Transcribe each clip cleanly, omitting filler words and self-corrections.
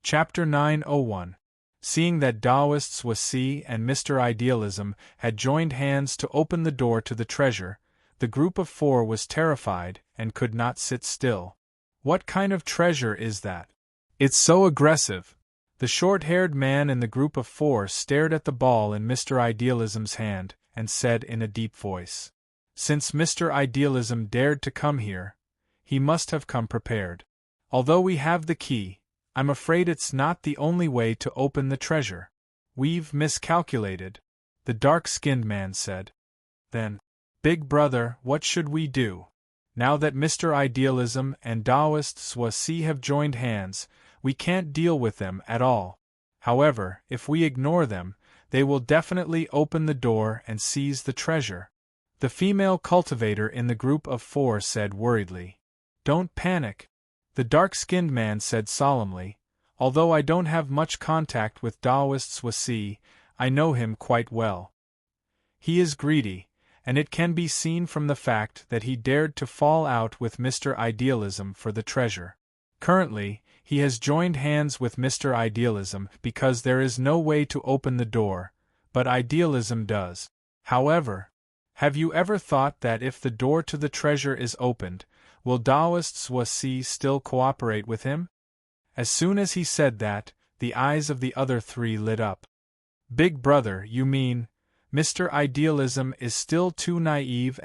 Chapter 901. Seeing that Taoists Wasi and Mr. Idealism had joined hands to open the door to the treasure, the group of four was terrified and could not sit still. What kind of treasure is that? It's so aggressive. The short-haired man in the group of four stared at the ball in Mr. Idealism's hand and said in a deep voice, "Since Mr. Idealism dared to come here, he must have come prepared. Although we have the key, I'm afraid it's not the only way to open the treasure. We've miscalculated," the dark-skinned man said. Then, "Big brother, what should we do? Now that Mr. Idealism and Taoists Wasi have joined hands, we can't deal with them at all. However, if we ignore them, they will definitely open the door and seize the treasure," the female cultivator in the group of four said worriedly. "Don't panic," the dark-skinned man said solemnly. "Although I don't have much contact with Taoists Wasi, I know him quite well. He is greedy, and it can be seen from the fact that he dared to fall out with Mr. Idealism for the treasure. Currently, he has joined hands with Mr. Idealism because there is no way to open the door, but Idealism does. However, have you ever thought that if the door to the treasure is opened, will Taoists Wasi still cooperate with him?" As soon as he said that, the eyes of the other three lit up. "Big brother, you mean, Mr. Idealism is still too naive.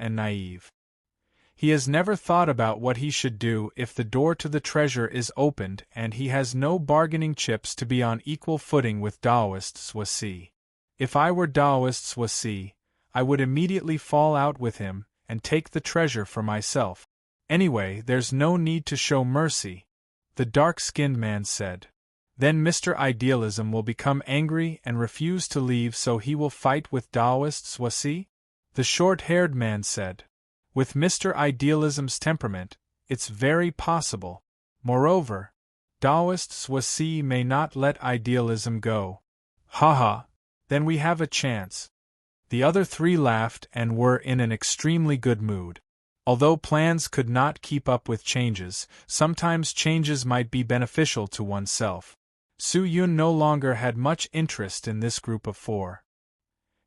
He has never thought about what he should do if the door to the treasure is opened, and he has no bargaining chips to be on equal footing with Taoists Wasi. If I were Taoists Wasi, I would immediately fall out with him and take the treasure for myself. Anyway, there's no need to show mercy," the dark-skinned man said. "Then Mr. Idealism will become angry and refuse to leave, so he will fight with Taoists Wasi?" the short-haired man said. "With Mr. Idealism's temperament, it's very possible. Moreover, Taoists Wasi may not let Idealism go." "Haha, then we have a chance." The other three laughed and were in an extremely good mood. Although plans could not keep up with changes, sometimes changes might be beneficial to oneself. Su Yun no longer had much interest in this group of four.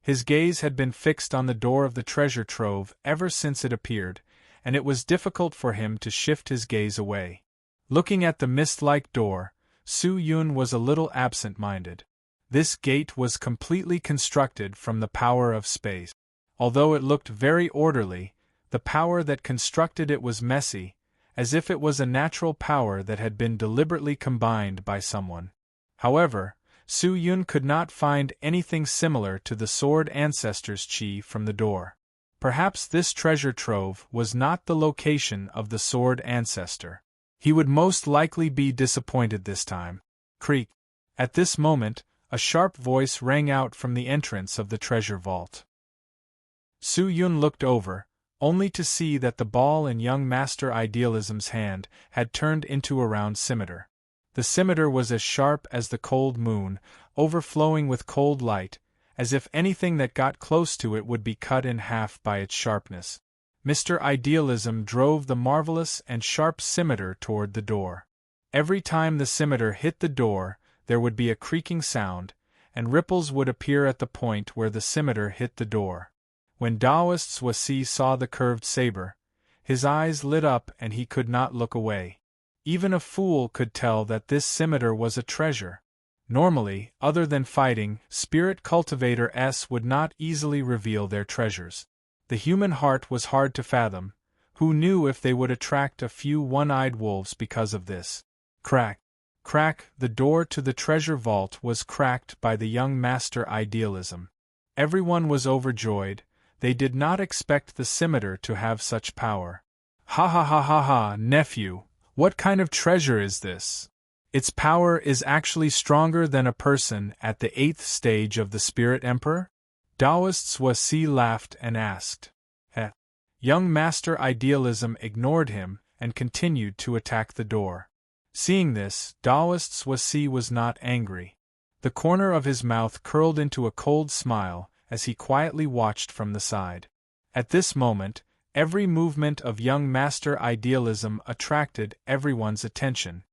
His gaze had been fixed on the door of the treasure trove ever since it appeared, and it was difficult for him to shift his gaze away. Looking at the mist-like door, Su Yun was a little absent-minded. This gate was completely constructed from the power of space. Although it looked very orderly, the power that constructed it was messy, as if it was a natural power that had been deliberately combined by someone. However, Su Yun could not find anything similar to the sword ancestor's chi from the door. Perhaps this treasure trove was not the location of the sword ancestor. He would most likely be disappointed this time. Creak. At this moment, a sharp voice rang out from the entrance of the treasure vault. Su Yun looked over, only to see that the ball in young Master Idealism's hand had turned into a round scimitar. The scimitar was as sharp as the cold moon, overflowing with cold light, as if anything that got close to it would be cut in half by its sharpness. Mr. Idealism drove the marvelous and sharp scimitar toward the door. Every time the scimitar hit the door, there would be a creaking sound, and ripples would appear at the point where the scimitar hit the door. When Taoists Wasi saw the curved saber, his eyes lit up and he could not look away. Even a fool could tell that this scimitar was a treasure. Normally, other than fighting, spirit cultivators would not easily reveal their treasures. The human heart was hard to fathom. Who knew if they would attract a few one-eyed wolves because of this? Crack! Crack! The door to the treasure vault was cracked by the young Master Idealism. Everyone was overjoyed. They did not expect the scimitar to have such power. "Ha ha ha ha ha, nephew! What kind of treasure is this? Its power is actually stronger than a person at the 8th stage of the Spirit Emperor?" Taoists Wasi laughed and asked. Young Master Idealism ignored him and continued to attack the door. Seeing this, Taoists Wasi was not angry. The corner of his mouth curled into a cold smile as he quietly watched from the side. At this moment, every movement of young Master Idealism attracted everyone's attention.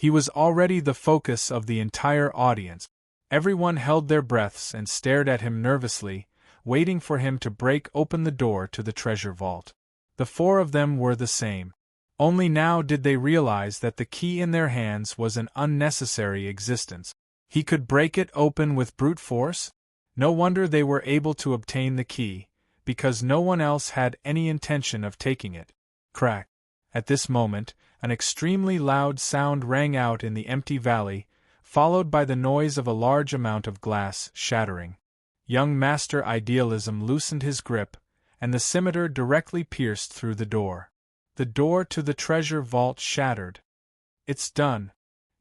He was already the focus of the entire audience. Everyone held their breaths and stared at him nervously, waiting for him to break open the door to the treasure vault. The four of them were the same. Only now did they realize that the key in their hands was an unnecessary existence. He could break it open with brute force? No wonder they were able to obtain the key, because no one else had any intention of taking it. Crack! At this moment, an extremely loud sound rang out in the empty valley, followed by the noise of a large amount of glass shattering. Young Master Idealism loosened his grip, and the scimitar directly pierced through the door. The door to the treasure vault shattered. It's done.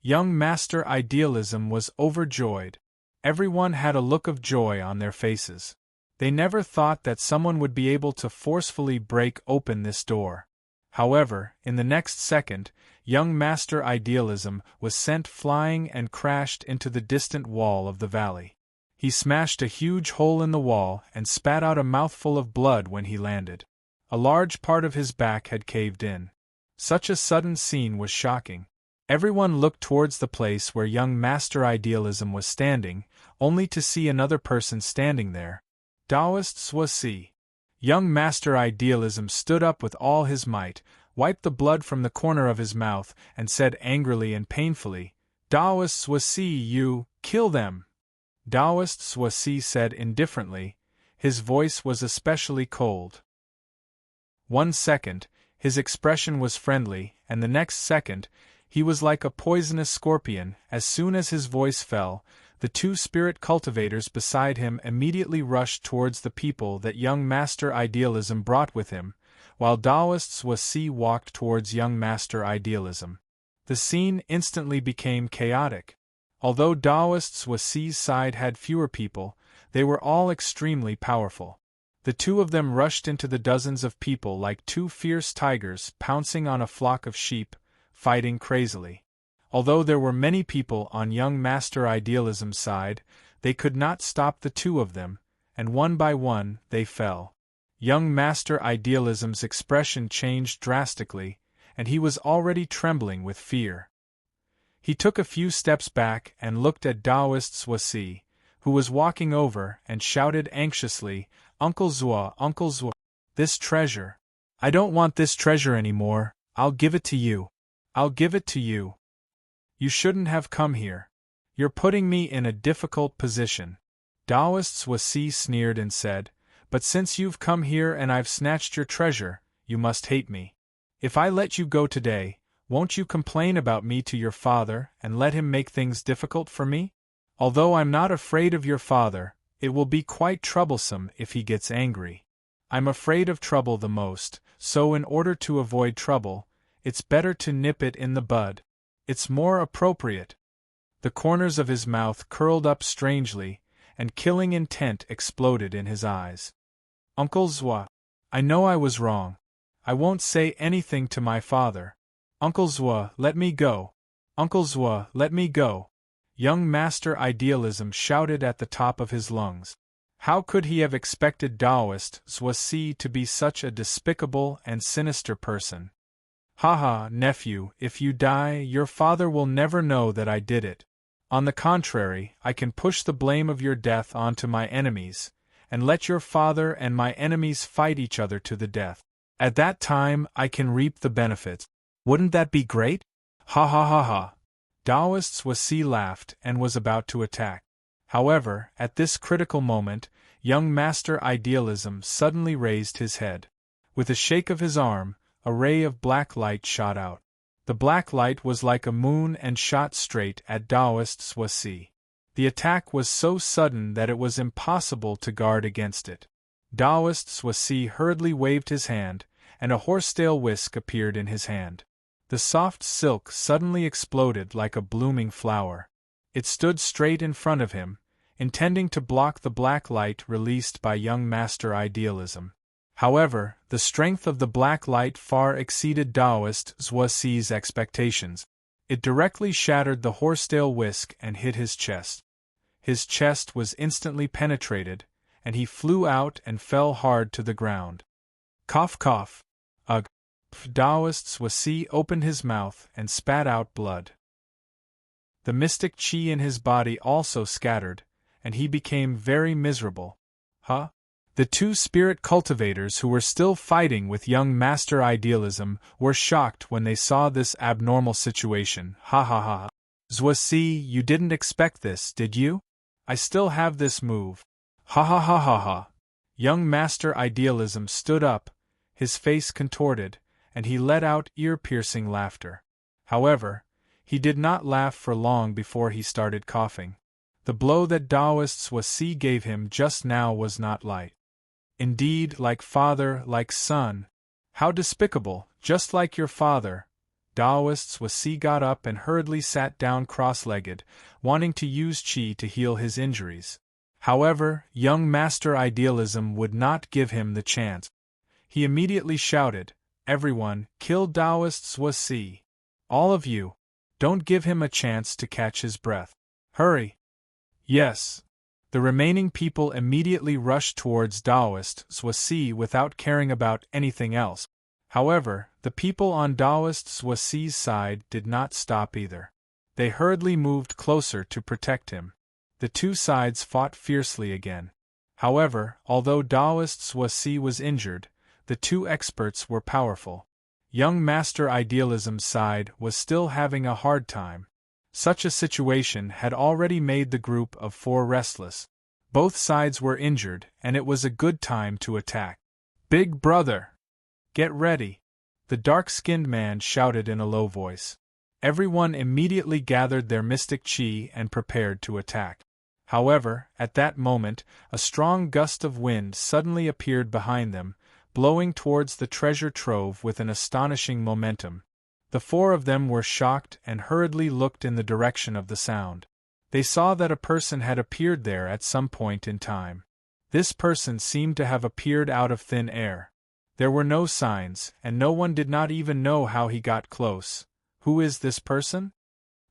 Young Master Idealism was overjoyed. Everyone had a look of joy on their faces. They never thought that someone would be able to forcefully break open this door. However, in the next second, young Master Idealism was sent flying and crashed into the distant wall of the valley. He smashed a huge hole in the wall and spat out a mouthful of blood when he landed. A large part of his back had caved in. Such a sudden scene was shocking. Everyone looked towards the place where young Master Idealism was standing, only to see another person standing there. Taoist Swazi. Young Master Idealism stood up with all his might, wiped the blood from the corner of his mouth, and said angrily and painfully, "Taoist Swazi, you, kill them!" Taoist Swazi said indifferently. His voice was especially cold. 1 second, his expression was friendly, and the next second, he was like a poisonous scorpion. As soon as his voice fell, the two spirit cultivators beside him immediately rushed towards the people that young Master Idealism brought with him, while Taoist Swazi walked towards young Master Idealism. The scene instantly became chaotic. Although Taoist Swazi's side had fewer people, they were all extremely powerful. The two of them rushed into the dozens of people like two fierce tigers pouncing on a flock of sheep, fighting crazily. Although there were many people on young Master Idealism's side, they could not stop the two of them, and one by one they fell. Young Master Idealism's expression changed drastically, and he was already trembling with fear. He took a few steps back and looked at Taoist Swazi, who was walking over, and shouted anxiously, Uncle Zua, this treasure. I don't want this treasure anymore. I'll give it to you. I'll give it to you. You shouldn't have come here. You're putting me in a difficult position. Taoist Swazi sneered and said, but since you've come here and I've snatched your treasure, you must hate me. If I let you go today, won't you complain about me to your father and let him make things difficult for me? Although I'm not afraid of your father, it will be quite troublesome if he gets angry. I'm afraid of trouble the most, so in order to avoid trouble, it's better to nip it in the bud. It's more appropriate. The corners of his mouth curled up strangely, and killing intent exploded in his eyes. Uncle Zua, I know I was wrong. I won't say anything to my father. Uncle Zua, let me go. Uncle Zua, let me go. Young Master Idealism shouted at the top of his lungs. How could he have expected Taoist Swazi to be such a despicable and sinister person? Haha, nephew, if you die, your father will never know that I did it. On the contrary, I can push the blame of your death onto my enemies, and let your father and my enemies fight each other to the death. At that time, I can reap the benefits. Wouldn't that be great? Ha ha ha ha. Taoist Swazi laughed and was about to attack. However, at this critical moment, young Master Idealism suddenly raised his head. With a shake of his arm, a ray of black light shot out. The black light was like a moon and shot straight at Taoist Swazi. The attack was so sudden that it was impossible to guard against it. Taoist Swazi hurriedly waved his hand, and a horsetail whisk appeared in his hand. The soft silk suddenly exploded like a blooming flower. It stood straight in front of him, intending to block the black light released by young Master Idealism. However, the strength of the black light far exceeded Taoist Swazi's expectations. It directly shattered the horsetail whisk and hit his chest. His chest was instantly penetrated, and he flew out and fell hard to the ground. Cough cough. Ugh. Taoist Swazi opened his mouth and spat out blood. The mystic chi in his body also scattered, and he became very miserable. Huh? The two spirit cultivators who were still fighting with young Master Idealism were shocked when they saw this abnormal situation. Ha ha ha. Zhuasi, you didn't expect this, did you? I still have this move. Ha ha ha ha ha. Young Master Idealism stood up, his face contorted, and he let out ear-piercing laughter. However, he did not laugh for long before he started coughing. The blow that Taoist Zhuasi gave him just now was not light. Indeed, like father, like son. How despicable, just like your father. Taoist Zhuasi got up and hurriedly sat down cross-legged, wanting to use qi to heal his injuries. However, young Master Idealism would not give him the chance. He immediately shouted, "Everyone, kill Taoist Zhuasi. All of you. Don't give him a chance to catch his breath. Hurry!" Yes. The remaining people immediately rushed towards Taoist Zhuasi without caring about anything else. However, the people on Taoist Zhuasi's side did not stop either. They hurriedly moved closer to protect him. The two sides fought fiercely again. However, although Taoist Zhuasi was injured, the two experts were powerful. Young Master Idealism's side was still having a hard time. Such a situation had already made the group of four restless. Both sides were injured, and it was a good time to attack. "Big brother! Get ready!" the dark-skinned man shouted in a low voice. Everyone immediately gathered their mystic chi and prepared to attack. However, at that moment, a strong gust of wind suddenly appeared behind them, blowing towards the treasure trove with an astonishing momentum. The four of them were shocked and hurriedly looked in the direction of the sound. They saw that a person had appeared there at some point in time. This person seemed to have appeared out of thin air. There were no signs, and no one did not even know how he got close. Who is this person?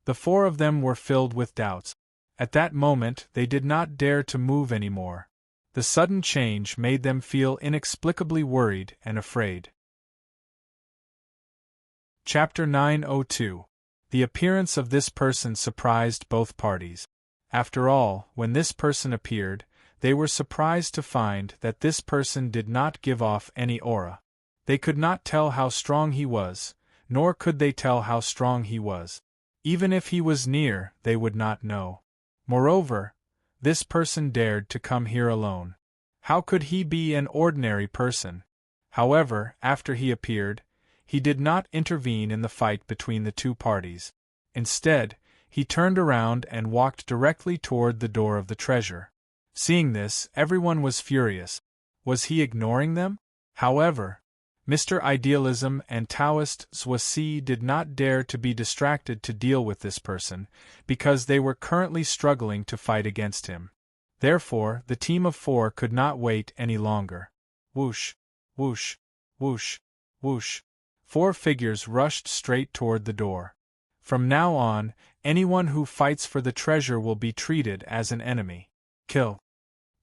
The four of them were filled with doubts. At that moment they did not dare to move anymore. The sudden change made them feel inexplicably worried and afraid. Chapter 902. The appearance of this person surprised both parties. After all, when this person appeared, they were surprised to find that this person did not give off any aura. They could not tell how strong he was, nor could they tell how strong he was. Even if he was near, they would not know. Moreover, this person dared to come here alone. How could he be an ordinary person? However, after he appeared, he did not intervene in the fight between the two parties. Instead, he turned around and walked directly toward the door of the treasure. Seeing this, everyone was furious. Was he ignoring them? However, Mr. Idealism and Taoist Zhuasi did not dare to be distracted to deal with this person, because they were currently struggling to fight against him. Therefore, the team of four could not wait any longer. Whoosh, whoosh, whoosh, whoosh. Four figures rushed straight toward the door. From now on, anyone who fights for the treasure will be treated as an enemy. Kill.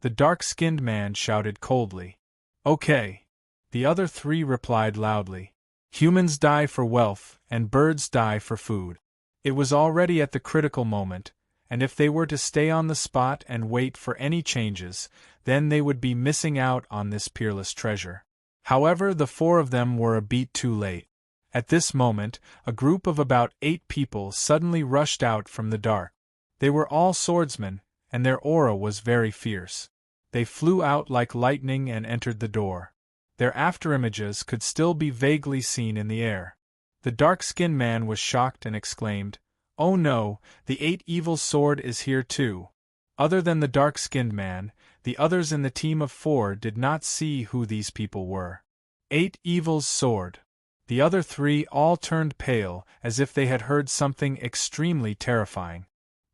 The dark-skinned man shouted coldly. Okay. The other three replied loudly. Humans die for wealth, and birds die for food. It was already at the critical moment, and if they were to stay on the spot and wait for any changes, then they would be missing out on this peerless treasure. However, the four of them were a beat too late. At this moment, a group of about 8 people suddenly rushed out from the dark. They were all swordsmen, and their aura was very fierce. They flew out like lightning and entered the door. Their afterimages could still be vaguely seen in the air. The dark-skinned man was shocked and exclaimed, "Oh no, the 8 Evil Sword is here too." Other than the dark-skinned man, the others in the team of 4 did not see who these people were. 8 Evil's Sword. The other 3 all turned pale, as if they had heard something extremely terrifying.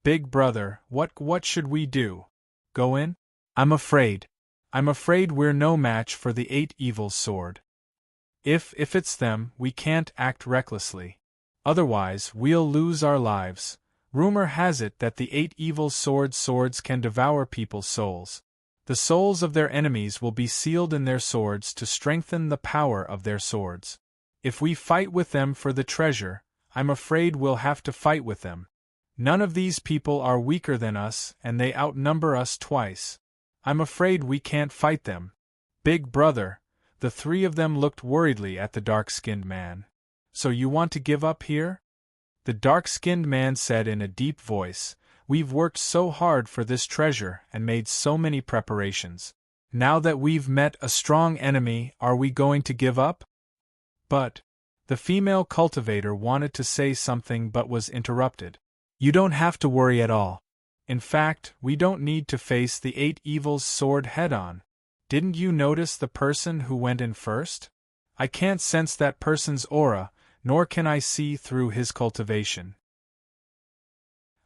"Big brother, what should we do? Go in? I'm afraid we're no match for the 8 Evil's Sword. If it's them, we can't act recklessly. Otherwise, we'll lose our lives. Rumor has it that the 8 Evil's swords can devour people's souls. The souls of their enemies will be sealed in their swords to strengthen the power of their swords. If we fight with them for the treasure, I'm afraid we'll have to fight with them. None of these people are weaker than us, and they outnumber us twice. I'm afraid we can't fight them. Big brother, the three of them looked worriedly at the dark-skinned man. So you want to give up here? The dark-skinned man said in a deep voice, We've worked so hard for this treasure and made so many preparations. Now that we've met a strong enemy, are we going to give up? But the female cultivator wanted to say something but was interrupted. You don't have to worry at all. In fact, we don't need to face the 8 evils sword head-on. Didn't you notice the person who went in first? I can't sense that person's aura, nor can I see through his cultivation.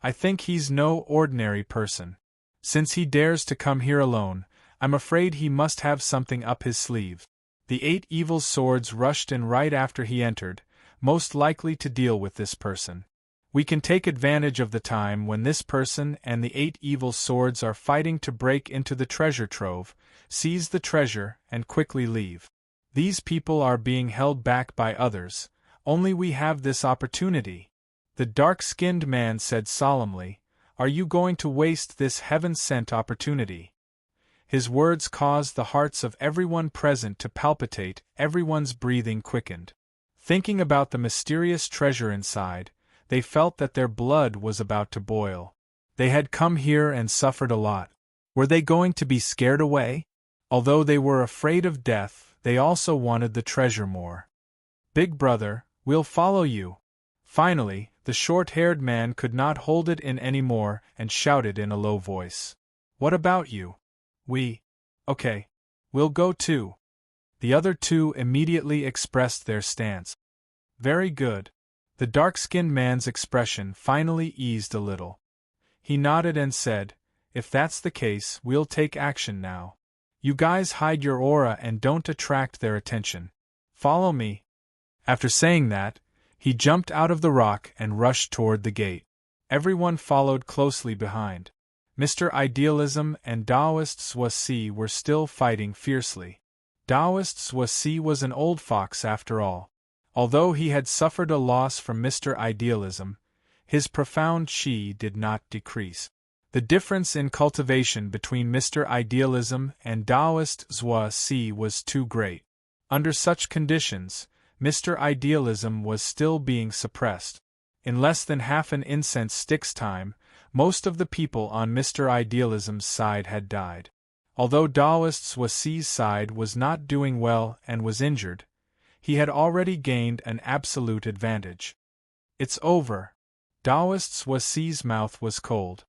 I think he's no ordinary person. Since he dares to come here alone, I'm afraid he must have something up his sleeve. The 8 evil swords rushed in right after he entered, most likely to deal with this person. We can take advantage of the time when this person and the 8 evil swords are fighting to break into the treasure trove, seize the treasure, and quickly leave. These people are being held back by others, only we have this opportunity. The dark-skinned man said solemnly, Are you going to waste this heaven-sent opportunity? His words caused the hearts of everyone present to palpitate, everyone's breathing quickened. Thinking about the mysterious treasure inside, they felt that their blood was about to boil. They had come here and suffered a lot. Were they going to be scared away? Although they were afraid of death, they also wanted the treasure more. Big brother, we'll follow you. Finally, the short-haired man could not hold it in any more and shouted in a low voice. What about you? Okay. We'll go too. The other two immediately expressed their stance. Very good. The dark-skinned man's expression finally eased a little. He nodded and said, If that's the case, we'll take action now. You guys hide your aura and don't attract their attention. Follow me. After saying that, he jumped out of the rock and rushed toward the gate. Everyone followed closely behind. Mr. Idealism and Taoist Zhuasi were still fighting fiercely. Taoist Zhuasi was an old fox after all. Although he had suffered a loss from Mr. Idealism, his profound qi did not decrease. The difference in cultivation between Mr. Idealism and Taoist Zhuasi was too great. Under such conditions, Mr. Idealism was still being suppressed. In less than half an incense stick's time, most of the people on Mr. Idealism's side had died. Although Taoist Zhuasi's side was not doing well and was injured, he had already gained an absolute advantage. It's over. Taoist Zhuasi's mouth was cold.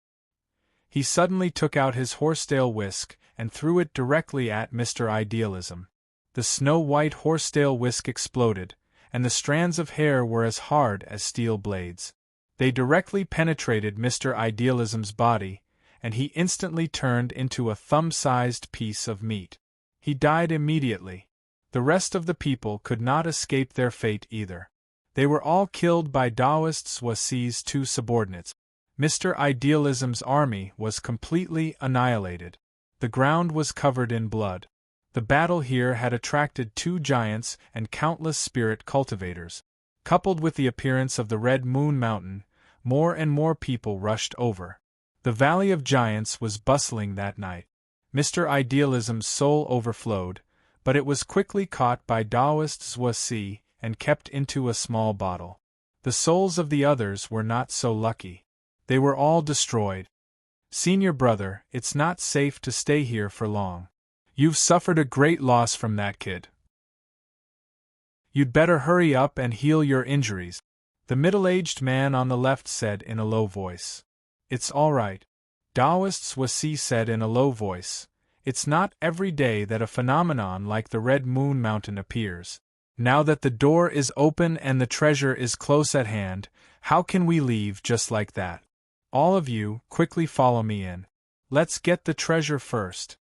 He suddenly took out his horsetail whisk and threw it directly at Mr. Idealism. The snow-white horsetail whisk exploded, and the strands of hair were as hard as steel blades. They directly penetrated Mr. Idealism's body, and he instantly turned into a thumb-sized piece of meat. He died immediately. The rest of the people could not escape their fate either. They were all killed by Taoist Zhuasi's 2 subordinates. Mr. Idealism's army was completely annihilated. The ground was covered in blood. The battle here had attracted 2 giants and countless spirit cultivators. Coupled with the appearance of the Red Moon Mountain, more and more people rushed over. The Valley of Giants was bustling that night. Mr. Idealism's soul overflowed, but it was quickly caught by Taoist Zhuasi and kept into a small bottle. The souls of the others were not so lucky. They were all destroyed. Senior brother, it's not safe to stay here for long. You've suffered a great loss from that kid. You'd better hurry up and heal your injuries, the middle-aged man on the left said in a low voice. It's all right. Taoist Zhuasi said in a low voice. It's not every day that a phenomenon like the Red Moon Mountain appears. Now that the door is open and the treasure is close at hand, how can we leave just like that? All of you, quickly follow me in. Let's get the treasure first.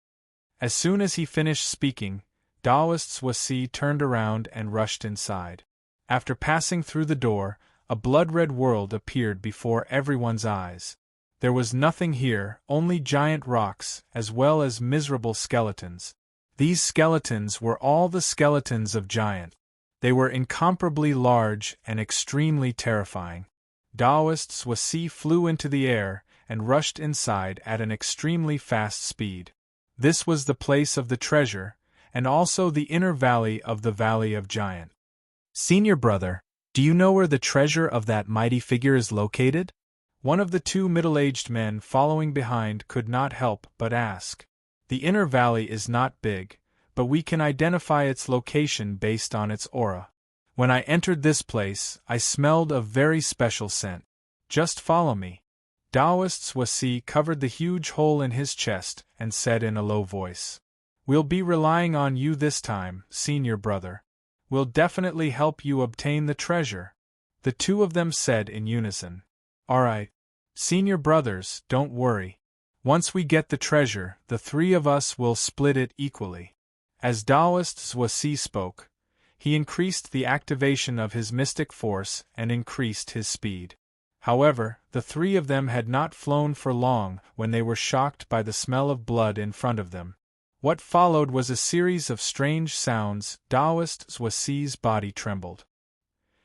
As soon as he finished speaking, Taoist Zhuasi turned around and rushed inside. After passing through the door, a blood-red world appeared before everyone's eyes. There was nothing here, only giant rocks, as well as miserable skeletons. These skeletons were all the skeletons of giants. They were incomparably large and extremely terrifying. Taoists Wasi flew into the air and rushed inside at an extremely fast speed. This was the place of the treasure, and also the inner valley of the Valley of Giant. Senior brother, do you know where the treasure of that mighty figure is located? One of the two middle-aged men following behind could not help but ask. The inner valley is not big, but we can identify its location based on its aura. When I entered this place, I smelled a very special scent. Just follow me. Taoists Wasi covered the huge hole in his chest and said in a low voice. We'll be relying on you this time, senior brother. We'll definitely help you obtain the treasure. The two of them said in unison. Alright. Senior brothers, don't worry. Once we get the treasure, the three of us will split it equally. As Taoists Wasi spoke, he increased the activation of his mystic force and increased his speed. However, the three of them had not flown for long when they were shocked by the smell of blood in front of them. What followed was a series of strange sounds. Taoist Wasi's body trembled.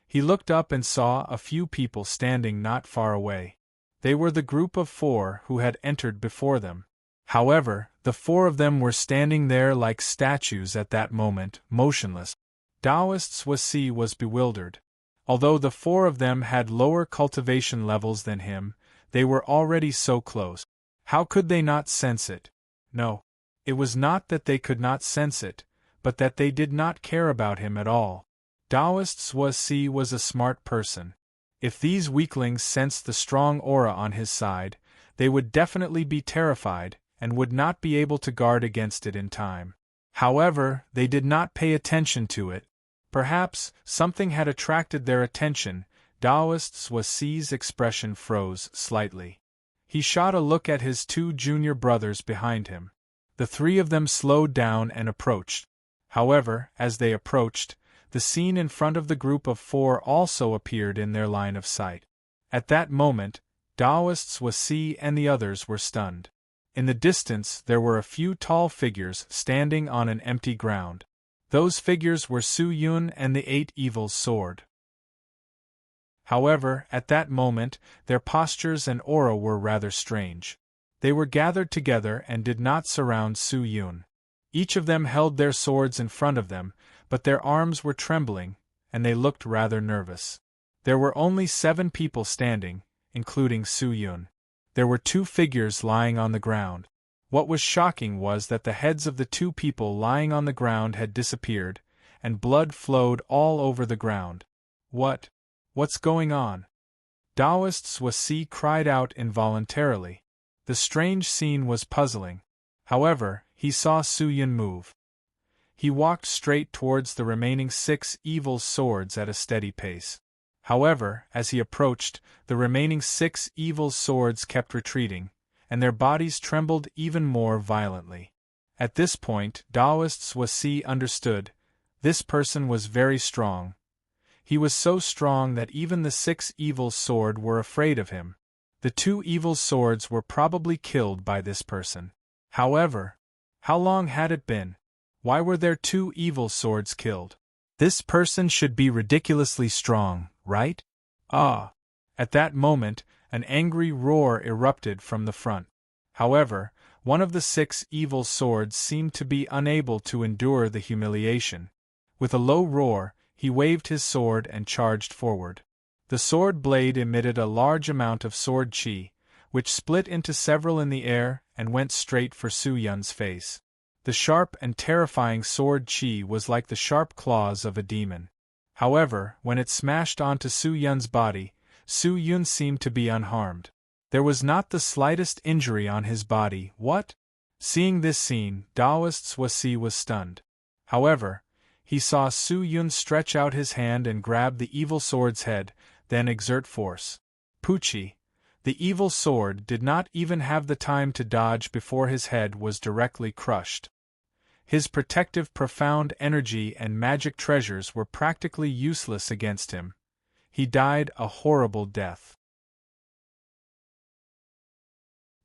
He looked up and saw a few people standing not far away. They were the group of 4 who had entered before them. However, the 4 of them were standing there like statues at that moment, motionless. Taoist Wasi was bewildered. Although the 4 of them had lower cultivation levels than him, they were already so close. How could they not sense it? No. It was not that they could not sense it, but that they did not care about him at all. Taoist Wasi was a smart person. If these weaklings sensed the strong aura on his side, they would definitely be terrified and would not be able to guard against it in time. However, they did not pay attention to it. Perhaps something had attracted their attention. Taoist Wasi's expression froze slightly. He shot a look at his 2 junior brothers behind him. The 3 of them slowed down and approached. However, as they approached, the scene in front of the group of 4 also appeared in their line of sight. At that moment, Taoists Wasi and the others were stunned. In the distance there were a few tall figures standing on an empty ground. Those figures were Su Yun and the 8 Evil's sword. However, at that moment, their postures and aura were rather strange. They were gathered together and did not surround Su Yun. Each of them held their swords in front of them, but their arms were trembling, and they looked rather nervous. There were only 7 people standing, including Su Yun. There were 2 figures lying on the ground. What was shocking was that the heads of the 2 people lying on the ground had disappeared, and blood flowed all over the ground. What's going on? Taoists Wasi cried out involuntarily. The strange scene was puzzling. However, he saw Su Yun move. He walked straight towards the remaining 6 evil swords at a steady pace. However, as he approached, the remaining 6 evil swords kept retreating, and their bodies trembled even more violently. At this point, Taoists Wasi understood. This person was very strong. He was so strong that even the 6 evil sword were afraid of him. The 2 evil swords were probably killed by this person. However, how long had it been? Why were there 2 evil swords killed? This person should be ridiculously strong, right? Ah! At that moment, an angry roar erupted from the front. However, one of the 6 evil swords seemed to be unable to endure the humiliation. With a low roar, he waved his sword and charged forward. The sword blade emitted a large amount of sword chi, which split into several in the air and went straight for Su Yun's face. The sharp and terrifying sword chi was like the sharp claws of a demon. However, when it smashed onto Su Yun's body, Su Yun seemed to be unharmed. There was not the slightest injury on his body. What? Seeing this scene, Taoists Wasi was stunned. However, he saw Su Yun stretch out his hand and grab the evil sword's head, then exert force. Pucci, the evil sword, did not even have the time to dodge before his head was directly crushed. His protective profound energy and magic treasures were practically useless against him. He died a horrible death.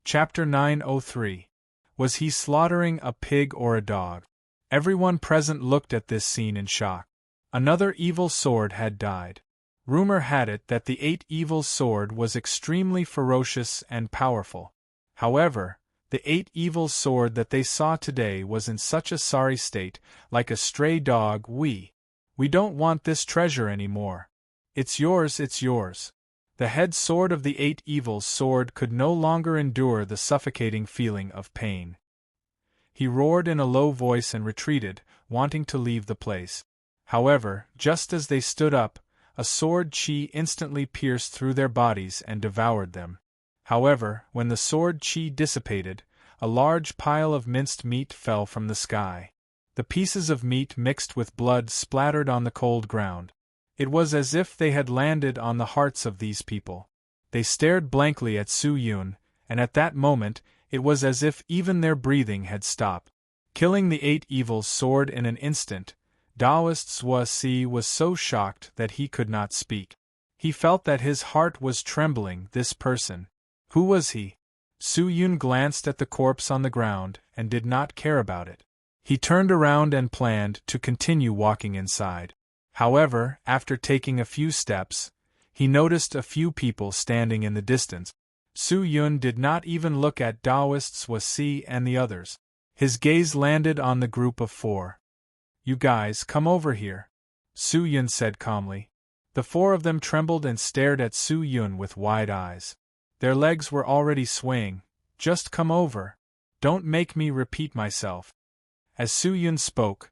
Chapter 903. Was he slaughtering a pig or a dog? Everyone present looked at this scene in shock. Another evil sword had died. Rumor had it that the Eight Evils' sword was extremely ferocious and powerful. However, the Eight Evils' sword that they saw today was in such a sorry state, like a stray dog. We don't want this treasure anymore. It's yours, it's yours. The head sword of the Eight Evils' sword could no longer endure the suffocating feeling of pain. He roared in a low voice and retreated, wanting to leave the place. However, just as they stood up, a sword chi instantly pierced through their bodies and devoured them. However, when the sword chi dissipated, a large pile of minced meat fell from the sky. The pieces of meat mixed with blood splattered on the cold ground. It was as if they had landed on the hearts of these people. They stared blankly at Su Yun, and at that moment, it was as if even their breathing had stopped. Killing the Eight Evils' sword in an instant, Taoist Zhuo Si was so shocked that he could not speak. He felt that his heart was trembling. This person. Who was he? Su Yun glanced at the corpse on the ground and did not care about it. He turned around and planned to continue walking inside. However, after taking a few steps, he noticed a few people standing in the distance. Su Yun did not even look at Taoist Zhuo Si and the others. His gaze landed on the group of 4. You guys, come over here, Su Yun said calmly. The 4 of them trembled and stared at Su Yun with wide eyes. Their legs were already swaying. Just come over. Don't make me repeat myself. As Su Yun spoke,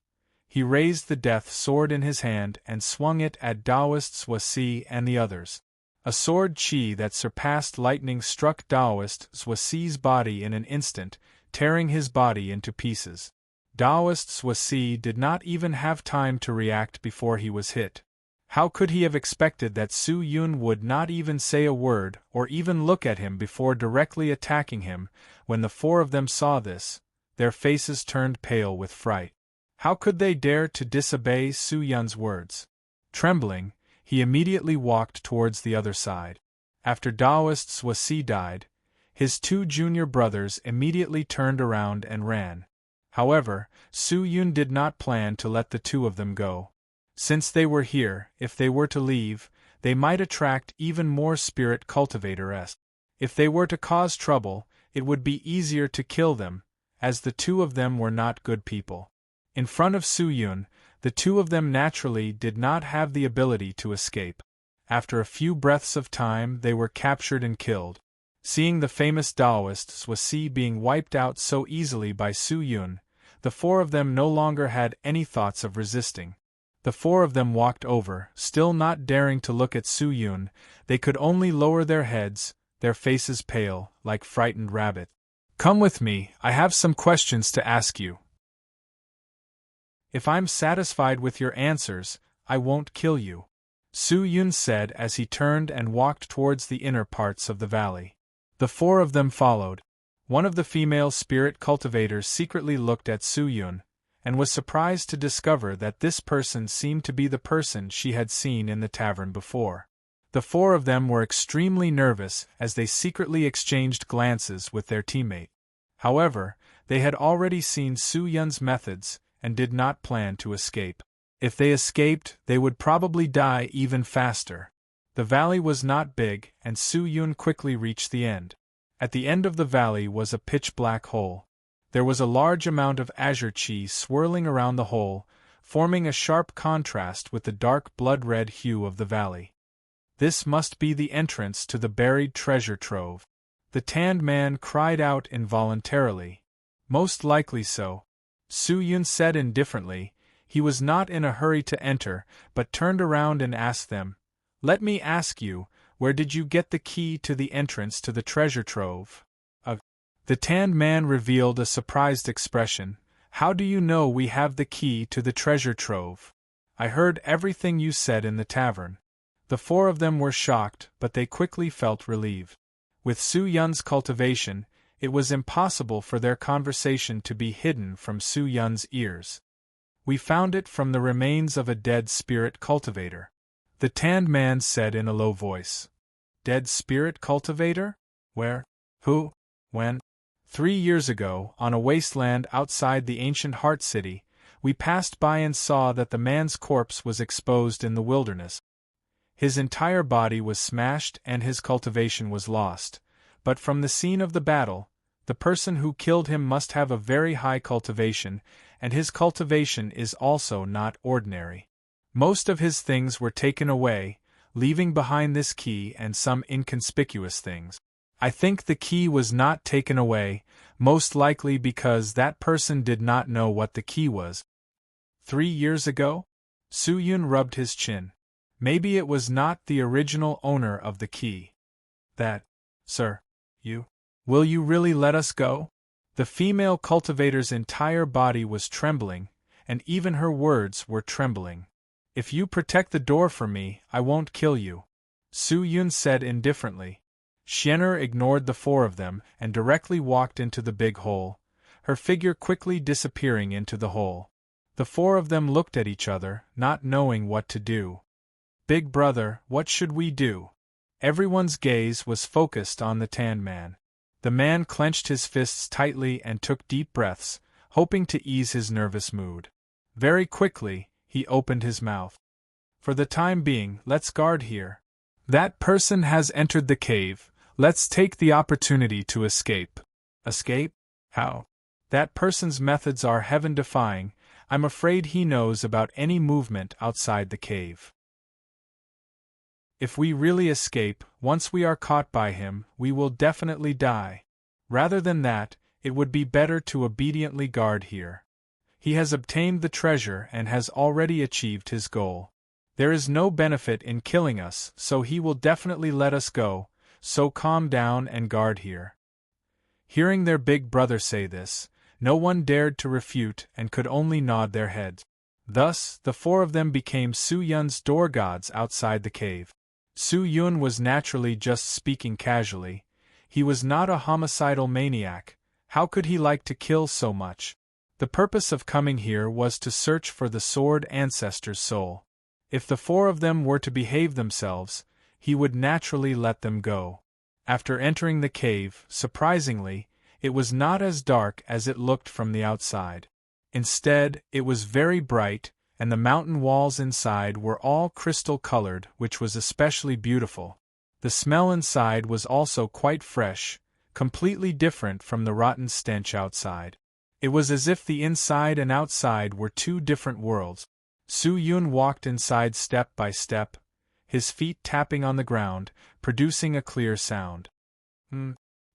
he raised the death sword in his hand and swung it at Taoist Zhuo Si and the others. A sword chi that surpassed lightning struck Taoist Zhuo Si's body in an instant, tearing his body into pieces. Taoist Zhuo Si did not even have time to react before he was hit. How could he have expected that Su Yun would not even say a word or even look at him before directly attacking him? When the 4 of them saw this, their faces turned pale with fright. How could they dare to disobey Su Yun's words? Trembling, he immediately walked towards the other side. After Taoist Zhuo Si died, his 2 junior brothers immediately turned around and ran. However, Su Yun did not plan to let the 2 of them go. Since they were here, if they were to leave, they might attract even more spirit cultivators. If they were to cause trouble, it would be easier to kill them, as the 2 of them were not good people. In front of Su Yun, the 2 of them naturally did not have the ability to escape. After a few breaths of time, they were captured and killed. Seeing the famous Taoist Zhuo Si being wiped out so easily by Su Yun, the 4 of them no longer had any thoughts of resisting. The 4 of them walked over, still not daring to look at Su Yun. They could only lower their heads, their faces pale, like frightened rabbits. Come with me, I have some questions to ask you. If I'm satisfied with your answers, I won't kill you, Su Yun said as he turned and walked towards the inner parts of the valley. The 4 of them followed. One of the female spirit cultivators secretly looked at Su Yun, and was surprised to discover that this person seemed to be the person she had seen in the tavern before. The 4 of them were extremely nervous as they secretly exchanged glances with their teammate. However, they had already seen Su Yun's methods and did not plan to escape. If they escaped, they would probably die even faster. The valley was not big, and Su Yun quickly reached the end. At the end of the valley was a pitch-black hole. There was a large amount of azure chi swirling around the hole, forming a sharp contrast with the dark blood-red hue of the valley. This must be the entrance to the buried treasure trove. The tanned man cried out involuntarily. Most likely so, Su Yun said indifferently. He was not in a hurry to enter, but turned around and asked them, "Let me ask you, where did you get the key to the entrance to the treasure trove?" The tanned man revealed a surprised expression. "How do you know we have the key to the treasure trove? I heard everything you said in the tavern." The 4 of them were shocked, but they quickly felt relieved. With Su Yun's cultivation, it was impossible for their conversation to be hidden from Su Yun's ears. "We found it from the remains of a dead spirit cultivator," the tanned man said in a low voice. "Dead spirit cultivator? Where? Who? When?" 3 years ago, on a wasteland outside the ancient Heart City, we passed by and saw that the man's corpse was exposed in the wilderness. His entire body was smashed and his cultivation was lost, but from the scene of the battle, the person who killed him must have a very high cultivation, and his cultivation is also not ordinary. Most of his things were taken away, leaving behind this key and some inconspicuous things. I think the key was not taken away, most likely because that person did not know what the key was. 3 years ago? Su-yun rubbed his chin. Maybe it was not the original owner of the key. Sir, will you really let us go? The female cultivator's entire body was trembling, and even her words were trembling. If you protect the door for me, I won't kill you, Su-yun said indifferently. Xian'er ignored the 4 of them and directly walked into the big hole, her figure quickly disappearing into the hole. The 4 of them looked at each other, not knowing what to do. Big brother, what should we do? Everyone's gaze was focused on the tan man. The man clenched his fists tightly and took deep breaths, hoping to ease his nervous mood. Very quickly, he opened his mouth. For the time being, let's guard here. That person has entered the cave. Let's take the opportunity to escape. Escape? How? That person's methods are heaven-defying. I'm afraid he knows about any movement outside the cave. If we really escape, once we are caught by him, we will definitely die. Rather than that, it would be better to obediently guard here. He has obtained the treasure and has already achieved his goal. There is no benefit in killing us, so he will definitely let us go, so calm down and guard here. Hearing their big brother say this, no one dared to refute and could only nod their heads. Thus, the 4 of them became Su-yun's door gods outside the cave. Su-yun was naturally just speaking casually. He was not a homicidal maniac. How could he like to kill so much? The purpose of coming here was to search for the sword ancestor's soul. If the 4 of them were to behave themselves, he would naturally let them go. After entering the cave, surprisingly, it was not as dark as it looked from the outside. Instead, it was very bright, and the mountain walls inside were all crystal-colored, which was especially beautiful. The smell inside was also quite fresh, completely different from the rotten stench outside. It was as if the inside and outside were 2 different worlds. Su-yun walked inside step by step, his feet tapping on the ground, producing a clear sound.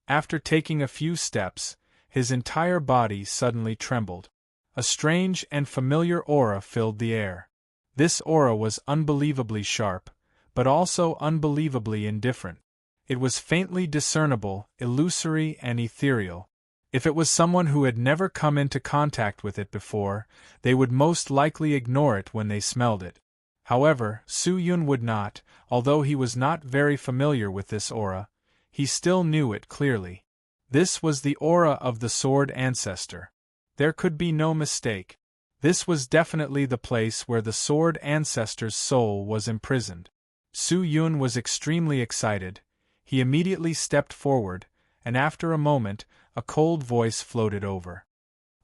After taking a few steps, his entire body suddenly trembled. A strange and familiar aura filled the air. This aura was unbelievably sharp, but also unbelievably indifferent. It was faintly discernible, illusory and ethereal. If it was someone who had never come into contact with it before, they would most likely ignore it when they smelled it. However, Su-yun would not, although he was not very familiar with this aura. He still knew it clearly. This was the aura of the sword ancestor. There could be no mistake. This was definitely the place where the sword ancestor's soul was imprisoned. Su-yun was extremely excited. He immediately stepped forward, and after a moment, a cold voice floated over.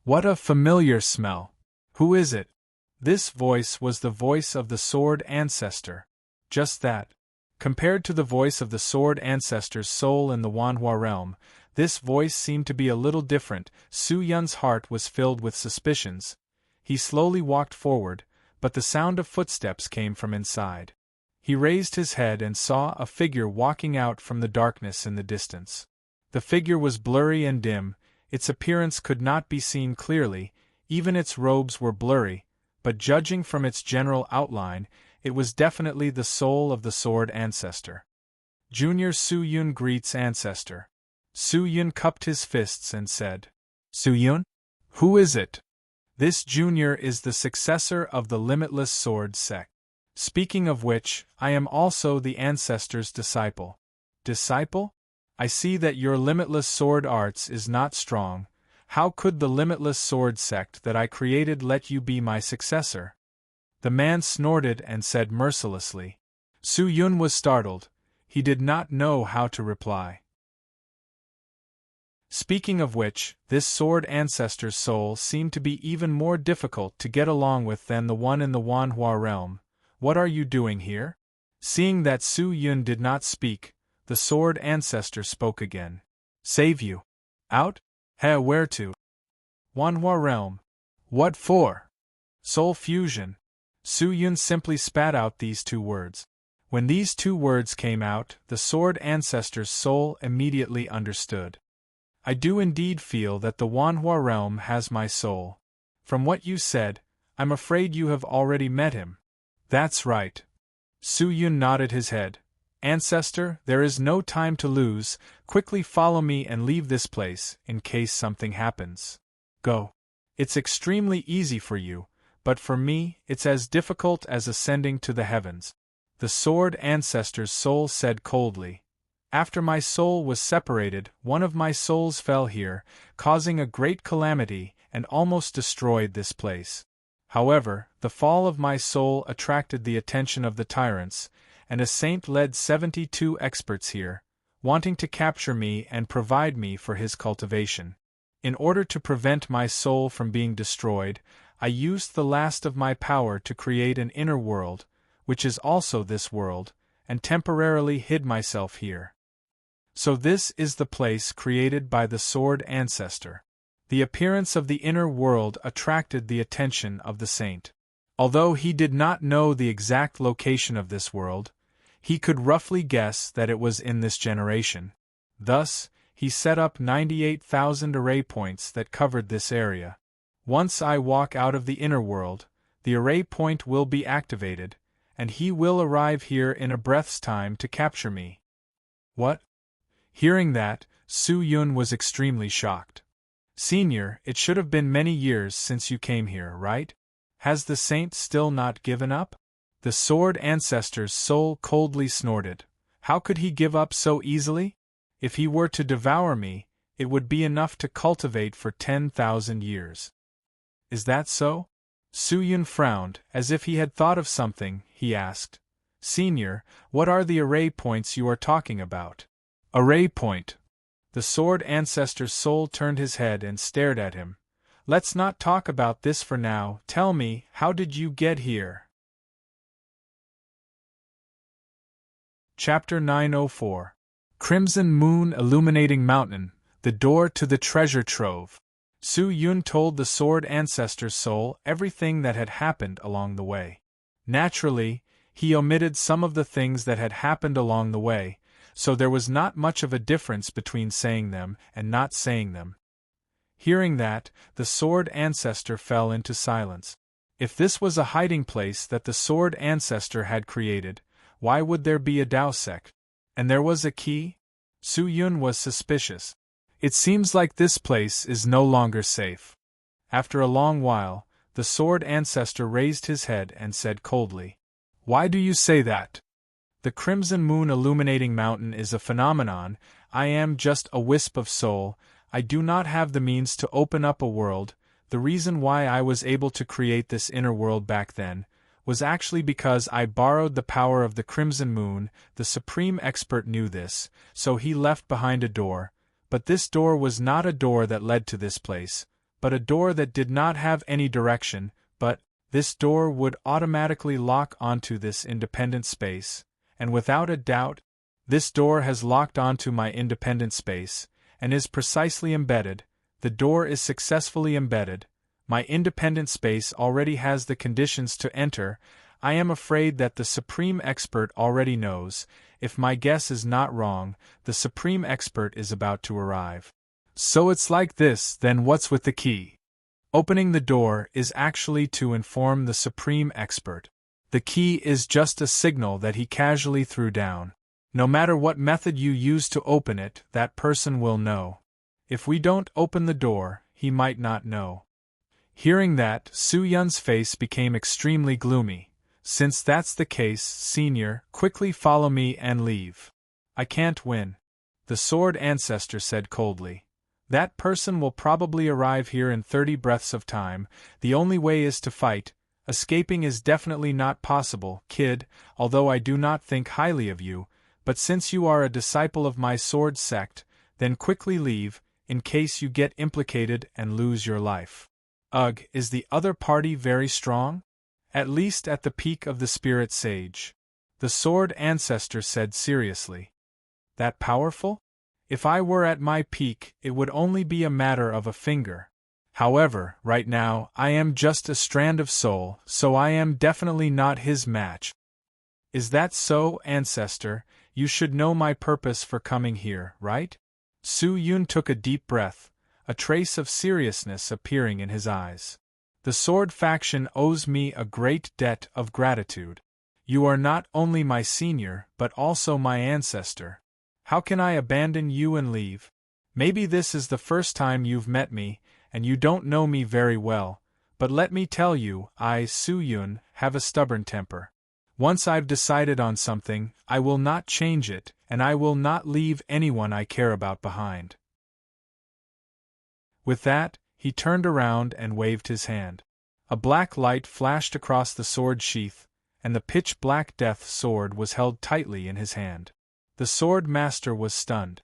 What a familiar smell! Who is it? This voice was the voice of the sword ancestor. Just that. Compared to the voice of the sword ancestor's soul in the Wanhua realm, this voice seemed to be a little different. Su-yun's heart was filled with suspicions. He slowly walked forward, but the sound of footsteps came from inside. He raised his head and saw a figure walking out from the darkness in the distance. The figure was blurry and dim, its appearance could not be seen clearly, even its robes were blurry, but judging from its general outline, it was definitely the soul of the sword ancestor. Junior Su-yun greets ancestor. Su-yun cupped his fists and said, Su-yun? Who is it? This junior is the successor of the Limitless sword sect. Speaking of which, I am also the ancestor's disciple. Disciple? I see that your Limitless sword arts is not strong. How could the Limitless sword sect that I created let you be my successor? The man snorted and said mercilessly. Su-yun was startled. He did not know how to reply. Speaking of which, this sword ancestor's soul seemed to be even more difficult to get along with than the one in the Wanhua realm. What are you doing here? Seeing that Su Yun did not speak, the sword ancestor spoke again. Save you. Out? Where to? Wanhua realm. What for? Soul fusion. Su Yun simply spat out these two words. When these two words came out, the sword ancestor's soul immediately understood. I do indeed feel that the Wanhua realm has my soul. From what you said, I'm afraid you have already met him. That's right. Su Yun nodded his head. Ancestor, there is no time to lose, quickly follow me and leave this place, in case something happens. Go. It's extremely easy for you, but for me, it's as difficult as ascending to the heavens. The sword ancestor's soul said coldly. After my soul was separated, one of my souls fell here, causing a great calamity and almost destroyed this place. However, the fall of my soul attracted the attention of the tyrants, and a saint led 72 experts here, wanting to capture me and provide me for his cultivation. In order to prevent my soul from being destroyed, I used the last of my power to create an inner world, which is also this world, and temporarily hid myself here. So this is the place created by the sword ancestor. The appearance of the inner world attracted the attention of the saint. Although he did not know the exact location of this world, he could roughly guess that it was in this generation. Thus, he set up 98,000 array points that covered this area. Once I walk out of the inner world, the array point will be activated, and he will arrive here in a breath's time to capture me. What? Hearing that, Su Yun was extremely shocked. Senior, it should have been many years since you came here, right? Has the saint still not given up? The sword ancestor's soul coldly snorted. How could he give up so easily? If he were to devour me, it would be enough to cultivate for 10,000 years. Is that so? Su Yun frowned, as if he had thought of something. He asked, Senior, what are the array points you are talking about? Array point. The sword ancestor's soul turned his head and stared at him. Let's not talk about this for now. Tell me, how did you get here? Chapter 904. Crimson Moon Illuminating Mountain, the door to the treasure trove. Su Yun told the sword ancestor's soul everything that had happened along the way. Naturally, he omitted some of the things that had happened along the way, so there was not much of a difference between saying them and not saying them. Hearing that, the sword ancestor fell into silence. If this was a hiding place that the sword ancestor had created, why would there be a Daosek? And there was a key? Su Yun was suspicious. It seems like this place is no longer safe. After a long while, the sword ancestor raised his head and said coldly, Why do you say that? The crimson moon illuminating mountain is a phenomenon. I am just a wisp of soul. I do not have the means to open up a world. The reason why I was able to create this inner world back then was actually because I borrowed the power of the crimson moon. The supreme expert knew this, so he left behind a door, but this door was not a door that led to this place, but a door that did not have any direction, but this door would automatically lock onto this independent space, and without a doubt, this door has locked onto my independent space, and is precisely embedded. The door is successfully embedded. My independent space already has the conditions to enter. I am afraid that the supreme expert already knows. If my guess is not wrong, the supreme expert is about to arrive. So it's like this, then what's with the key? Opening the door is actually to inform the supreme expert. The key is just a signal that he casually threw down. No matter what method you use to open it, that person will know. If we don't open the door, he might not know. Hearing that, Su Yun's face became extremely gloomy. Since that's the case, Senior, quickly follow me and leave. I can't win. The sword ancestor said coldly. That person will probably arrive here in 30 breaths of time. The only way is to fight. Escaping is definitely not possible, kid, although I do not think highly of you, but since you are a disciple of my sword sect, then quickly leave, in case you get implicated and lose your life. Ugh, is the other party very strong? At least at the peak of the spirit sage. The sword ancestor said seriously. That powerful? If I were at my peak, it would only be a matter of a finger. However, right now, I am just a strand of soul, so I am definitely not his match. Is that so, ancestor? You should know my purpose for coming here, right? Su Yun took a deep breath, a trace of seriousness appearing in his eyes. The sword faction owes me a great debt of gratitude. You are not only my senior, but also my ancestor. How can I abandon you and leave? Maybe this is the first time you've met me, and you don't know me very well, but let me tell you, I, Su Yun, have a stubborn temper. Once I've decided on something, I will not change it, and I will not leave anyone I care about behind. With that, he turned around and waved his hand. A black light flashed across the sword sheath, and the pitch-black death sword was held tightly in his hand. The sword master was stunned.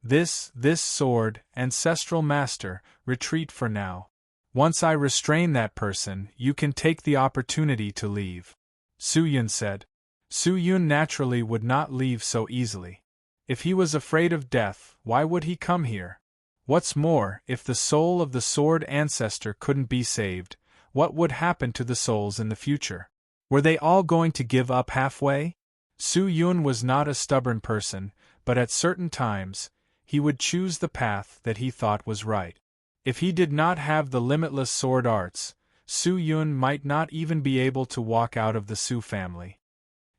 This sword, ancestral master, retreat for now. Once I restrain that person, you can take the opportunity to leave. Su Yun said. Su Yun naturally would not leave so easily. If he was afraid of death, why would he come here? What's more, if the soul of the sword ancestor couldn't be saved, what would happen to the souls in the future? Were they all going to give up halfway? Su Yun was not a stubborn person, but at certain times, he would choose the path that he thought was right. If he did not have the limitless sword arts, Su Yun might not even be able to walk out of the Su family.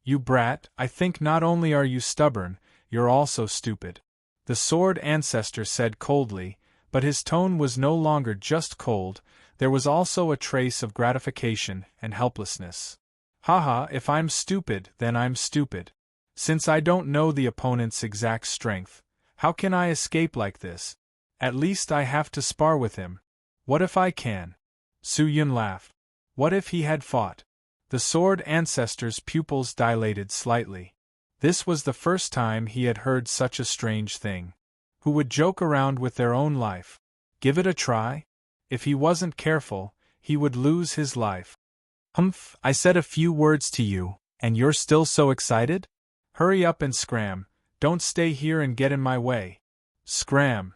You brat, I think not only are you stubborn, you're also stupid. The sword ancestor said coldly, but his tone was no longer just cold, there was also a trace of gratification and helplessness. Haha, if I'm stupid, then I'm stupid. Since I don't know the opponent's exact strength, how can I escape like this? At least I have to spar with him. What if I can? Su Yun laughed. What if he had fought? The sword ancestor's pupils dilated slightly. This was the first time he had heard such a strange thing. Who would joke around with their own life? Give it a try? If he wasn't careful, he would lose his life. Humph, I said a few words to you, and you're still so excited? Hurry up and scram, don't stay here and get in my way. Scram.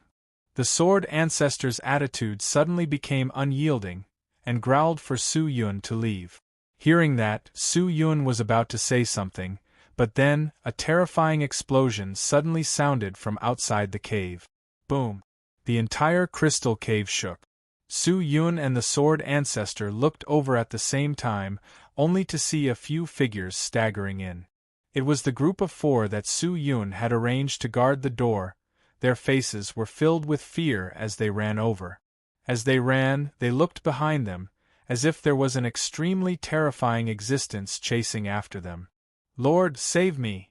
The sword ancestor's attitude suddenly became unyielding, and growled for Su Yun to leave. Hearing that, Su Yun was about to say something, but then, a terrifying explosion suddenly sounded from outside the cave. Boom! The entire crystal cave shook. Su Yun and the sword ancestor looked over at the same time, only to see a few figures staggering in. It was the group of 4 that Su Yun had arranged to guard the door. Their faces were filled with fear as they ran over. As they ran, they looked behind them, as if there was an extremely terrifying existence chasing after them. Lord, save me!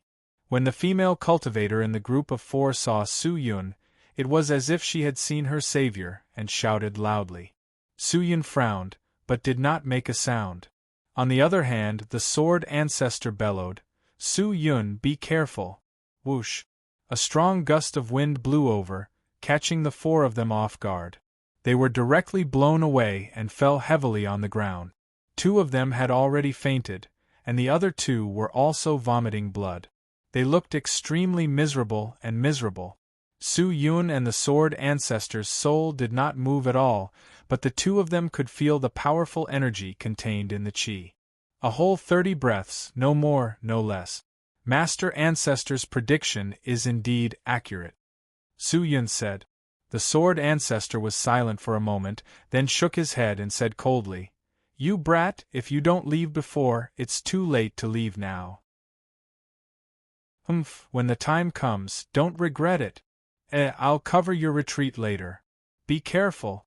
When the female cultivator in the group of 4 saw Su Yun, it was as if she had seen her savior, and shouted loudly. Su Yun frowned, but did not make a sound. On the other hand, the sword ancestor bellowed, Su Yun, be careful! Whoosh! A strong gust of wind blew over, catching the 4 of them off guard. They were directly blown away and fell heavily on the ground. 2 of them had already fainted, and the other 2 were also vomiting blood. They looked extremely miserable and miserable. Su Yun and the sword ancestor's soul did not move at all, but the 2 of them could feel the powerful energy contained in the qi. A whole 30 breaths, no more, no less. Master Ancestor's prediction is indeed accurate. Su Yun said. The sword ancestor was silent for a moment, then shook his head and said coldly, You brat, if you don't leave before, it's too late to leave now. Humph, when the time comes, don't regret it. I'll cover your retreat later. Be careful.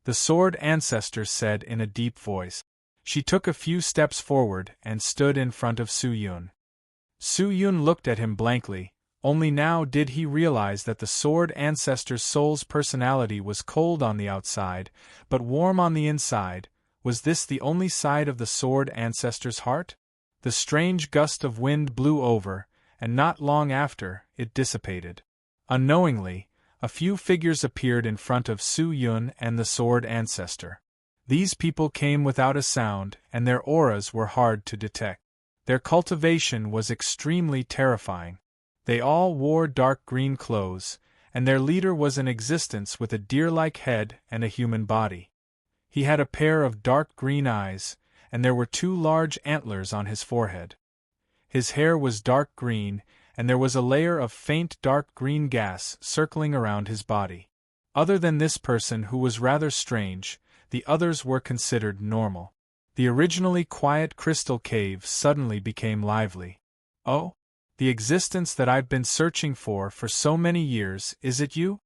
The sword ancestor said in a deep voice. She took a few steps forward and stood in front of Su Yun. Su Yun looked at him blankly, only now did he realize that the sword ancestor's soul's personality was cold on the outside, but warm on the inside. Was this the only side of the sword ancestor's heart? The strange gust of wind blew over, and not long after, it dissipated. Unknowingly, a few figures appeared in front of Su Yun and the sword ancestor. These people came without a sound, and their auras were hard to detect. Their cultivation was extremely terrifying. They all wore dark green clothes, and their leader was in existence with a deer-like head and a human body. He had a pair of dark green eyes, and there were 2 large antlers on his forehead. His hair was dark green, and there was a layer of faint dark green gas circling around his body. Other than this person, who was rather strange, the others were considered normal. The originally quiet crystal cave suddenly became lively. "Oh? The existence that I've been searching for so many years, is it you?"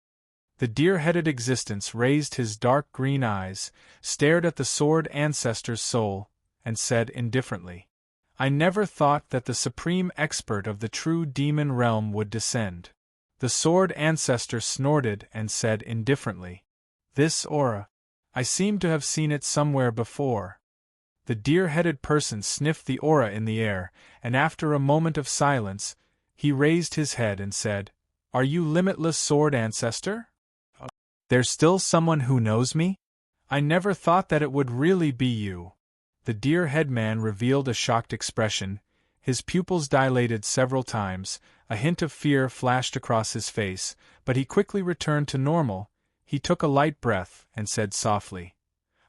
The deer-headed existence raised his dark green eyes, stared at the sword ancestor's soul, and said indifferently, "I never thought that the supreme expert of the true demon realm would descend." The sword ancestor snorted and said indifferently, "This aura. I seem to have seen it somewhere before." The deer-headed person sniffed the aura in the air, and after a moment of silence, he raised his head and said, "Are you Limitless Sword Ancestor? There's still someone who knows me? I never thought that it would really be you." The deer-head man revealed a shocked expression, his pupils dilated several times, a hint of fear flashed across his face, but he quickly returned to normal. He took a light breath and said softly,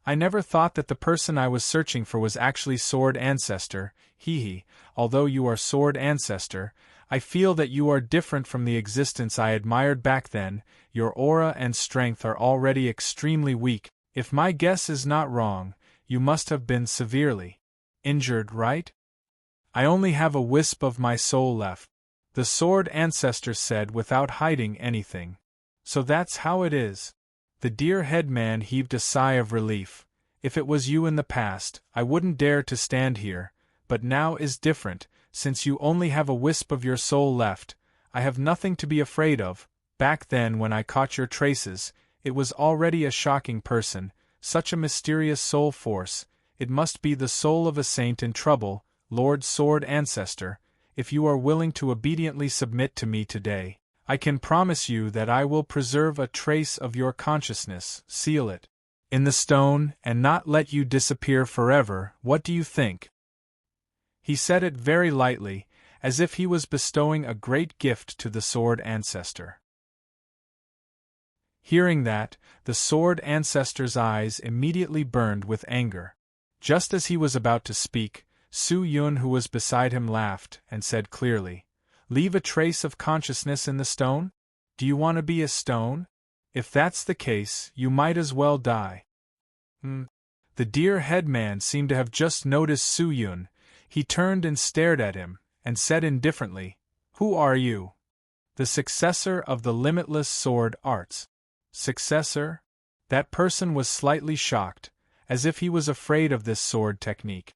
"I never thought that the person I was searching for was actually Sword Ancestor. Although you are Sword Ancestor, I feel that you are different from the existence I admired back then. Your aura and strength are already extremely weak. If my guess is not wrong, you must have been severely injured, right? I only have a wisp of my soul left," the Sword Ancestor said without hiding anything. "So that's how it is." The deer-head man heaved a sigh of relief. "If it was you in the past, I wouldn't dare to stand here, but now is different. Since you only have a wisp of your soul left, I have nothing to be afraid of. Back then, when I caught your traces, it was already a shocking person, such a mysterious soul force. It must be the soul of a saint in trouble, Lord Sword Ancestor. If you are willing to obediently submit to me today, I can promise you that I will preserve a trace of your consciousness, seal it in the stone, and not let you disappear forever. What do you think?" He said it very lightly, as if he was bestowing a great gift to the Sword Ancestor. Hearing that, the Sword Ancestor's eyes immediately burned with anger. Just as he was about to speak, Su Yun, who was beside him, laughed and said clearly, "Leave a trace of consciousness in the stone? Do you want to be a stone? If that's the case, you might as well die." The deer-head man seemed to have just noticed Su Yun. He turned and stared at him, and said indifferently, "Who are you?" "The successor of the Limitless Sword Arts." "Successor?" That person was slightly shocked, as if he was afraid of this sword technique.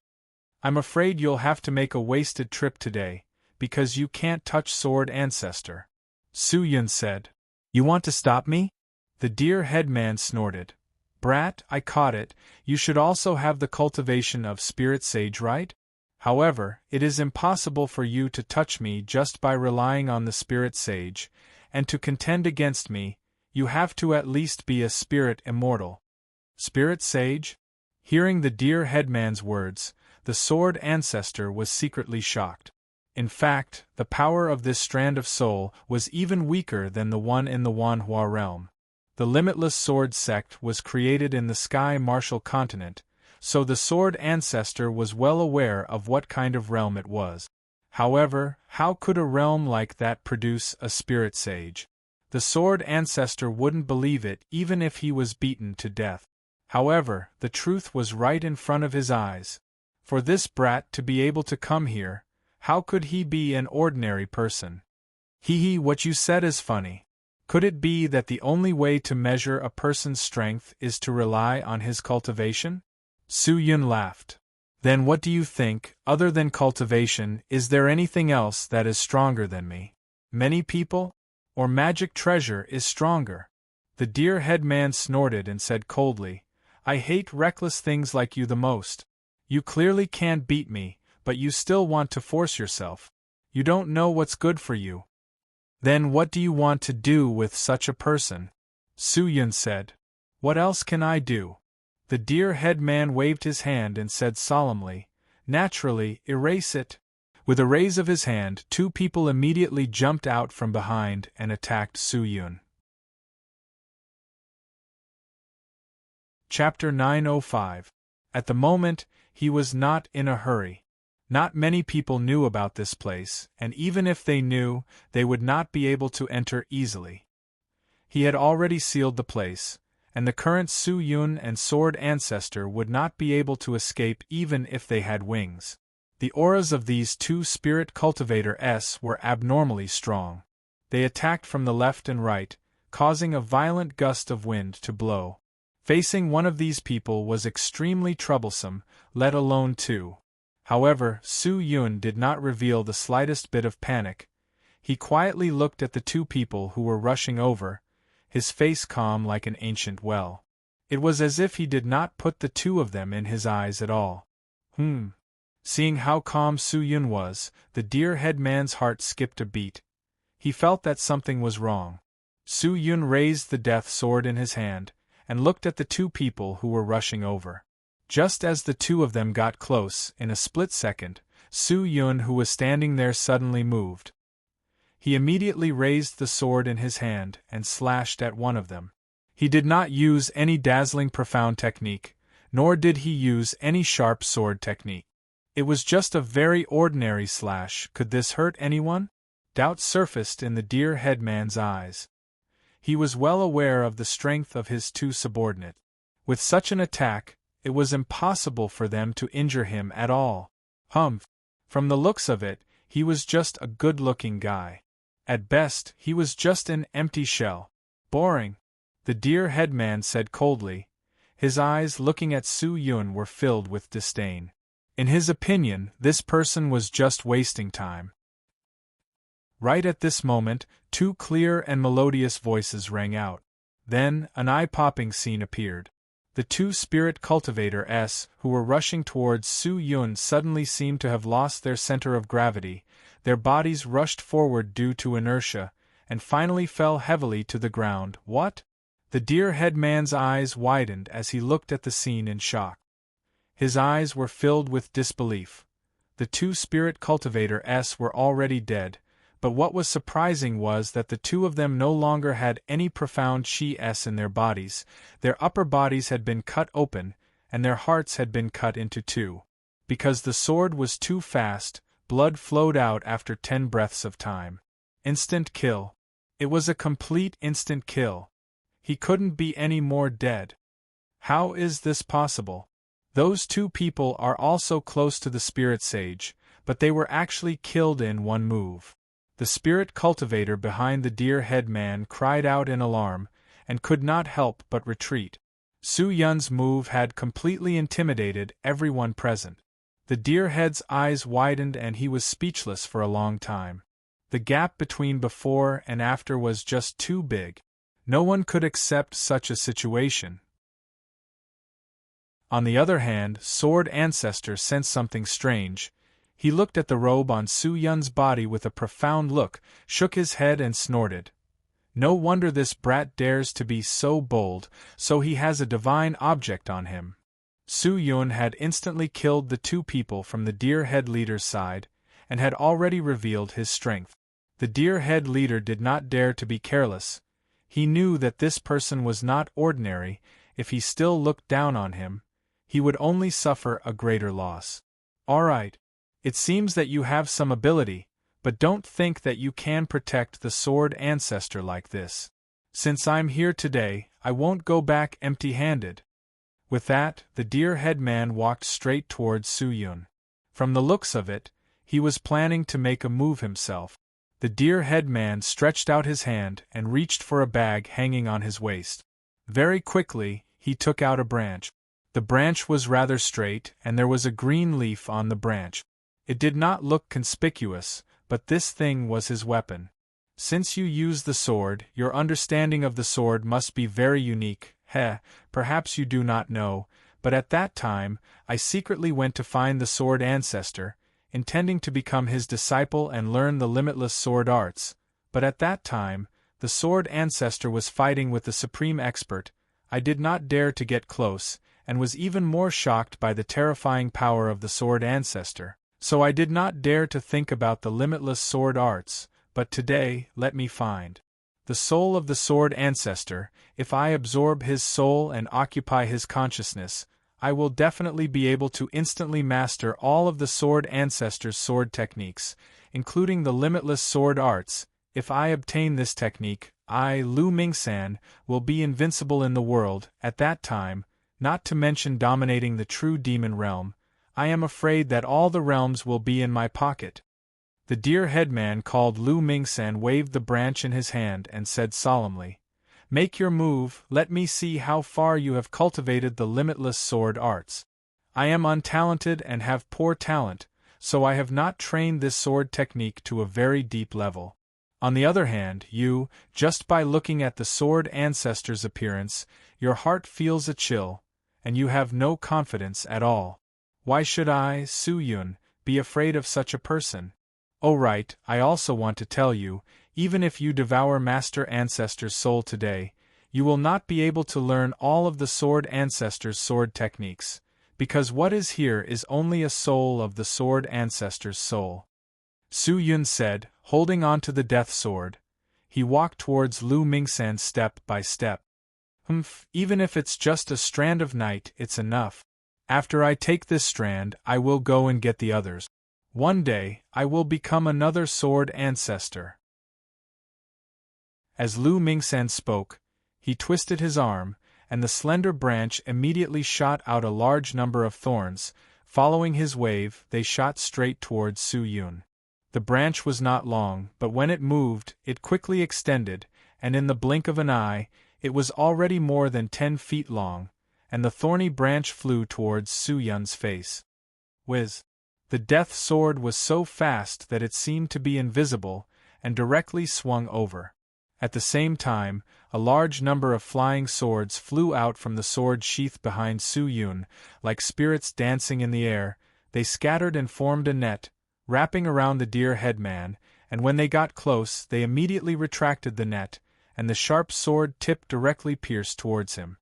"I'm afraid you'll have to make a wasted trip today, because you can't touch Sword Ancestor," Su Yun said. "You want to stop me?" The deer-head man snorted. "Brat, I caught it. You should also have the cultivation of Spirit Sage, right? However, it is impossible for you to touch me just by relying on the Spirit Sage, and to contend against me, you have to at least be a spirit immortal." "Spirit Sage?" Hearing the deer-head man's words, the Sword Ancestor was secretly shocked. In fact, the power of this strand of soul was even weaker than the one in the Wanhua realm. The Limitless Sword sect was created in the Sky Martial Continent, so the Sword Ancestor was well aware of what kind of realm it was. However, how could a realm like that produce a Spirit Sage? The Sword Ancestor wouldn't believe it even if he was beaten to death. However, the truth was right in front of his eyes. For this brat to be able to come here, how could he be an ordinary person? What you said is funny. Could it be that the only way to measure a person's strength is to rely on his cultivation? Su Yun laughed. Then what do you think, other than cultivation, is there anything else that is stronger than me? Many people? Or magic treasure is stronger? The deer-head man snorted and said coldly, "I hate reckless things like you the most. You clearly can't beat me, but you still want to force yourself. You don't know what's good for you. Then what do you want to do with such a person?" Su Yun said. "What else can I do?" The deer-head man waved his hand and said solemnly, "Naturally, erase it. With a raise of his hand, two people immediately jumped out from behind and attacked Su Yun. Chapter 905. At the moment, he was not in a hurry. Not many people knew about this place, and even if they knew, they would not be able to enter easily. He had already sealed the place, and the current Su Yun and Sword Ancestor would not be able to escape even if they had wings. The auras of these two Spirit Cultivator-s were abnormally strong. They attacked from the left and right, causing a violent gust of wind to blow. Facing one of these people was extremely troublesome, let alone two. However, Su Yun did not reveal the slightest bit of panic. He quietly looked at the two people who were rushing over, his face calm like an ancient well. It was as if he did not put the two of them in his eyes at all. Seeing how calm Su Yun was, the deer-head man's heart skipped a beat. He felt that something was wrong. Su Yun raised the death sword in his hand, and looked at the two people who were rushing over. Just as the two of them got close, in a split second, Su Yun, who was standing there, suddenly moved. He immediately raised the sword in his hand and slashed at one of them. He did not use any dazzling profound technique, nor did he use any sharp sword technique. It was just a very ordinary slash. Could this hurt anyone? Doubt surfaced in the deer-head man's eyes. He was well aware of the strength of his two subordinates. With such an attack, it was impossible for them to injure him at all. From the looks of it, he was just a good-looking guy. At best, he was just an empty shell. Boring, the deer-head man said coldly. His eyes looking at Su Yun were filled with disdain. In his opinion, this person was just wasting time. Right at this moment, two clear and melodious voices rang out. Then, an eye-popping scene appeared. The two Spirit Cultivator-s who were rushing towards Su Yun suddenly seemed to have lost their center of gravity. Their bodies rushed forward due to inertia, and finally fell heavily to the ground. What? The deer-head man's eyes widened as he looked at the scene in shock. His eyes were filled with disbelief. The two Spirit Cultivator-s were already dead, but what was surprising was that the two of them no longer had any profound chi-s in their bodies. Their upper bodies had been cut open, and their hearts had been cut into two. Because the sword was too fast, blood flowed out after 10 breaths of time. Instant kill. It was a complete instant kill. He couldn't be any more dead. How is this possible? Those two people are also close to the Spirit Sage, but they were actually killed in one move. The Spirit Cultivator behind the deer-head man cried out in alarm, and could not help but retreat. Su Yun's move had completely intimidated everyone present. The deer-head's eyes widened and he was speechless for a long time. The gap between before and after was just too big. No one could accept such a situation. On the other hand, Sword Ancestor sensed something strange. He looked at the robe on Su Yun's body with a profound look, shook his head and snorted. No wonder this brat dares to be so bold, so he has a divine object on him. Su Yun had instantly killed the two people from the deer-head leader's side, and had already revealed his strength. The deer-head leader did not dare to be careless. He knew that this person was not ordinary. If he still looked down on him, he would only suffer a greater loss. All right. It seems that you have some ability, but don't think that you can protect the Sword Ancestor like this. Since I'm here today, I won't go back empty-handed. With that, the deer-head man walked straight towards Su Yun. From the looks of it, he was planning to make a move himself. The deer-head man stretched out his hand and reached for a bag hanging on his waist. Very quickly, he took out a branch. The branch was rather straight, and there was a green leaf on the branch. It did not look conspicuous, but this thing was his weapon. Since you use the sword, your understanding of the sword must be very unique. Perhaps you do not know, but at that time, I secretly went to find the Sword Ancestor, intending to become his disciple and learn the limitless sword arts. But at that time, the Sword Ancestor was fighting with the supreme expert. I did not dare to get close, and was even more shocked by the terrifying power of the Sword Ancestor. So I did not dare to think about the limitless sword arts, but today, let me find the soul of the sword ancestor. If I absorb his soul and occupy his consciousness, I will definitely be able to instantly master all of the sword ancestor's sword techniques, including the limitless sword arts. If I obtain this technique, I, Lu Mingsan, will be invincible in the world at that time, not to mention dominating the true demon realm. I am afraid that all the realms will be in my pocket. The dear headman called Lu Mingsan waved the branch in his hand and said solemnly, "Make your move, let me see how far you have cultivated the limitless sword arts. I am untalented and have poor talent, so I have not trained this sword technique to a very deep level. On the other hand, you, just by looking at the sword ancestor's appearance, your heart feels a chill, and you have no confidence at all. Why should I, Su Yun, be afraid of such a person? Oh right, I also want to tell you, even if you devour Master Ancestor's soul today, you will not be able to learn all of the sword ancestor's sword techniques, because what is here is only a soul of the sword ancestor's soul." Su Yun said, holding on to the death sword. He walked towards Lu Mingsan step by step. Even if it's just a strand of night, it's enough. After I take this strand, I will go and get the others. One day, I will become another sword ancestor. As Lu Mingsan spoke, he twisted his arm, and the slender branch immediately shot out a large number of thorns. Following his wave, they shot straight towards Su Yun. The branch was not long, but when it moved, it quickly extended, and in the blink of an eye, it was already more than 10 feet long, and the thorny branch flew towards Su Yun's face. Whiz! The death sword was so fast that it seemed to be invisible, and directly swung over. At the same time, a large number of flying swords flew out from the sword sheath behind Su Yun, like spirits dancing in the air. They scattered and formed a net, wrapping around the dear headman, and when they got close, they immediately retracted the net, and the sharp sword tip directly pierced towards him.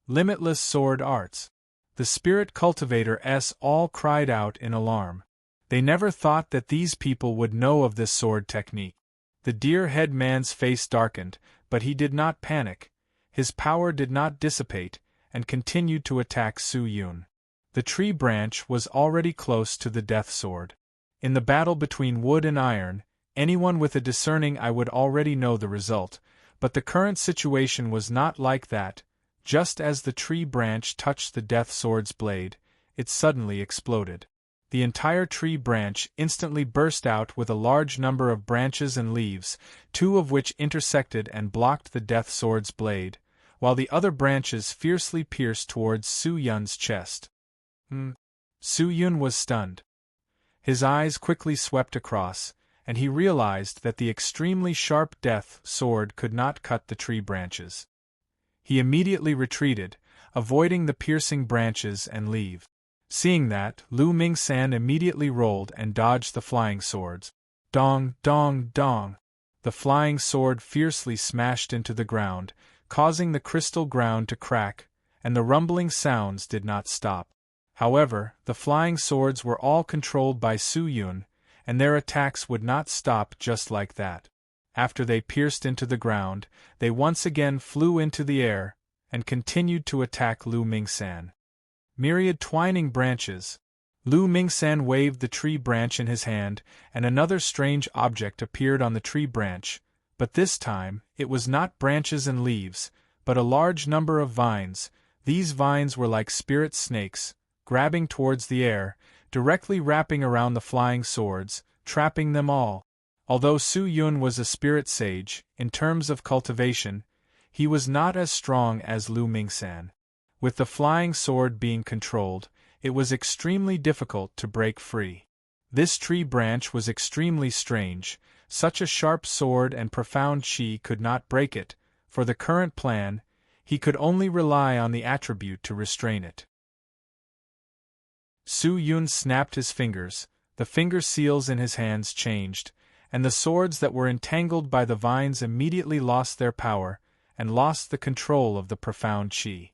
Limitless sword arts. The spirit cultivators all cried out in alarm. They never thought that these people would know of this sword technique. The dear headman's face darkened, but he did not panic. His power did not dissipate, and continued to attack Su Yun. The tree branch was already close to the death sword. In the battle between wood and iron, anyone with a discerning eye would already know the result, but the current situation was not like that. Just as the tree branch touched the death sword's blade, it suddenly exploded. The entire tree branch instantly burst out with a large number of branches and leaves, 2 of which intersected and blocked the death sword's blade, while the other branches fiercely pierced towards Su Yun's chest. Su Yun was stunned. His eyes quickly swept across, and he realized that the extremely sharp death sword could not cut the tree branches. He immediately retreated, avoiding the piercing branches and leaves. Seeing that, Lu Mingsan immediately rolled and dodged the flying swords. Dong, dong, dong! The flying sword fiercely smashed into the ground, causing the crystal ground to crack, and the rumbling sounds did not stop. However, the flying swords were all controlled by Su Yun, and their attacks would not stop just like that. After they pierced into the ground, they once again flew into the air, and continued to attack Lu Mingsan. Myriad twining branches. Lu Mingsan waved the tree branch in his hand, and another strange object appeared on the tree branch, but this time, it was not branches and leaves, but a large number of vines. These vines were like spirit snakes, grabbing towards the air, directly wrapping around the flying swords, trapping them all. Although Su Yun was a spirit sage, in terms of cultivation, he was not as strong as Lu Mingsan. With the flying sword being controlled, it was extremely difficult to break free. This tree branch was extremely strange. Such a sharp sword and profound chi could not break it. For the current plan, he could only rely on the attribute to restrain it. Su Yun snapped his fingers, the finger seals in his hands changed, and the swords that were entangled by the vines immediately lost their power, and lost the control of the profound chi.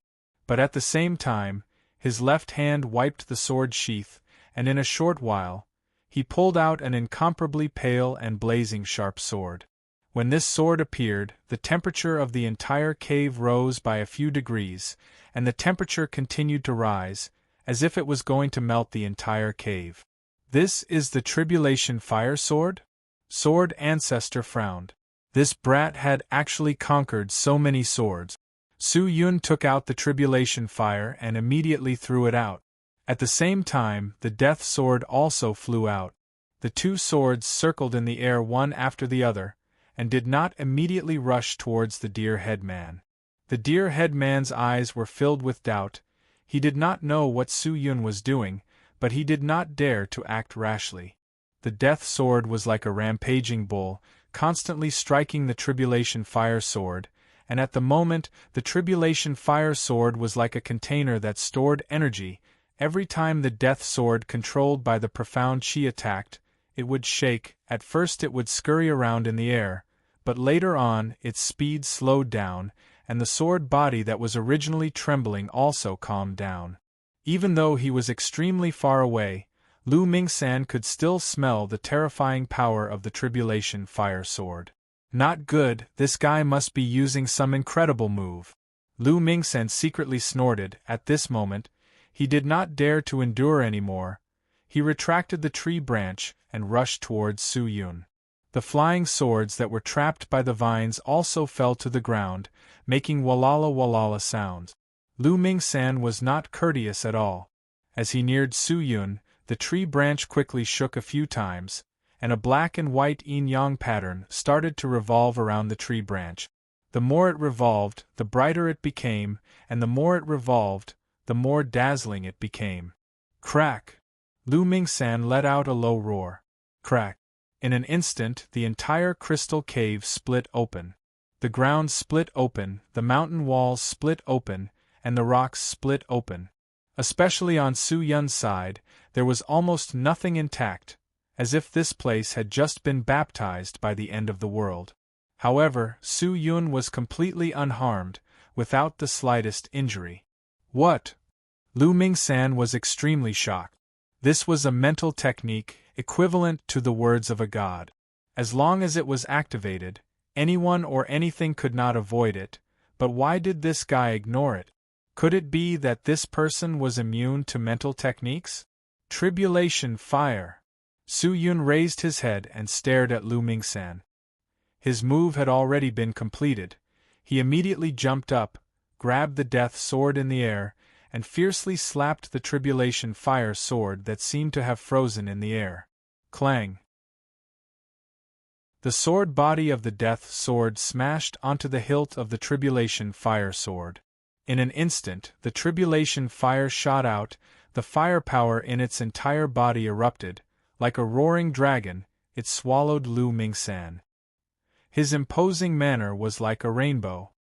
But at the same time, his left hand wiped the sword sheath, and in a short while, he pulled out an incomparably pale and blazing sharp sword. When this sword appeared, the temperature of the entire cave rose by a few degrees, and the temperature continued to rise, as if it was going to melt the entire cave. "This is the Tribulation Fire Sword?" Sword Ancestor frowned. This brat had actually conquered so many swords. Su Yun took out the Tribulation Fire and immediately threw it out. At the same time, the Death Sword also flew out. The two swords circled in the air one after the other, and did not immediately rush towards the deer headman. The deer headman's eyes were filled with doubt. He did not know what Su Yun was doing, but he did not dare to act rashly. The Death Sword was like a rampaging bull, constantly striking the Tribulation Fire Sword, and at the moment, the Tribulation Fire Sword was like a container that stored energy. Every time the Death Sword controlled by the profound chi attacked, it would shake. At first it would scurry around in the air, but later on its speed slowed down, and the sword body that was originally trembling also calmed down. Even though he was extremely far away, Lu Mingsan could still smell the terrifying power of the Tribulation Fire Sword. Not good, this guy must be using some incredible move. Lu Mingsan secretly snorted. At this moment, he did not dare to endure anymore. He retracted the tree branch and rushed towards Su Yun. The flying swords that were trapped by the vines also fell to the ground, making walala walala sounds. Lu Mingsan was not courteous at all. As he neared Su Yun, the tree branch quickly shook a few times, and a black and white yin-yang pattern started to revolve around the tree branch. The more it revolved, the brighter it became, and the more it revolved, the more dazzling it became. Crack! Lu Mingsan let out a low roar. Crack! In an instant, the entire crystal cave split open. The ground split open, the mountain walls split open, and the rocks split open. Especially on Su Yun's side, there was almost nothing intact, as if this place had just been baptized by the end of the world. However, Su Yun was completely unharmed, without the slightest injury. What? Lu Mingsan was extremely shocked. This was a mental technique, equivalent to the words of a god. As long as it was activated, anyone or anything could not avoid it, but why did this guy ignore it? Could it be that this person was immune to mental techniques? Tribulation Fire! Su Yun raised his head and stared at Lu Mingsan. His move had already been completed. He immediately jumped up, grabbed the Death Sword in the air, and fiercely slapped the Tribulation Fire Sword that seemed to have frozen in the air. Clang! The sword body of the Death Sword smashed onto the hilt of the Tribulation Fire Sword. In an instant, the Tribulation Fire shot out, the firepower in its entire body erupted. Like a roaring dragon, it swallowed Lu Mingsan. His imposing manner was like a rainbow.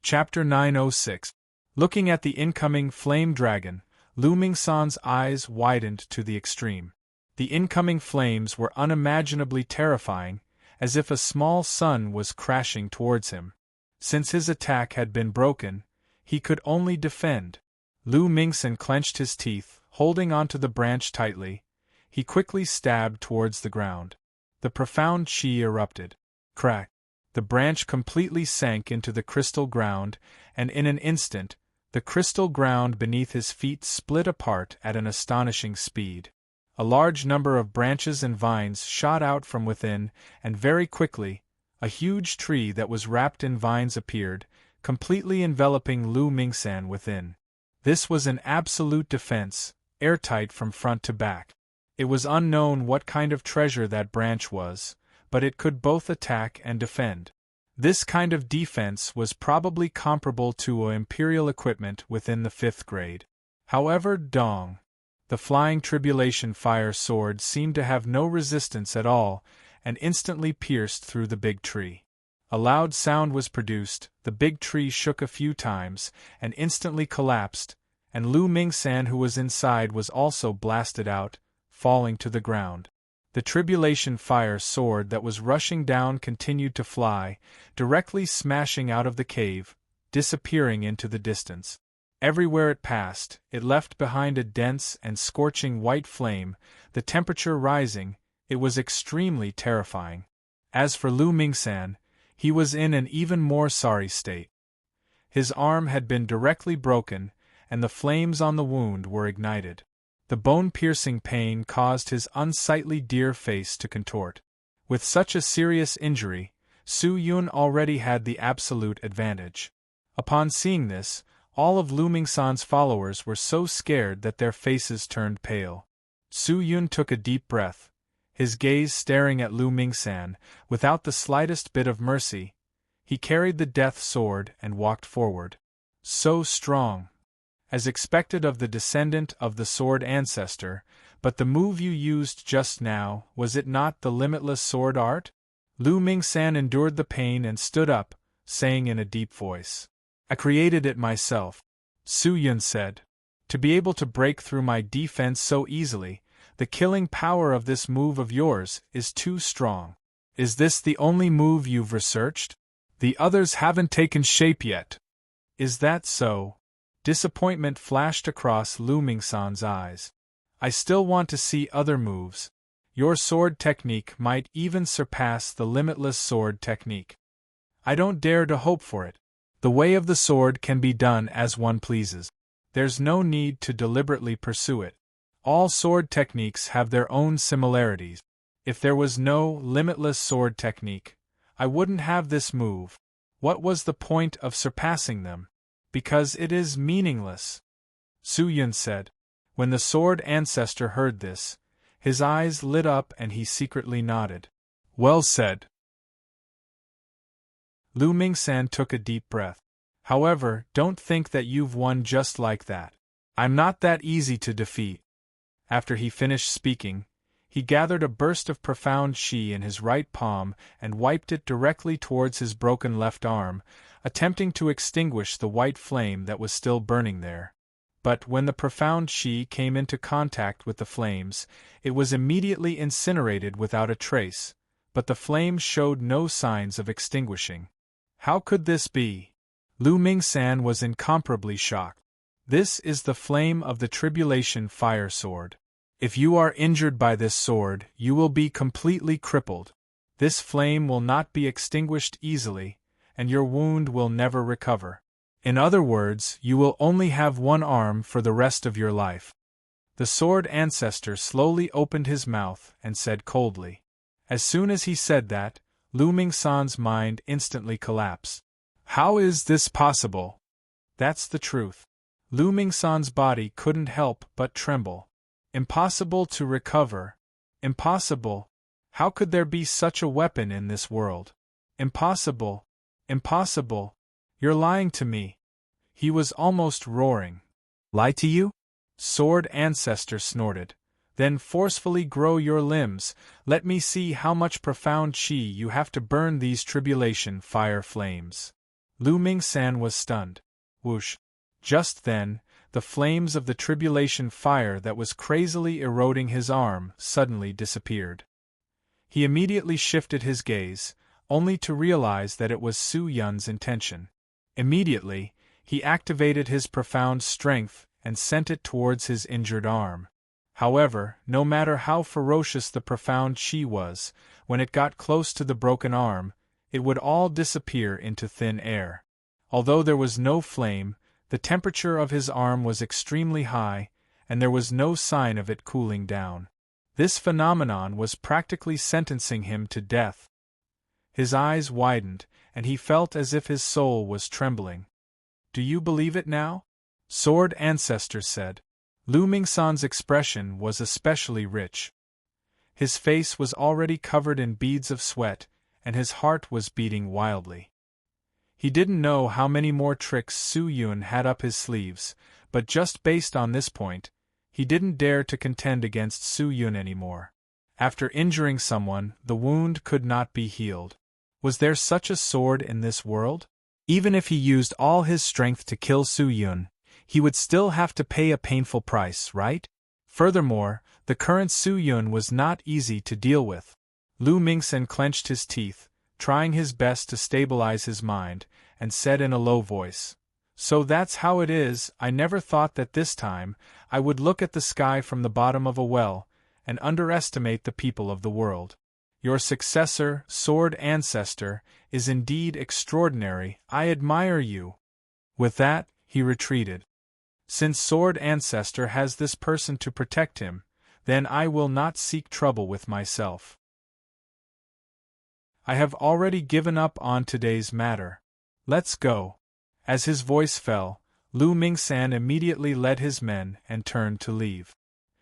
Chapter 906. Looking at the incoming flame dragon, Lu Mingsan's eyes widened to the extreme. The incoming flames were unimaginably terrifying, as if a small sun was crashing towards him. Since his attack had been broken, he could only defend. Lu Mingsan clenched his teeth, holding onto the branch tightly. He quickly stabbed towards the ground. The profound chi erupted. Crack! The branch completely sank into the crystal ground, and in an instant, the crystal ground beneath his feet split apart at an astonishing speed. A large number of branches and vines shot out from within, and very quickly, a huge tree that was wrapped in vines appeared, completely enveloping Lu Mingsan within. This was an absolute defense, airtight from front to back. It was unknown what kind of treasure that branch was, but it could both attack and defend. This kind of defense was probably comparable to imperial equipment within the 5th grade. However, the flying Tribulation Fire Sword seemed to have no resistance at all, and instantly pierced through the big tree. A loud sound was produced, the big tree shook a few times, and instantly collapsed, and Lu Mingsan who was inside was also blasted out, falling to the ground. The Tribulation Fire Sword that was rushing down continued to fly, directly smashing out of the cave, disappearing into the distance. Everywhere it passed, it left behind a dense and scorching white flame, the temperature rising. It was extremely terrifying. As for Lu Mingsan, he was in an even more sorry state. His arm had been directly broken, and the flames on the wound were ignited. The bone-piercing pain caused his unsightly deer face to contort. With such a serious injury, Su Yun already had the absolute advantage. Upon seeing this, all of Lu Mingsan's followers were so scared that their faces turned pale. Su Yun took a deep breath, his gaze staring at Lu Mingsan, without the slightest bit of mercy. He carried the death sword and walked forward. So strong. As expected of the descendant of the sword ancestor, but the move you used just now, was it not the limitless sword art? Lu Mingsan endured the pain and stood up, saying in a deep voice, "I created it myself." Su Yun said, "To be able to break through my defense so easily, the killing power of this move of yours is too strong. Is this the only move you've researched? The others haven't taken shape yet." "Is that so?" Disappointment flashed across Lu Mingsan's eyes. "I still want to see other moves. Your sword technique might even surpass the limitless sword technique. I don't dare to hope for it. The way of the sword can be done as one pleases. There's no need to deliberately pursue it. All sword techniques have their own similarities. If there was no limitless sword technique, I wouldn't have this move. What was the point of surpassing them? Because it is meaningless." Su Yun said. When the sword ancestor heard this, his eyes lit up and he secretly nodded. "Well said." Lu Mingsan took a deep breath. "However, don't think that you've won just like that. I'm not that easy to defeat." After he finished speaking, he gathered a burst of profound chi in his right palm and wiped it directly towards his broken left arm, attempting to extinguish the white flame that was still burning there. But when the profound chi came into contact with the flames, it was immediately incinerated without a trace, but the flames showed no signs of extinguishing. How could this be? Lu Mingsan was incomparably shocked. This is the flame of the tribulation fire sword. If you are injured by this sword, you will be completely crippled. This flame will not be extinguished easily, and your wound will never recover. In other words, you will only have one arm for the rest of your life. The sword ancestor slowly opened his mouth and said coldly. As soon as he said that, Lu Mingsan's mind instantly collapsed. How is this possible? That's the truth. Lu Mingsan's body couldn't help but tremble. Impossible to recover. Impossible. How could there be such a weapon in this world? Impossible. Impossible. You're lying to me. He was almost roaring. Lie to you? Sword ancestor snorted. Then forcefully grow your limbs. Let me see how much profound chi you have to burn these tribulation fire flames. Lu Mingsan was stunned. Whoosh. Just then, the flames of the tribulation fire that was crazily eroding his arm suddenly disappeared. He immediately shifted his gaze, only to realize that it was Su Yun's intention. Immediately, he activated his profound strength and sent it towards his injured arm. However, no matter how ferocious the profound chi was, when it got close to the broken arm, it would all disappear into thin air. Although there was no flame, the temperature of his arm was extremely high, and there was no sign of it cooling down. This phenomenon was practically sentencing him to death. His eyes widened, and he felt as if his soul was trembling. Do you believe it now? Sword Ancestor said. Lu Mingsan's expression was especially rich. His face was already covered in beads of sweat, and his heart was beating wildly. He didn't know how many more tricks Su Yun had up his sleeves, but just based on this point, he didn't dare to contend against Su Yun anymore. After injuring someone, the wound could not be healed. Was there such a sword in this world? Even if he used all his strength to kill Su Yun, he would still have to pay a painful price, right? Furthermore, the current Su Yun was not easy to deal with. Lu Mingsan clenched his teeth, trying his best to stabilize his mind, and said in a low voice, So that's how it is. I never thought that this time I would look at the sky from the bottom of a well and underestimate the people of the world. Your successor, Sword Ancestor, is indeed extraordinary. I admire you." With that, he retreated. Since Sword Ancestor has this person to protect him, then I will not seek trouble with myself. I have already given up on today's matter. Let's go. As his voice fell, Lu Mingsan immediately led his men and turned to leave.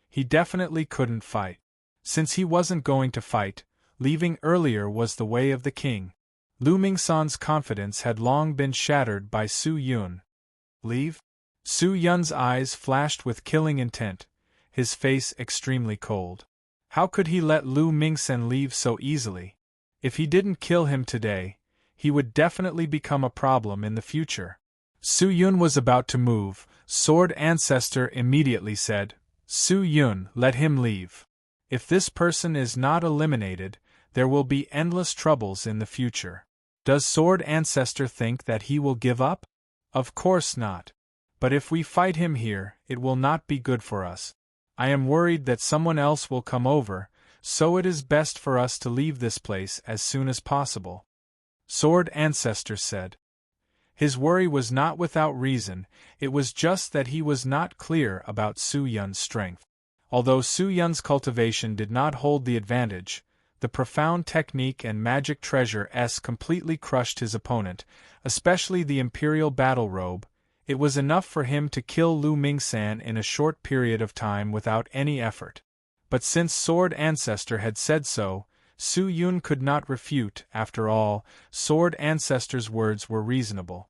He definitely couldn't fight. Since he wasn't going to fight, leaving earlier was the way of the king. Lu Mingsan's confidence had long been shattered by Su Yun. Leave? Su Yun's eyes flashed with killing intent, his face extremely cold. How could he let Lu Mingsan leave so easily? If he didn't kill him today, he would definitely become a problem in the future. Su Yun was about to move. Sword Ancestor immediately said, "Su Yun, let him leave. If this person is not eliminated, there will be endless troubles in the future." Does Sword Ancestor think that he will give up? Of course not. But if we fight him here, it will not be good for us. I am worried that someone else will come over, so it is best for us to leave this place as soon as possible. Sword Ancestor said. His worry was not without reason, it was just that he was not clear about Su Yun's strength. Although Su Yun's cultivation did not hold the advantage, the profound technique and magic treasure completely crushed his opponent, especially the Imperial Battle Robe. It was enough for him to kill Lu Mingsan in a short period of time without any effort. But since Sword Ancestor had said so, Su Yun could not refute. After all, Sword Ancestor's words were reasonable.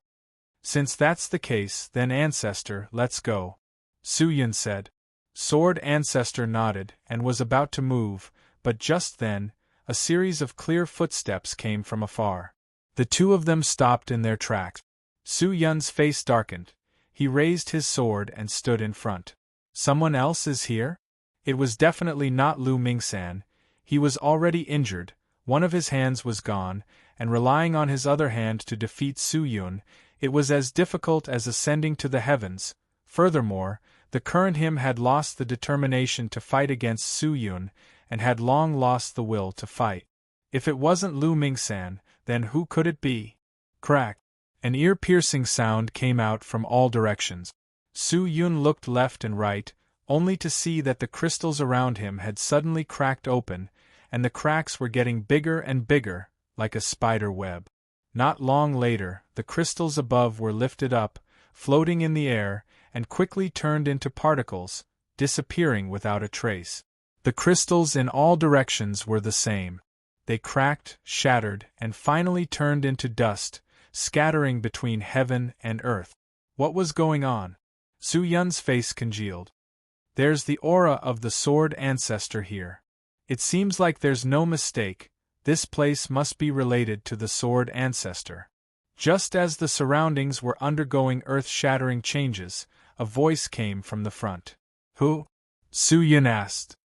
"Since that's the case, then Ancestor, let's go," Su Yun said. Sword Ancestor nodded and was about to move, but just then, a series of clear footsteps came from afar. The two of them stopped in their tracks. Su Yun's face darkened. He raised his sword and stood in front. "Someone else is here?" It was definitely not Lu Mingsan. He was already injured, one of his hands was gone, and relying on his other hand to defeat Su Yun, it was as difficult as ascending to the heavens. Furthermore, the current him had lost the determination to fight against Su Yun, and had long lost the will to fight. If it wasn't Lu Mingsan, then who could it be? Crack! An ear-piercing sound came out from all directions. Su Yun looked left and right, only to see that the crystals around him had suddenly cracked open, and the cracks were getting bigger and bigger, like a spider web. Not long later, the crystals above were lifted up, floating in the air, and quickly turned into particles, disappearing without a trace. The crystals in all directions were the same. They cracked, shattered, and finally turned into dust, scattering between heaven and earth. What was going on? Su Yun's face congealed. There's the aura of the Sword Ancestor here. It seems like there's no mistake, this place must be related to the Sword Ancestor. Just as the surroundings were undergoing earth-shattering changes, a voice came from the front. "Who?" Su Yun asked.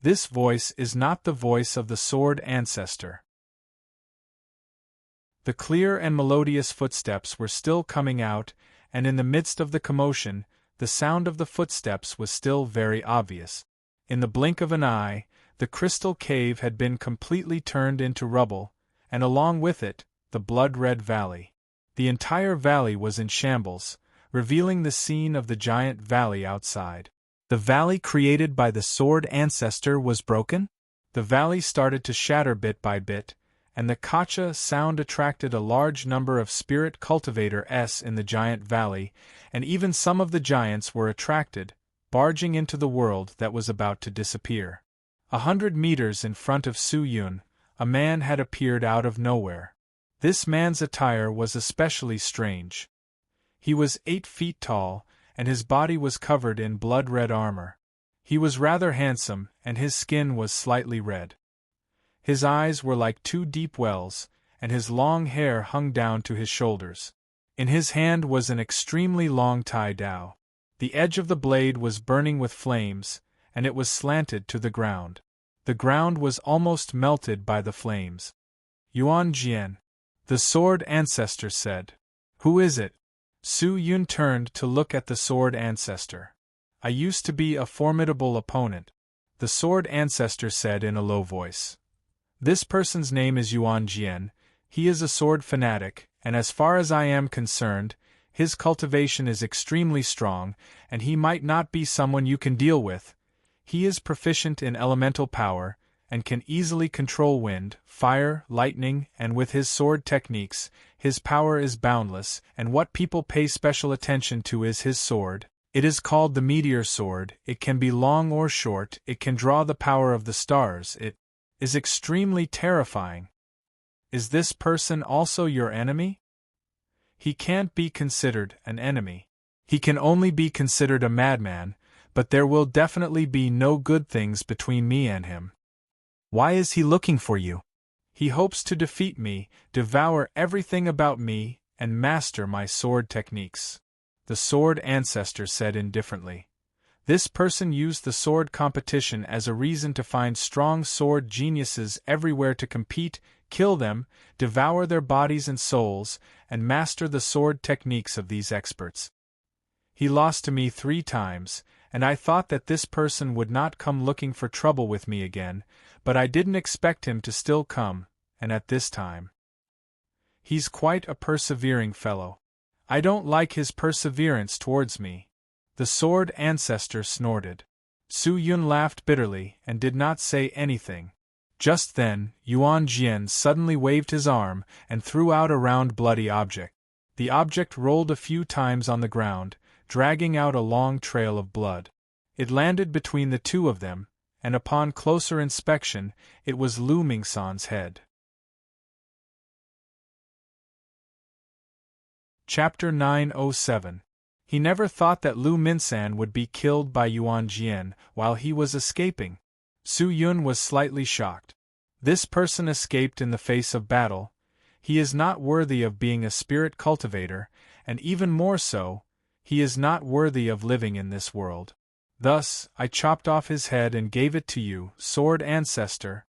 This voice is not the voice of the Sword Ancestor." The clear and melodious footsteps were still coming out, and in the midst of the commotion, the sound of the footsteps was still very obvious. In the blink of an eye, the crystal cave had been completely turned into rubble, and along with it, the blood-red valley. The entire valley was in shambles, revealing the scene of the giant valley outside. The valley created by the Sword Ancestor was broken? The valley started to shatter bit by bit, and the Kacha sound attracted a large number of spirit cultivators in the giant valley, and even some of the giants were attracted, barging into the world that was about to disappear. 100 meters in front of Su Yun, a man had appeared out of nowhere. This man's attire was especially strange. He was 8 feet tall, and his body was covered in blood-red armor. He was rather handsome, and his skin was slightly red. His eyes were like 2 deep wells, and his long hair hung down to his shoulders. In his hand was an extremely long tai dao. The edge of the blade was burning with flames, and it was slanted to the ground. The ground was almost melted by the flames. "Yuan Jian," the Sword Ancestor said. "Who is it?" Su Yun turned to look at the sword ancestor. I used to be a formidable opponent, the sword ancestor said in a low voice. This person's name is Yuan Jian. He is a sword fanatic, and as far as I am concerned, his cultivation is extremely strong, and he might not be someone you can deal with. He is proficient in elemental power, and can easily control wind, fire, lightning, and with his sword techniques, his power is boundless, and what people pay special attention to is his sword. It is called the meteor sword. It can be long or short, it can draw the power of the stars, it is extremely terrifying. Is this person also your enemy? He can't be considered an enemy. He can only be considered a madman, but there will definitely be no good things between me and him. Why is he looking for you? He hopes to defeat me, devour everything about me, and master my sword techniques. The sword ancestor said indifferently. This person used the sword competition as a reason to find strong sword geniuses everywhere to compete, kill them, devour their bodies and souls, and master the sword techniques of these experts. He lost to me 3 times, and I thought that this person would not come looking for trouble with me again, but I didn't expect him to still come, and at this time. He's quite a persevering fellow. I don't like his perseverance towards me. The sword ancestor snorted. Su Yun laughed bitterly and did not say anything. Just then, Yuan Jian suddenly waved his arm and threw out a round bloody object. The object rolled a few times on the ground, dragging out a long trail of blood. It landed between the two of them, and upon closer inspection, it was Lu Mingsan's head. Chapter 907. He never thought that Lu Mingsan would be killed by Yuan Jian while he was escaping. Su Yun was slightly shocked. This person escaped in the face of battle. He is not worthy of being a spirit cultivator, and even more so, he is not worthy of living in this world. Thus, I chopped off his head and gave it to you, sword ancestor.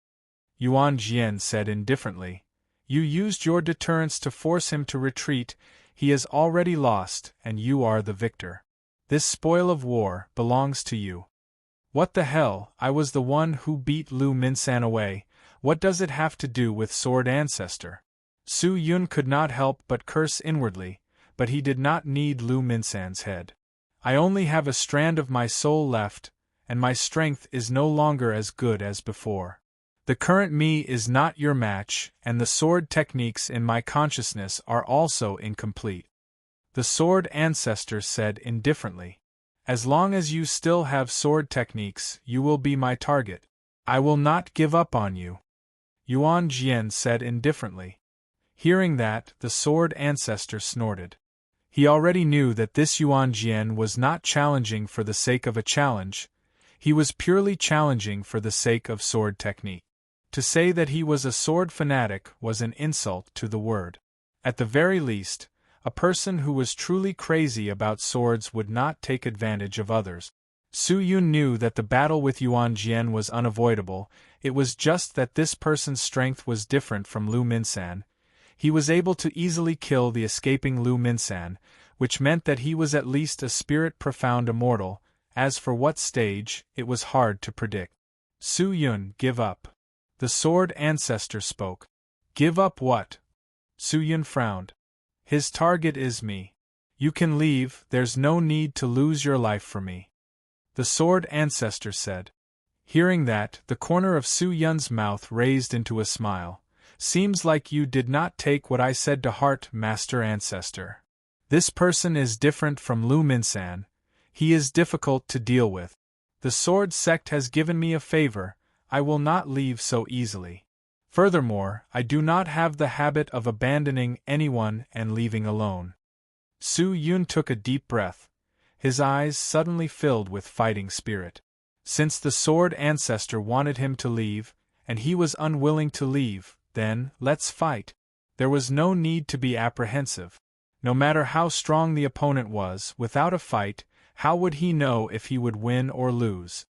Yuan Jian said indifferently. You used your deterrence to force him to retreat. He has already lost, and you are the victor. This spoil of war belongs to you. What the hell, I was the one who beat Lu Mingsan away. What does it have to do with sword ancestor? Su Yun could not help but curse inwardly, but he did not need Lu Mingsan's head. I only have a strand of my soul left, and my strength is no longer as good as before. The current me is not your match, and the sword techniques in my consciousness are also incomplete. The sword ancestor said indifferently. As long as you still have sword techniques, you will be my target. I will not give up on you. Yuan Jian said indifferently. Hearing that, the sword ancestor snorted. He already knew that this Yuan Jian was not challenging for the sake of a challenge. He was purely challenging for the sake of sword technique. To say that he was a sword fanatic was an insult to the word. At the very least, a person who was truly crazy about swords would not take advantage of others. Su Yun knew that the battle with Yuan Jian was unavoidable. It was just that this person's strength was different from Lu Mingsan. He was able to easily kill the escaping Lu Mingsan, which meant that he was at least a spirit profound immortal. As for what stage, it was hard to predict. Su Yun, give up. The sword ancestor spoke. Give up what? Su Yun frowned. His target is me. You can leave, there's no need to lose your life for me. The sword ancestor said. Hearing that, the corner of Su Yun's mouth raised into a smile. Seems like you did not take what I said to heart, Master Ancestor. This person is different from Lu Mingsan. He is difficult to deal with. The sword sect has given me a favor. I will not leave so easily. Furthermore, I do not have the habit of abandoning anyone and leaving alone. Su Yun took a deep breath. His eyes suddenly filled with fighting spirit. Since the sword ancestor wanted him to leave, and he was unwilling to leave, then, let's fight. There was no need to be apprehensive. No matter how strong the opponent was, without a fight, how would he know if he would win or lose?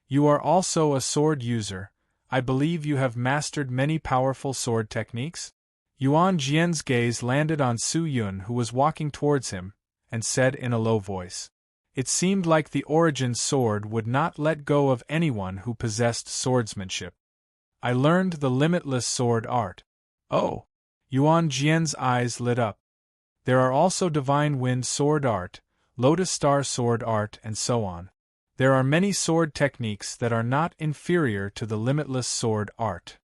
You are also a sword user. I believe you have mastered many powerful sword techniques? Yuan Jian's gaze landed on Su Yun, who was walking towards him, and said in a low voice. It seemed like the origin sword would not let go of anyone who possessed swordsmanship. I learned the limitless sword art. Oh! Yuan Jian's eyes lit up. There are also divine wind sword art, lotus star sword art, and so on. There are many sword techniques that are not inferior to the limitless sword art.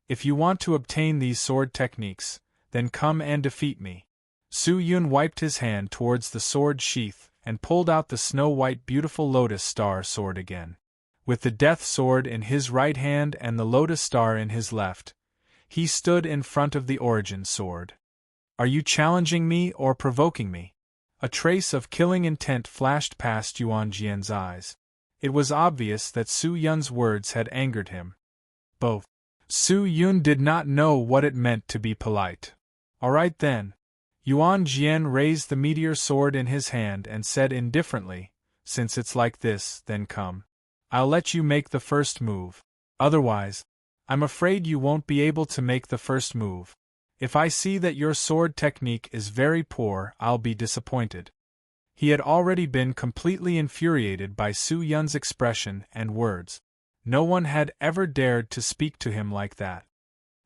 If you want to obtain these sword techniques, then come and defeat me. Su Yun wiped his hand towards the sword sheath and pulled out the snow-white beautiful lotus star sword again. With the death sword in his right hand and the lotus star in his left, he stood in front of the origin sword. Are you challenging me or provoking me? A trace of killing intent flashed past Yuan Jian's eyes. It was obvious that Su Yun's words had angered him. Both. Su Yun did not know what it meant to be polite. All right then. Yuan Jian raised the meteor sword in his hand and said indifferently, since it's like this, then come. I'll let you make the first move. Otherwise, I'm afraid you won't be able to make the first move. If I see that your sword technique is very poor, I'll be disappointed. He had already been completely infuriated by Su Yun's expression and words. No one had ever dared to speak to him like that.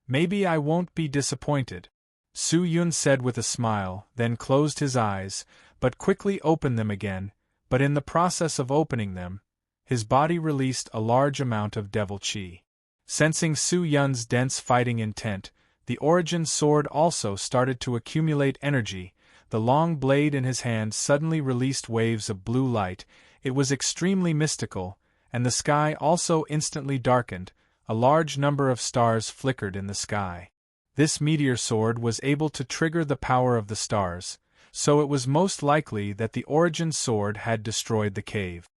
Maybe I won't be disappointed, Su Yun said with a smile, then closed his eyes, but quickly opened them again, but in the process of opening them, his body released a large amount of devil chi. Sensing Su Yun's dense fighting intent, the origin sword also started to accumulate energy. The long blade in his hand suddenly released waves of blue light. It was extremely mystical, and the sky also instantly darkened. A large number of stars flickered in the sky. This meteor sword was able to trigger the power of the stars, so it was most likely that the origin sword had destroyed the cave.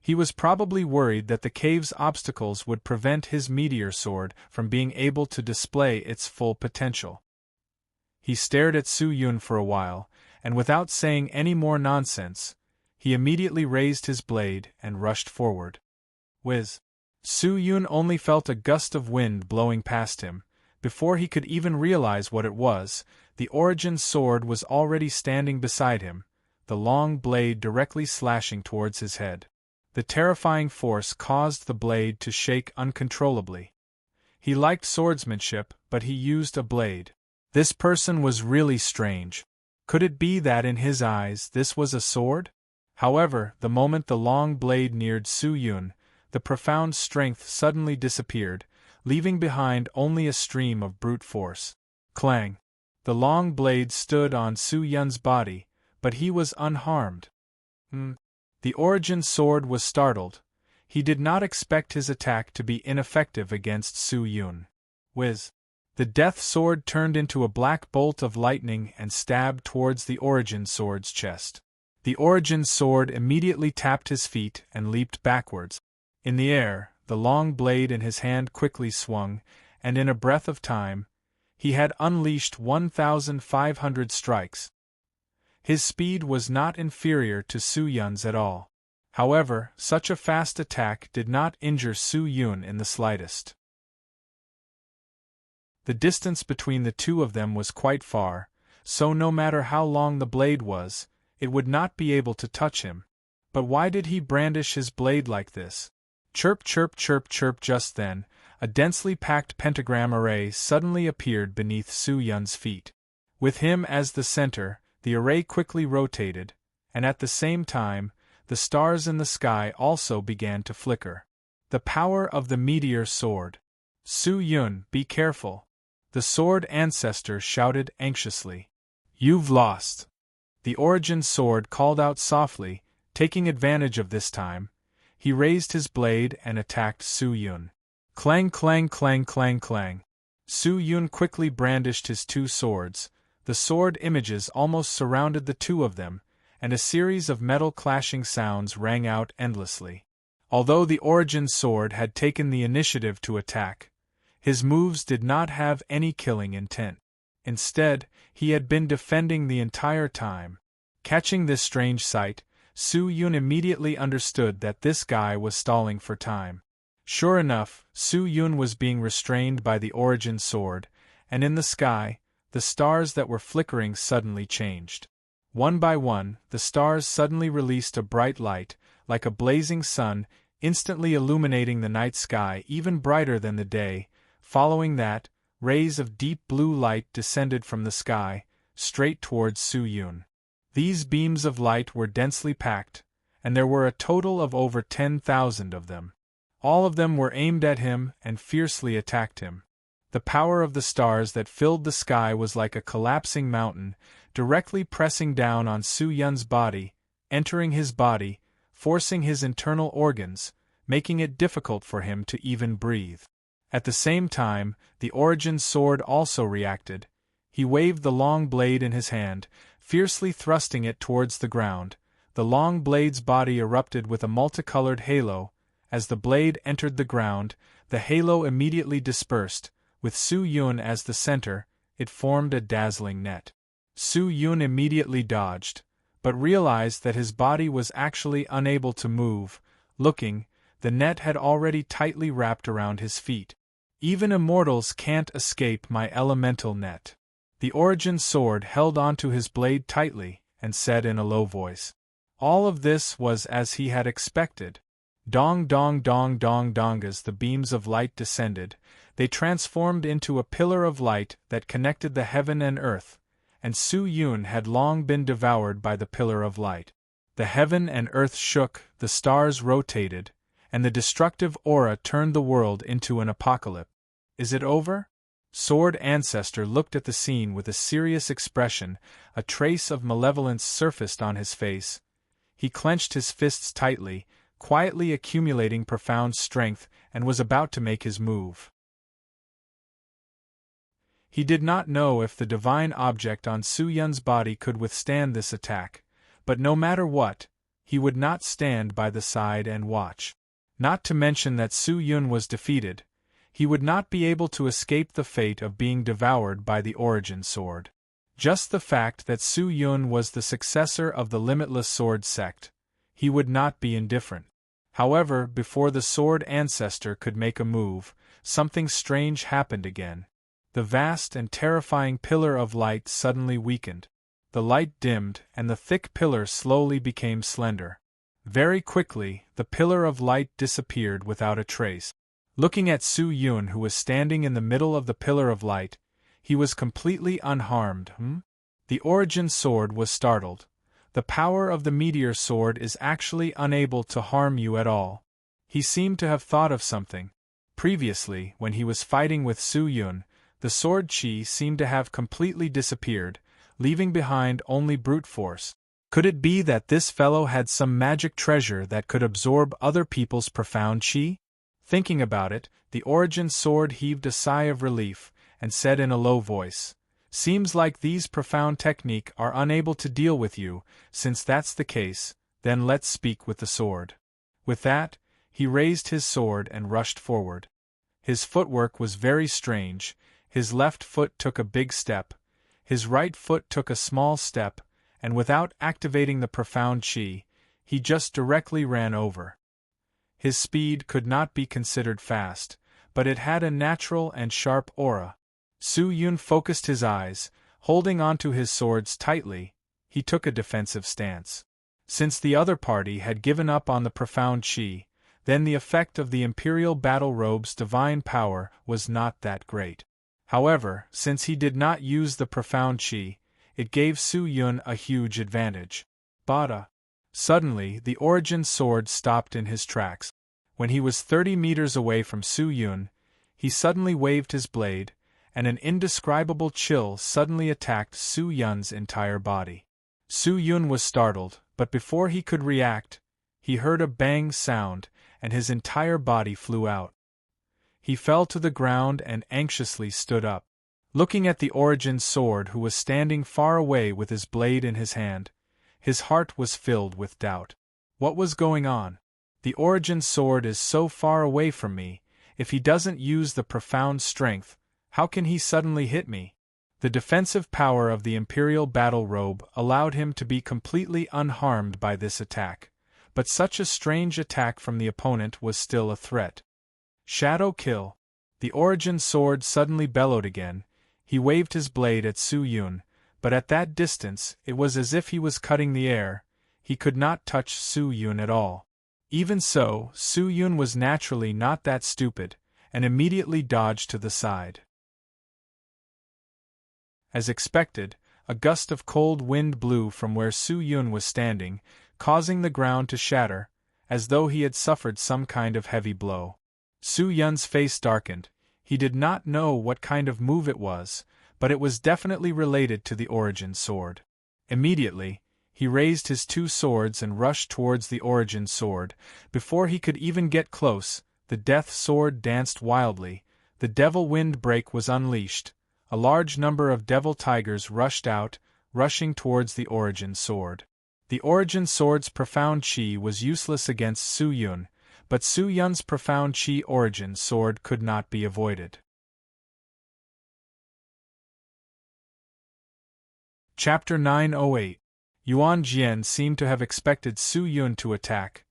He was probably worried that the cave's obstacles would prevent his meteor sword from being able to display its full potential. He stared at Su Yun for a while, and without saying any more nonsense, he immediately raised his blade and rushed forward. Whiz! Su Yun only felt a gust of wind blowing past him. Before he could even realize what it was, the origin sword was already standing beside him, the long blade directly slashing towards his head. The terrifying force caused the blade to shake uncontrollably. He liked swordsmanship, but he used a blade. This person was really strange. Could it be that in his eyes this was a sword? However, the moment the long blade neared Su Yun, the profound strength suddenly disappeared, leaving behind only a stream of brute force. Clang! The long blade stood on Su Yun's body, but he was unharmed. The origin sword was startled. He did not expect his attack to be ineffective against Su Yun. Whiz! The death sword turned into a black bolt of lightning and stabbed towards the origin sword's chest. The origin sword immediately tapped his feet and leaped backwards. In the air, the long blade in his hand quickly swung, and in a breath of time, he had unleashed 1,500 strikes. His speed was not inferior to Su Yun's at all. However, such a fast attack did not injure Su Yun in the slightest. The distance between the two of them was quite far, so no matter how long the blade was, it would not be able to touch him. But why did he brandish his blade like this? Chirp, chirp, chirp, chirp. Just then, a densely packed pentagram array suddenly appeared beneath Su Yun's feet. With him as the center, the array quickly rotated, and at the same time, the stars in the sky also began to flicker. The power of the meteor sword. Su Yun, be careful! The sword ancestor shouted anxiously. You've lost! The origin sword called out softly, taking advantage of this time. He raised his blade and attacked Su Yun. Clang, clang, clang, clang, clang. Su Yun quickly brandished his two swords. The sword images almost surrounded the two of them, and a series of metal clashing sounds rang out endlessly. Although the origin sword had taken the initiative to attack, his moves did not have any killing intent. Instead, he had been defending the entire time. Catching this strange sight, Su Yun immediately understood that this guy was stalling for time. Sure enough, Su Yun was being restrained by the origin sword, and in the sky, the stars that were flickering suddenly changed. One by one, the stars suddenly released a bright light, like a blazing sun, instantly illuminating the night sky even brighter than the day. Following that, rays of deep blue light descended from the sky, straight towards Su Yun. These beams of light were densely packed, and there were a total of over 10,000 of them. All of them were aimed at him and fiercely attacked him. The power of the stars that filled the sky was like a collapsing mountain, directly pressing down on Su Yun's body, entering his body, forcing his internal organs, making it difficult for him to even breathe. At the same time, the Origin sword also reacted. He waved the long blade in his hand, fiercely thrusting it towards the ground. The long blade's body erupted with a multicolored halo. As the blade entered the ground, the halo immediately dispersed. With Su Yun as the center, it formed a dazzling net. Su Yun immediately dodged, but realized that his body was actually unable to move. Looking, the net had already tightly wrapped around his feet. Even immortals can't escape my elemental net. The Origin sword held onto his blade tightly, and said in a low voice. All of this was as he had expected. Dong dong dong dong dong. As the beams of light descended, they transformed into a pillar of light that connected the heaven and earth, and Su Yun had long been devoured by the pillar of light. The heaven and earth shook, the stars rotated, and the destructive aura turned the world into an apocalypse. Is it over? Sword Ancestor looked at the scene with a serious expression. A trace of malevolence surfaced on his face. He clenched his fists tightly, quietly accumulating profound strength, and was about to make his move. He did not know if the divine object on Su Yun's body could withstand this attack, but no matter what, he would not stand by the side and watch. Not to mention that Su Yun was defeated, he would not be able to escape the fate of being devoured by the Origin sword. Just the fact that Su Yun was the successor of the Limitless sword sect, he would not be indifferent. However, before the Sword Ancestor could make a move, something strange happened again. The vast and terrifying pillar of light suddenly weakened. The light dimmed, and the thick pillar slowly became slender. Very quickly, the pillar of light disappeared without a trace. Looking at Su Yun, who was standing in the middle of the pillar of light, he was completely unharmed. The Origin sword was startled. The power of the meteor sword is actually unable to harm you at all. He seemed to have thought of something. Previously, when he was fighting with Su Yun, the sword chi seemed to have completely disappeared, leaving behind only brute force. Could it be that this fellow had some magic treasure that could absorb other people's profound chi? Thinking about it, the Origin sword heaved a sigh of relief, and said in a low voice, "Seems like these profound technique are unable to deal with you. Since that's the case, then let's speak with the sword." With that, he raised his sword and rushed forward. His footwork was very strange. His left foot took a big step, his right foot took a small step, and without activating the profound chi, he just directly ran over. His speed could not be considered fast, but it had a natural and sharp aura. Su Yun focused his eyes, holding onto his swords tightly. He took a defensive stance. Since the other party had given up on the profound chi, then the effect of the Imperial Battle Robe's divine power was not that great. However, since he did not use the profound chi, it gave Su Yun a huge advantage. Bada! Suddenly, the Origin sword stopped in his tracks. When he was 30 meters away from Su Yun, he suddenly waved his blade, and an indescribable chill suddenly attacked Su Yun's entire body. Su Yun was startled, but before he could react, he heard a bang sound, and his entire body flew out. He fell to the ground and anxiously stood up. Looking at the Origin sword, who was standing far away with his blade in his hand, his heart was filled with doubt. What was going on? The Origin sword is so far away from me. If he doesn't use the profound strength, how can he suddenly hit me? The defensive power of the Imperial Battle Robe allowed him to be completely unharmed by this attack, but such a strange attack from the opponent was still a threat. Shadow kill! The Origin sword suddenly bellowed again. He waved his blade at Su Yun, but at that distance it was as if he was cutting the air. He could not touch Su Yun at all. Even so, Su Yun was naturally not that stupid, and immediately dodged to the side. As expected, a gust of cold wind blew from where Su Yun was standing, causing the ground to shatter, as though he had suffered some kind of heavy blow. Su Yun's face darkened. He did not know what kind of move it was, but it was definitely related to the Origin Sword. Immediately, he raised his two swords and rushed towards the Origin Sword. Before he could even get close, the Death Sword danced wildly. The Devil Wind Break was unleashed. A large number of devil tigers rushed out, rushing towards the Origin Sword. The Origin Sword's profound chi was useless against Su Yun, but Su Yun's profound chi Origin Sword could not be avoided. Chapter 908. Yuan Jian seemed to have expected Su Yun to attack.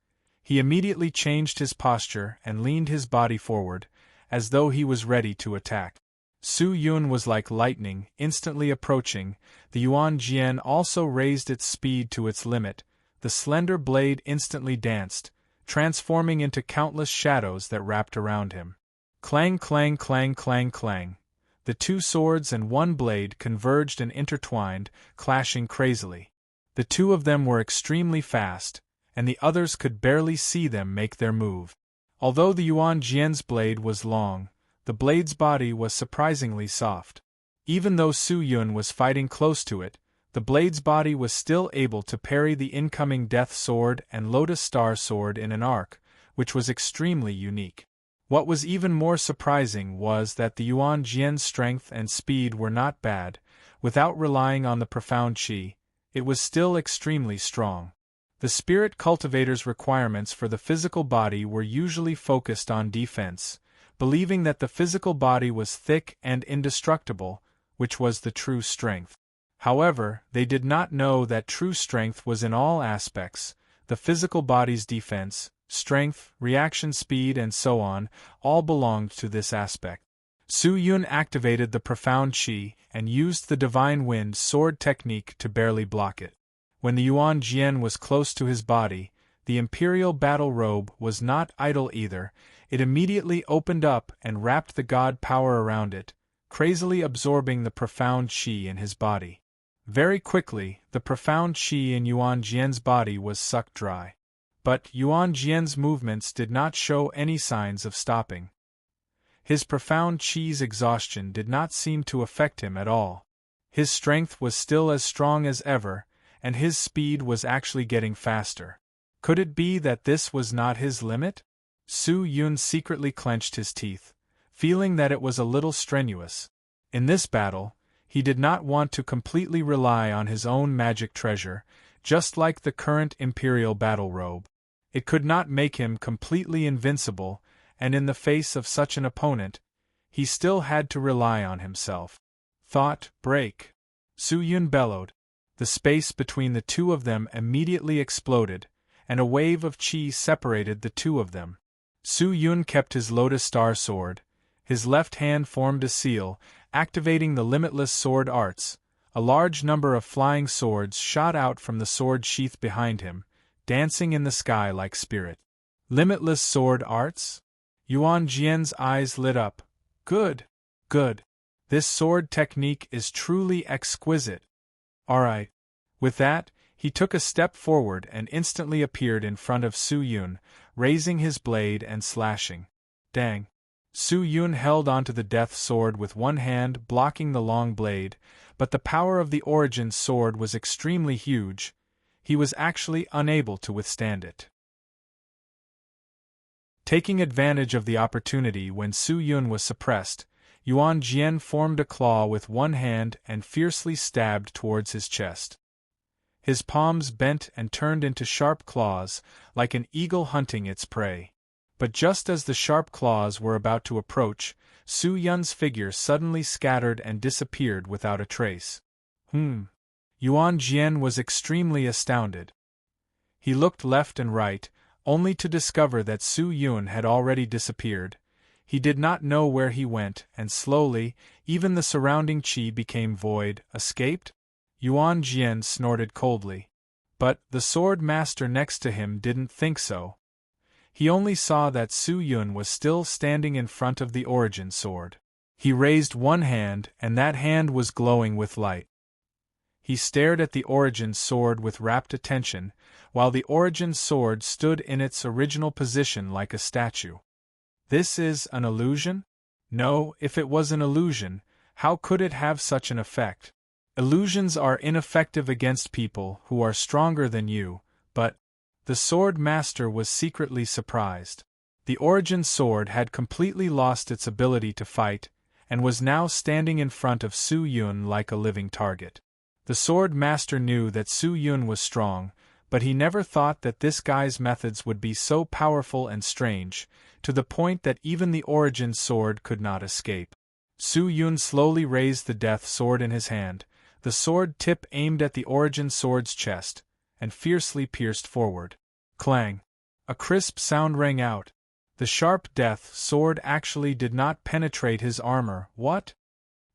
He immediately changed his posture and leaned his body forward, as though he was ready to attack. Su Yun was like lightning, instantly approaching. The Yuan Jian also raised its speed to its limit. The slender blade instantly danced, transforming into countless shadows that wrapped around him. Clang, clang, clang, clang, clang. The two swords and one blade converged and intertwined, clashing crazily. The two of them were extremely fast, and the others could barely see them make their move. Although the Yuan Jian's blade was long, the blade's body was surprisingly soft. Even though Su Yun was fighting close to it, the blade's body was still able to parry the incoming Death Sword and Lotus Star Sword in an arc, which was extremely unique. What was even more surprising was that the Yuan Jian's strength and speed were not bad. Without relying on the profound chi, it was still extremely strong. The spirit cultivator's requirements for the physical body were usually focused on defense, believing that the physical body was thick and indestructible, which was the true strength. However, they did not know that true strength was in all aspects. The physical body's defense, strength, reaction speed and so on, all belonged to this aspect. Su Yun activated the profound chi and used the divine wind sword technique to barely block it. When the Yuan Jian was close to his body, the imperial battle robe was not idle either. It immediately opened up and wrapped the god power around it, crazily absorbing the profound chi in his body. Very quickly, the profound chi in Yuan Jian's body was sucked dry. But Yuan Jian's movements did not show any signs of stopping. His profound chi's exhaustion did not seem to affect him at all. His strength was still as strong as ever, and his speed was actually getting faster. Could it be that this was not his limit? Su Yun secretly clenched his teeth, feeling that it was a little strenuous. In this battle, he did not want to completely rely on his own magic treasure, just like the current imperial battle robe. It could not make him completely invincible, and in the face of such an opponent, he still had to rely on himself. Thought, break! Su Yun bellowed. The space between the two of them immediately exploded, and a wave of chi separated the two of them. Su Yun kept his Lotus Star Sword. His left hand formed a seal, activating the Limitless Sword Arts. A large number of flying swords shot out from the sword sheath behind him, dancing in the sky like spirit. Limitless Sword Arts? Yuan Jian's eyes lit up. Good. Good. This sword technique is truly exquisite. Alright. With that, he took a step forward and instantly appeared in front of Su Yun, raising his blade and slashing. Dang. Su Yun held onto the death sword with one hand, blocking the long blade, but the power of the Origin Sword was extremely huge. He was actually unable to withstand it. Taking advantage of the opportunity when Su Yun was suppressed, Yuan Jian formed a claw with one hand and fiercely stabbed towards his chest. His palms bent and turned into sharp claws, like an eagle hunting its prey. But just as the sharp claws were about to approach, Su Yun's figure suddenly scattered and disappeared without a trace. Yuan Jian was extremely astounded. He looked left and right, only to discover that Su Yun had already disappeared. He did not know where he went, and slowly, even the surrounding qi became void. Escaped? Yuan Jian snorted coldly. But the sword master next to him didn't think so. He only saw that Su Yun was still standing in front of the origin sword. He raised one hand, and that hand was glowing with light. He stared at the origin sword with rapt attention, while the origin sword stood in its original position like a statue. This is an illusion? No, if it was an illusion, how could it have such an effect? Illusions are ineffective against people who are stronger than you, but the sword master was secretly surprised. The origin sword had completely lost its ability to fight, and was now standing in front of Su Yun like a living target. The sword master knew that Su Yun was strong, but he never thought that this guy's methods would be so powerful and strange, to the point that even the origin sword could not escape. Su Yun slowly raised the death sword in his hand, the sword tip aimed at the origin sword's chest, and fiercely pierced forward. Clang! A crisp sound rang out. The sharp death sword actually did not penetrate his armor. What?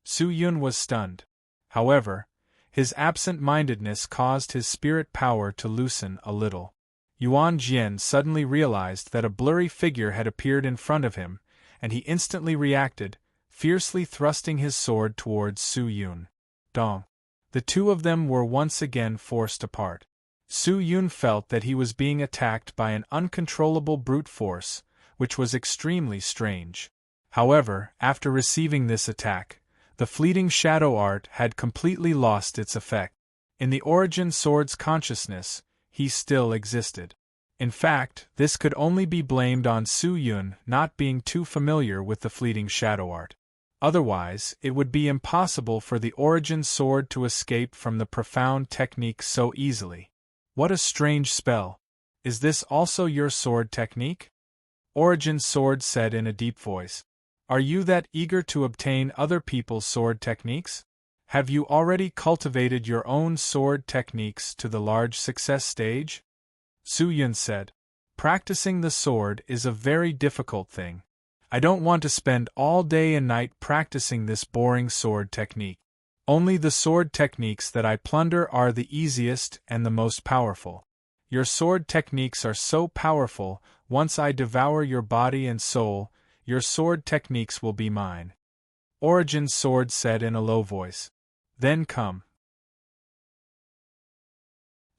Su Yun was stunned. However, his absent-mindedness caused his spirit power to loosen a little. Yuan Jian suddenly realized that a blurry figure had appeared in front of him, and he instantly reacted, fiercely thrusting his sword towards Su Yun. Dong! The two of them were once again forced apart. Su Yun felt that he was being attacked by an uncontrollable brute force, which was extremely strange. However, after receiving this attack, the fleeting shadow art had completely lost its effect. In the origin sword's consciousness, he still existed. In fact, this could only be blamed on Su Yun not being too familiar with the fleeting shadow art. Otherwise, it would be impossible for the origin sword to escape from the profound technique so easily. What a strange spell! Is this also your sword technique? Origin sword said in a deep voice. Are you that eager to obtain other people's sword techniques? Have you already cultivated your own sword techniques to the large success stage? Su Yun said. Practicing the sword is a very difficult thing. I don't want to spend all day and night practicing this boring sword technique. Only the sword techniques that I plunder are the easiest and the most powerful. Your sword techniques are so powerful, once I devour your body and soul, your sword techniques will be mine. Origin sword said in a low voice. Then come.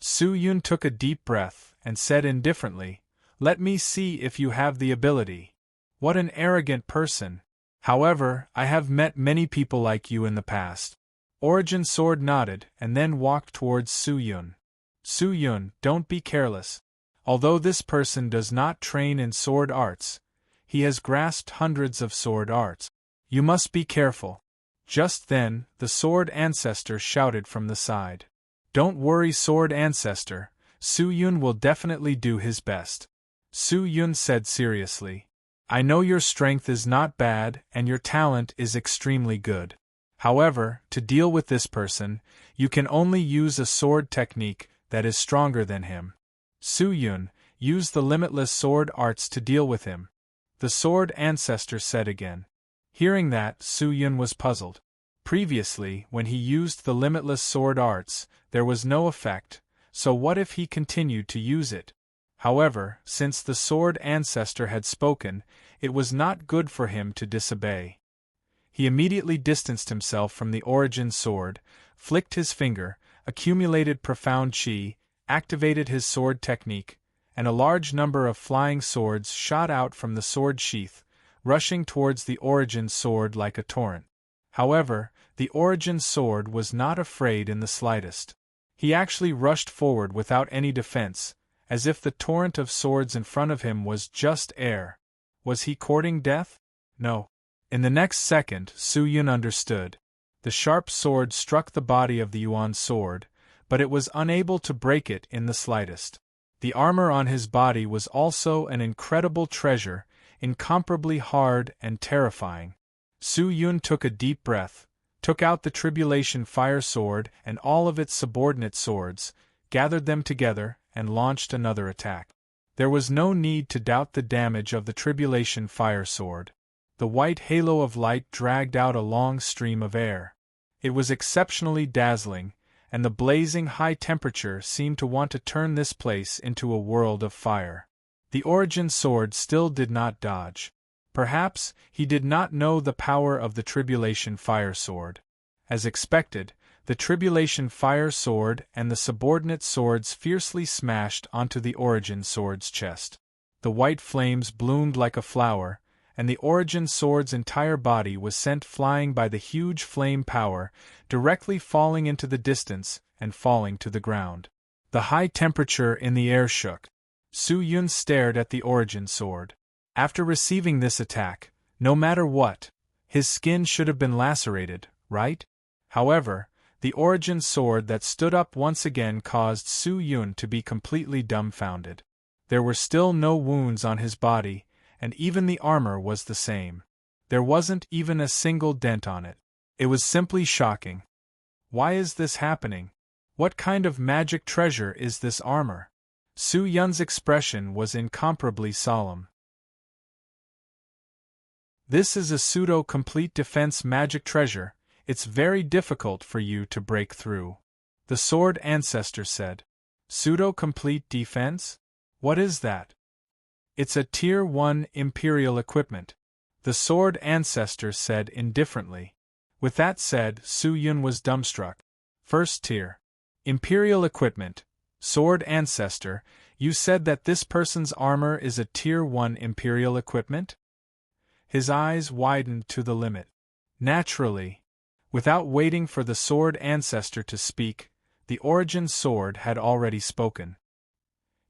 Su Yun took a deep breath and said indifferently, Let me see if you have the ability. What an arrogant person! However, I have met many people like you in the past. Origin sword nodded and then walked towards Su Yun. Su Yun, don't be careless. Although this person does not train in sword arts, he has grasped hundreds of sword arts. You must be careful. Just then, the sword ancestor shouted from the side. Don't worry, sword ancestor, Su Yun will definitely do his best. Su Yun said seriously. I know your strength is not bad and your talent is extremely good. However, to deal with this person, you can only use a sword technique that is stronger than him. Su Yun, use the limitless sword arts to deal with him. The sword ancestor said again. Hearing that, Su Yun was puzzled. Previously, when he used the limitless sword arts, there was no effect, so what if he continued to use it? However, since the sword ancestor had spoken, it was not good for him to disobey. He immediately distanced himself from the origin sword, flicked his finger, accumulated profound qi, activated his sword technique, and a large number of flying swords shot out from the sword sheath, rushing towards the origin sword like a torrent. However, the origin sword was not afraid in the slightest. He actually rushed forward without any defense, as if the torrent of swords in front of him was just air. Was he courting death? No. In the next second, Su Yun understood. The sharp sword struck the body of the Yuan sword, but it was unable to break it in the slightest. The armor on his body was also an incredible treasure, incomparably hard and terrifying. Su Yun took a deep breath, took out the Tribulation Fire Sword and all of its subordinate swords, gathered them together, and launched another attack. There was no need to doubt the damage of the Tribulation Fire Sword. The white halo of light dragged out a long stream of air. It was exceptionally dazzling, and the blazing high temperature seemed to want to turn this place into a world of fire. The Origin Sword still did not dodge. Perhaps he did not know the power of the Tribulation Fire Sword. As expected, the Tribulation Fire Sword and the subordinate swords fiercely smashed onto the Origin Sword's chest. The white flames bloomed like a flower, and the Origin Sword's entire body was sent flying by the huge flame power, directly falling into the distance and falling to the ground. The high temperature in the air shook. Su Yun stared at the Origin Sword. After receiving this attack, no matter what, his skin should have been lacerated, right? However, the Origin Sword that stood up once again caused Su Yun to be completely dumbfounded. There were still no wounds on his body, and even the armor was the same. There wasn't even a single dent on it. It was simply shocking. Why is this happening? What kind of magic treasure is this armor? Su Yun's expression was incomparably solemn. This is a pseudo-complete defense magic treasure. It's very difficult for you to break through. The Sword Ancestor said. Pseudo-complete defense? What is that? It's a Tier 1 Imperial equipment, the Sword Ancestor said indifferently. With that said, Su Yun was dumbstruck. First tier. Imperial equipment. Sword Ancestor, you said that this person's armor is a Tier 1 Imperial equipment? His eyes widened to the limit. Naturally. Without waiting for the Sword Ancestor to speak, the Origin Sword had already spoken.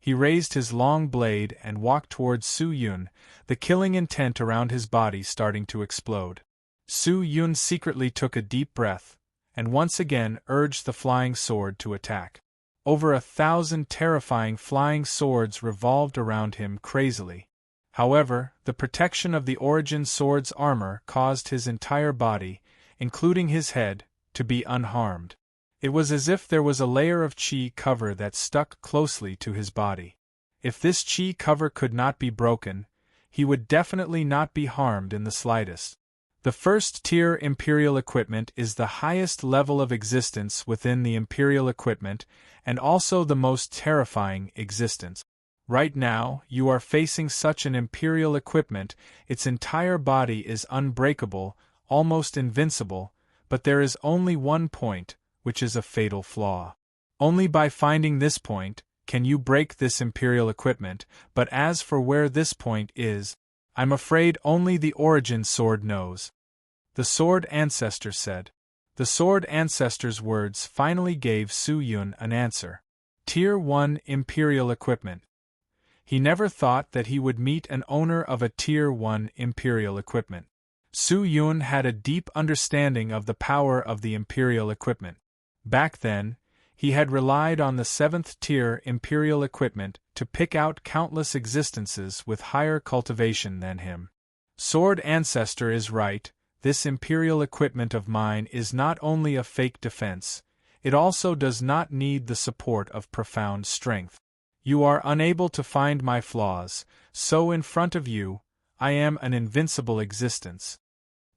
He raised his long blade and walked towards Su Yun, the killing intent around his body starting to explode. Su Yun secretly took a deep breath, and once again urged the flying sword to attack. Over 1,000 terrifying flying swords revolved around him crazily. However, the protection of the Origin Sword's armor caused his entire body, including his head, to be unharmed. It was as if there was a layer of chi cover that stuck closely to his body. If this chi cover could not be broken, he would definitely not be harmed in the slightest. The first tier Imperial equipment is the highest level of existence within the Imperial equipment, and also the most terrifying existence. Right now, you are facing such an Imperial equipment, its entire body is unbreakable, almost invincible, but there is only one point, which is a fatal flaw. Only by finding this point can you break this Imperial equipment, but as for where this point is, I'm afraid only the Origin Sword knows. The Sword Ancestor said. The Sword Ancestor's words finally gave Su Yun an answer. Tier 1 Imperial equipment. He never thought that he would meet an owner of a Tier 1 Imperial equipment. Su Yun had a deep understanding of the power of the Imperial equipment. Back then, he had relied on the 7th tier Imperial equipment to pick out countless existences with higher cultivation than him. Sword Ancestor is right, this Imperial equipment of mine is not only a fake defense, it also does not need the support of profound strength. You are unable to find my flaws, so in front of you, I am an invincible existence.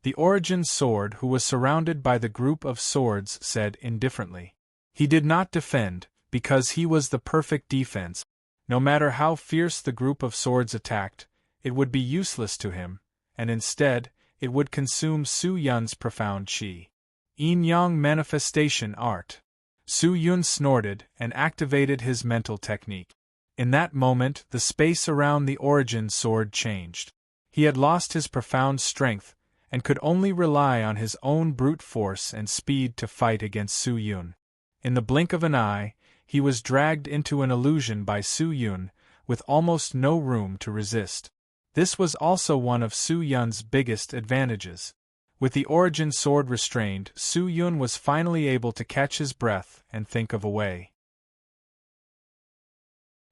The Origin Sword, who was surrounded by the group of swords, said indifferently. He did not defend, because he was the perfect defense. No matter how fierce the group of swords attacked, it would be useless to him, and instead, it would consume Su Yun's profound chi. Yin-Yang Manifestation Art. Su Yun snorted and activated his mental technique. In that moment, the space around the Origin Sword changed. He had lost his profound strength, and could only rely on his own brute force and speed to fight against Su Yun. In the blink of an eye, he was dragged into an illusion by Su Yun, with almost no room to resist. This was also one of Su Yun's biggest advantages. With the Origin Sword restrained, Su Yun was finally able to catch his breath and think of a way.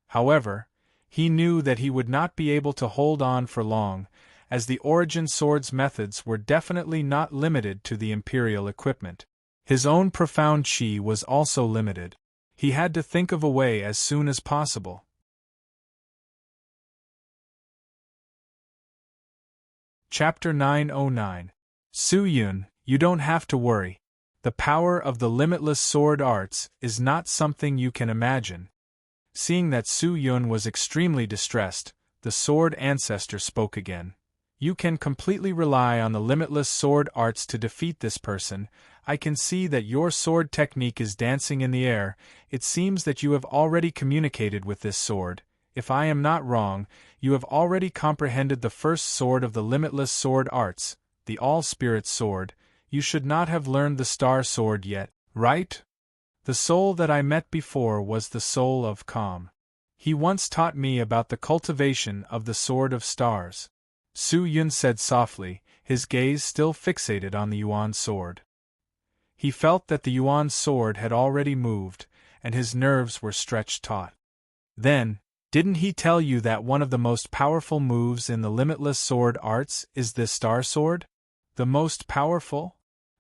However, he knew that he would not be able to hold on for long, as the Origin Sword's methods were definitely not limited to the Imperial equipment. His own profound chi was also limited. He had to think of a way as soon as possible. Chapter 909. Su-yun, you don't have to worry. The power of the limitless sword arts is not something you can imagine. Seeing that Su-yun was extremely distressed, the sword ancestor spoke again. You can completely rely on the limitless sword arts to defeat this person. I can see that your sword technique is dancing in the air. It seems that you have already communicated with this sword. If I am not wrong, you have already comprehended the first sword of the limitless sword arts, the all-spirit sword. You should not have learned the star sword yet, right? The soul that I met before was the soul of calm. He once taught me about the cultivation of the sword of stars. Su-yun said softly, his gaze still fixated on the Yuan sword. He felt that the Yuan sword had already moved, and his nerves were stretched taut. Then, didn't he tell you that one of the most powerful moves in the limitless sword arts is the star sword? The most powerful?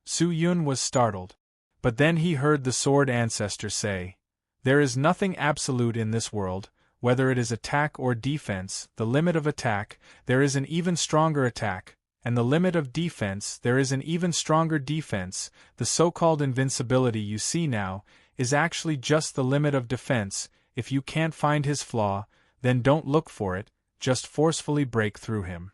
Su-yun was startled. But then he heard the sword ancestor say, there is nothing absolute in this world, whether it is attack or defense. The limit of attack, there is an even stronger attack, and the limit of defense, there is an even stronger defense. The so-called invincibility you see now is actually just the limit of defense. If you can't find his flaw, then don't look for it, just forcefully break through him.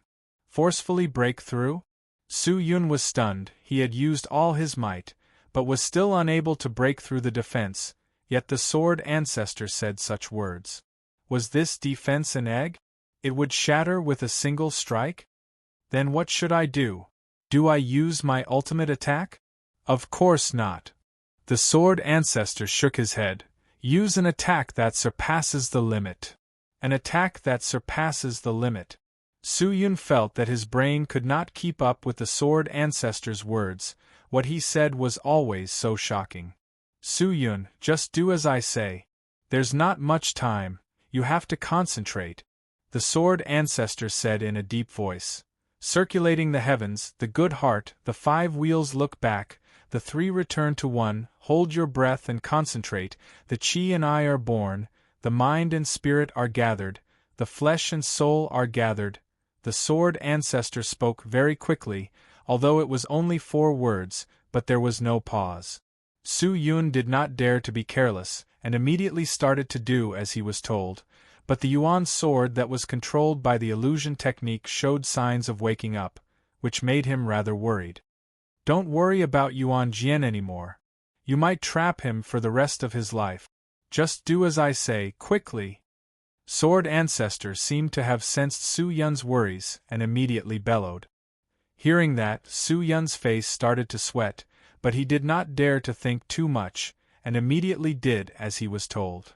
Forcefully break through? Su-yun was stunned. He had used all his might, but was still unable to break through the defense, yet the sword ancestor said such words. Was this defense an egg? It would shatter with a single strike? Then what should I do? Do I use my ultimate attack? Of course not. The sword ancestor shook his head. Use an attack that surpasses the limit. An attack that surpasses the limit. Su-yun felt that his brain could not keep up with the sword ancestor's words. What he said was always so shocking. Su-yun, just do as I say. There's not much time. You have to concentrate, the sword ancestor said in a deep voice. Circulating the heavens, the good heart, the 5 wheels look back, the 3 return to 1, hold your breath and concentrate, the chi and I are born, the mind and spirit are gathered, the flesh and soul are gathered. The sword ancestor spoke very quickly, although it was only 4 words, but there was no pause. Su-yun did not dare to be careless, and immediately started to do as he was told, but the Yuan sword that was controlled by the illusion technique showed signs of waking up, which made him rather worried. Don't worry about Yuan Jian anymore. You might trap him for the rest of his life. Just do as I say, quickly. Sword ancestor seemed to have sensed Su-yun's worries and immediately bellowed. Hearing that, Su-yun's face started to sweat, but he did not dare to think too much, and immediately did as he was told.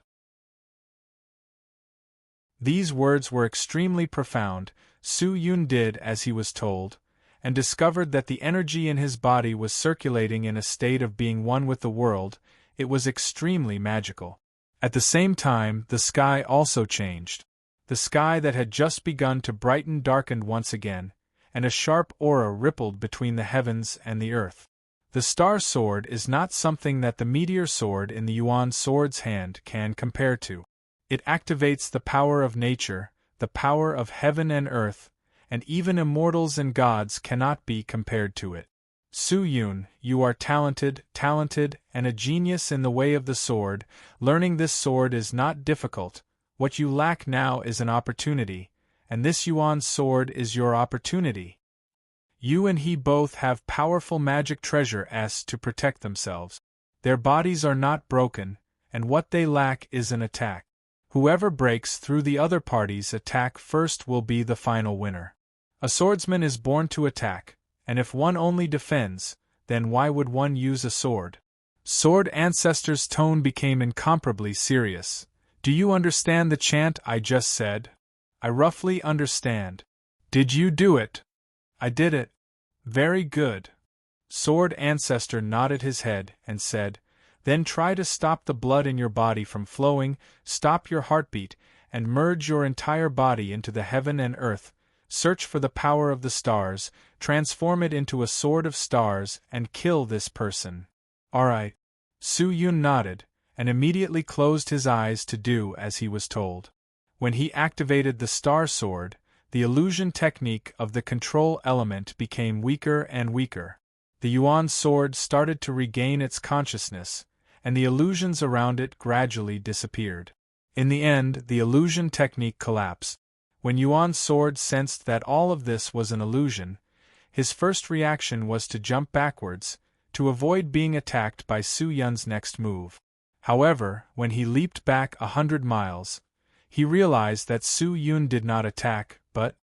These words were extremely profound. Su-yun did as he was told, and discovered that the energy in his body was circulating in a state of being one with the world. It was extremely magical. At the same time, the sky also changed. The sky that had just begun to brighten darkened once again, and a sharp aura rippled between the heavens and the earth. The star sword is not something that the meteor sword in the Yuan sword's hand can compare to. It activates the power of nature, the power of heaven and earth, and even immortals and gods cannot be compared to it. Su-yun, you are talented, and a genius in the way of the sword. Learning this sword is not difficult. What you lack now is an opportunity, and this Yuan sword is your opportunity. You and he both have powerful magic treasures to protect themselves. Their bodies are not broken, and what they lack is an attack. Whoever breaks through the other party's attack first will be the final winner. A swordsman is born to attack, and if one only defends, then why would one use a sword? Sword ancestor's tone became incomparably serious. Do you understand the chant I just said? I roughly understand. Did you do it? I did it. Very good. Sword ancestor nodded his head and said, then try to stop the blood in your body from flowing, stop your heartbeat, and merge your entire body into the heaven and earth. Search for the power of the stars, transform it into a sword of stars, and kill this person. All right. Su-yun nodded, and immediately closed his eyes to do as he was told. When he activated the star sword, the illusion technique of the control element became weaker and weaker. The Yuan sword started to regain its consciousness, and the illusions around it gradually disappeared. In the end, the illusion technique collapsed. When Yuan's sword sensed that all of this was an illusion, his first reaction was to jump backwards, to avoid being attacked by Su Yun's next move. However, when he leaped back 100 miles, he realized that Su Yun did not attack, but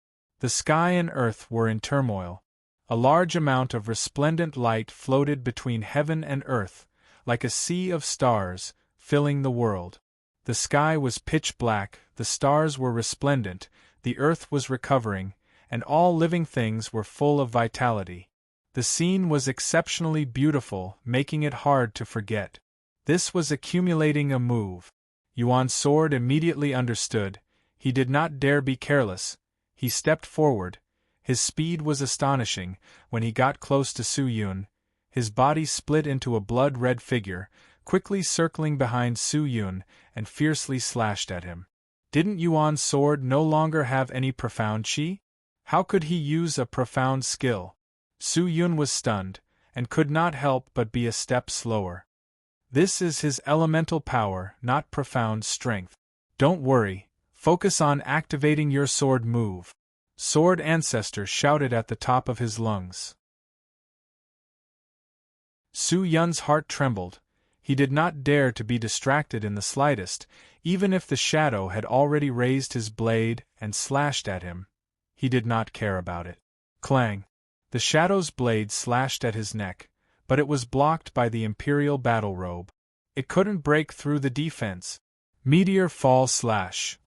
the sky and earth were in turmoil. A large amount of resplendent light floated between heaven and earth, like a sea of stars, filling the world. The sky was pitch black, the stars were resplendent, the earth was recovering, and all living things were full of vitality. The scene was exceptionally beautiful, making it hard to forget. This was accumulating a move. Yuan's sword immediately understood. He did not dare be careless. He stepped forward. His speed was astonishing. When he got close to Su Yun, his body split into a blood-red figure, quickly circling behind Su Yun and fiercely slashed at him. Didn't Yuan's sword no longer have any profound qi? How could he use a profound skill? Su Yun was stunned, and could not help but be a step slower. This is his elemental power, not profound strength. Don't worry, focus on activating your sword move. Sword Ancestor shouted at the top of his lungs. Su Yun's heart trembled. He did not dare to be distracted in the slightest, even if the shadow had already raised his blade and slashed at him. He did not care about it. Clang! The shadow's blade slashed at his neck, but it was blocked by the Imperial battle robe. It couldn't break through the defense. Meteor fall slash!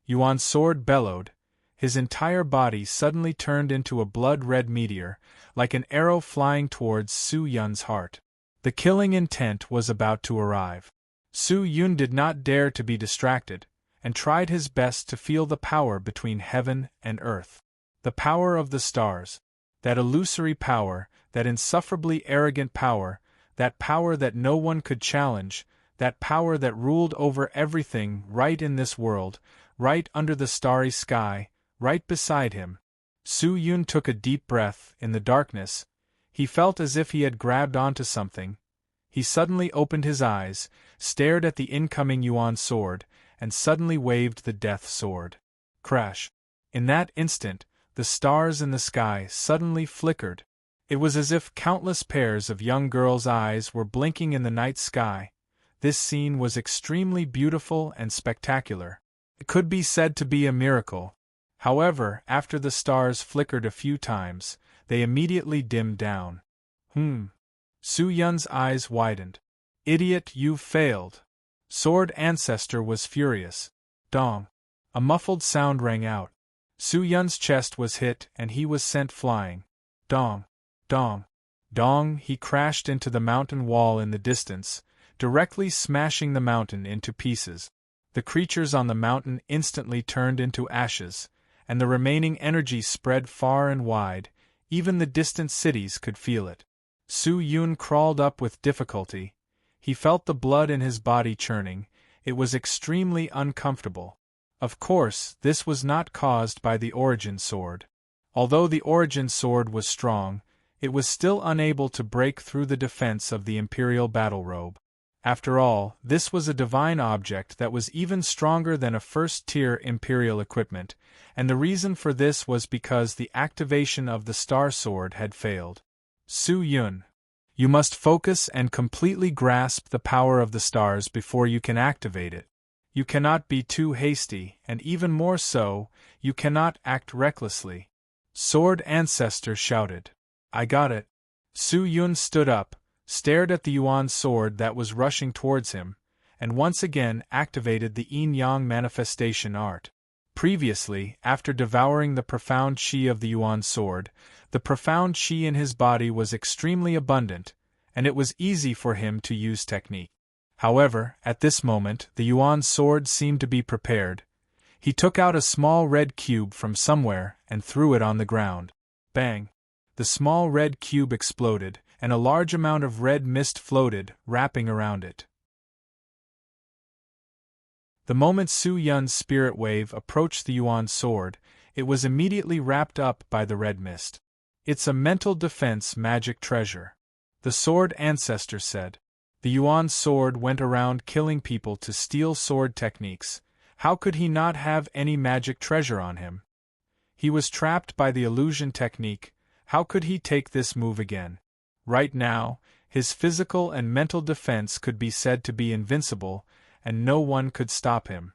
Yuan's sword bellowed. His entire body suddenly turned into a blood-red meteor, like an arrow flying towards Su Yun's heart. The killing intent was about to arrive. Su Yun did not dare to be distracted, and tried his best to feel the power between heaven and earth. The power of the stars. That illusory power, that insufferably arrogant power, that power that no one could challenge, that power that ruled over everything right in this world, right under the starry sky, right beside him. Su Yun took a deep breath. In the darkness, he felt as if he had grabbed onto something. He suddenly opened his eyes, stared at the incoming Yuan sword, and suddenly waved the death sword. Crash! In that instant, the stars in the sky suddenly flickered. It was as if countless pairs of young girls' eyes were blinking in the night sky. This scene was extremely beautiful and spectacular. It could be said to be a miracle. However, after the stars flickered a few times, they immediately dimmed down. Su Yun's eyes widened. Idiot, you've failed. Sword Ancestor was furious. Dong! A muffled sound rang out. Su Yun's chest was hit and he was sent flying. Dong! Dong! Dong! He crashed into the mountain wall in the distance, directly smashing the mountain into pieces. The creatures on the mountain instantly turned into ashes, and the remaining energy spread far and wide. Even the distant cities could feel it. Su Yun crawled up with difficulty. He felt the blood in his body churning. It was extremely uncomfortable. Of course, this was not caused by the origin sword. Although the origin sword was strong, it was still unable to break through the defense of the Imperial battle robe. After all, this was a divine object that was even stronger than a first-tier Imperial equipment, and the reason for this was because the activation of the Star Sword had failed. Su Yun, you must focus and completely grasp the power of the stars before you can activate it. You cannot be too hasty, and even more so, you cannot act recklessly. Sword Ancestor shouted. I got it. Su Yun stood up, stared at the Yuan sword that was rushing towards him, and once again activated the yin-yang manifestation art. Previously, after devouring the profound qi of the Yuan sword, the profound qi in his body was extremely abundant, and it was easy for him to use technique. However, at this moment, the Yuan sword seemed to be prepared. He took out a small red cube from somewhere and threw it on the ground. Bang! The small red cube exploded, and a large amount of red mist floated, wrapping around it. The moment Su Yun's spirit wave approached the Yuan sword, it was immediately wrapped up by the red mist. It's a mental defense magic treasure, the sword ancestor said. The Yuan's sword went around killing people to steal sword techniques. How could he not have any magic treasure on him? He was trapped by the illusion technique. How could he take this move again? Right now, his physical and mental defense could be said to be invincible, and no one could stop him.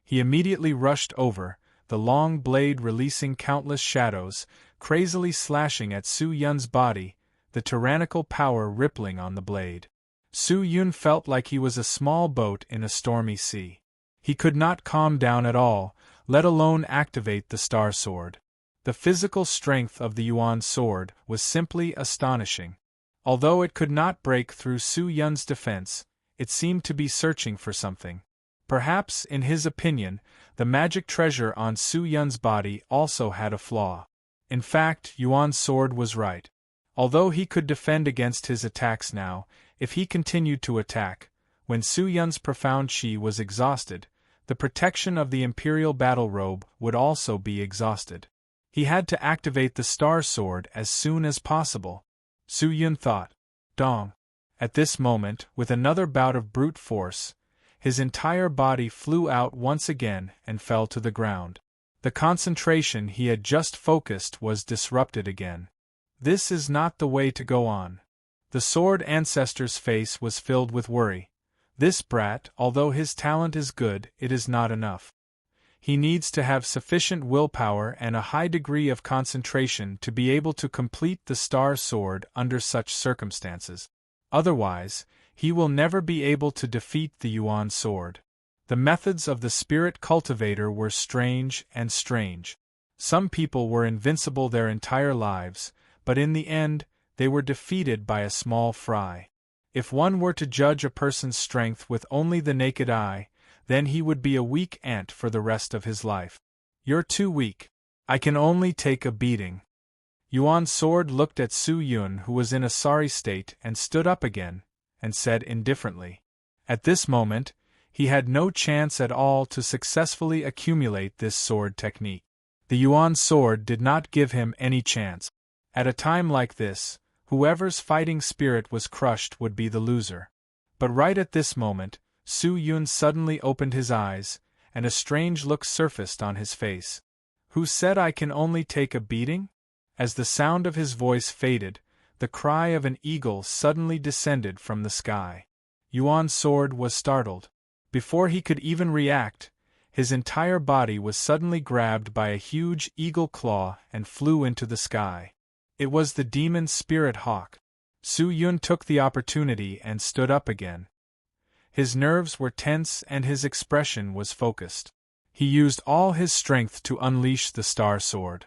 He immediately rushed over, the long blade releasing countless shadows, crazily slashing at Su Yun's body, the tyrannical power rippling on the blade. Su Yun felt like he was a small boat in a stormy sea. He could not calm down at all, let alone activate the Star Sword. The physical strength of the Yuan sword was simply astonishing. Although it could not break through Su Yun's defense, it seemed to be searching for something. Perhaps, in his opinion, the magic treasure on Su Yun's body also had a flaw. In fact, Yuan's sword was right. Although he could defend against his attacks now, if he continued to attack, when Su Yun's profound qi was exhausted, the protection of the Imperial Battle Robe would also be exhausted. He had to activate the Star Sword as soon as possible. Su Yun thought. Dong. At this moment, with another bout of brute force, his entire body flew out once again and fell to the ground. The concentration he had just focused was disrupted again. This is not the way to go on. The sword ancestor's face was filled with worry. This brat, although his talent is good, it is not enough. He needs to have sufficient willpower and a high degree of concentration to be able to complete the Star Sword under such circumstances. Otherwise, he will never be able to defeat the Yuan sword. The methods of the spirit cultivator were strange. Some people were invincible their entire lives, but in the end, they were defeated by a small fry. If one were to judge a person's strength with only the naked eye, then he would be a weak ant for the rest of his life. You're too weak. I can only take a beating. Yuan's sword looked at Su Yun, who was in a sorry state, and stood up again, and said indifferently. At this moment, he had no chance at all to successfully accumulate this sword technique. The Yuan sword did not give him any chance. At a time like this, whoever's fighting spirit was crushed would be the loser. But right at this moment, Su Yun suddenly opened his eyes, and a strange look surfaced on his face. Who said I can only take a beating? As the sound of his voice faded, the cry of an eagle suddenly descended from the sky. Yuan's sword was startled. Before he could even react, his entire body was suddenly grabbed by a huge eagle claw and flew into the sky. It was the demon spirit hawk. Su Yun took the opportunity and stood up again. His nerves were tense and his expression was focused. He used all his strength to unleash the Star Sword.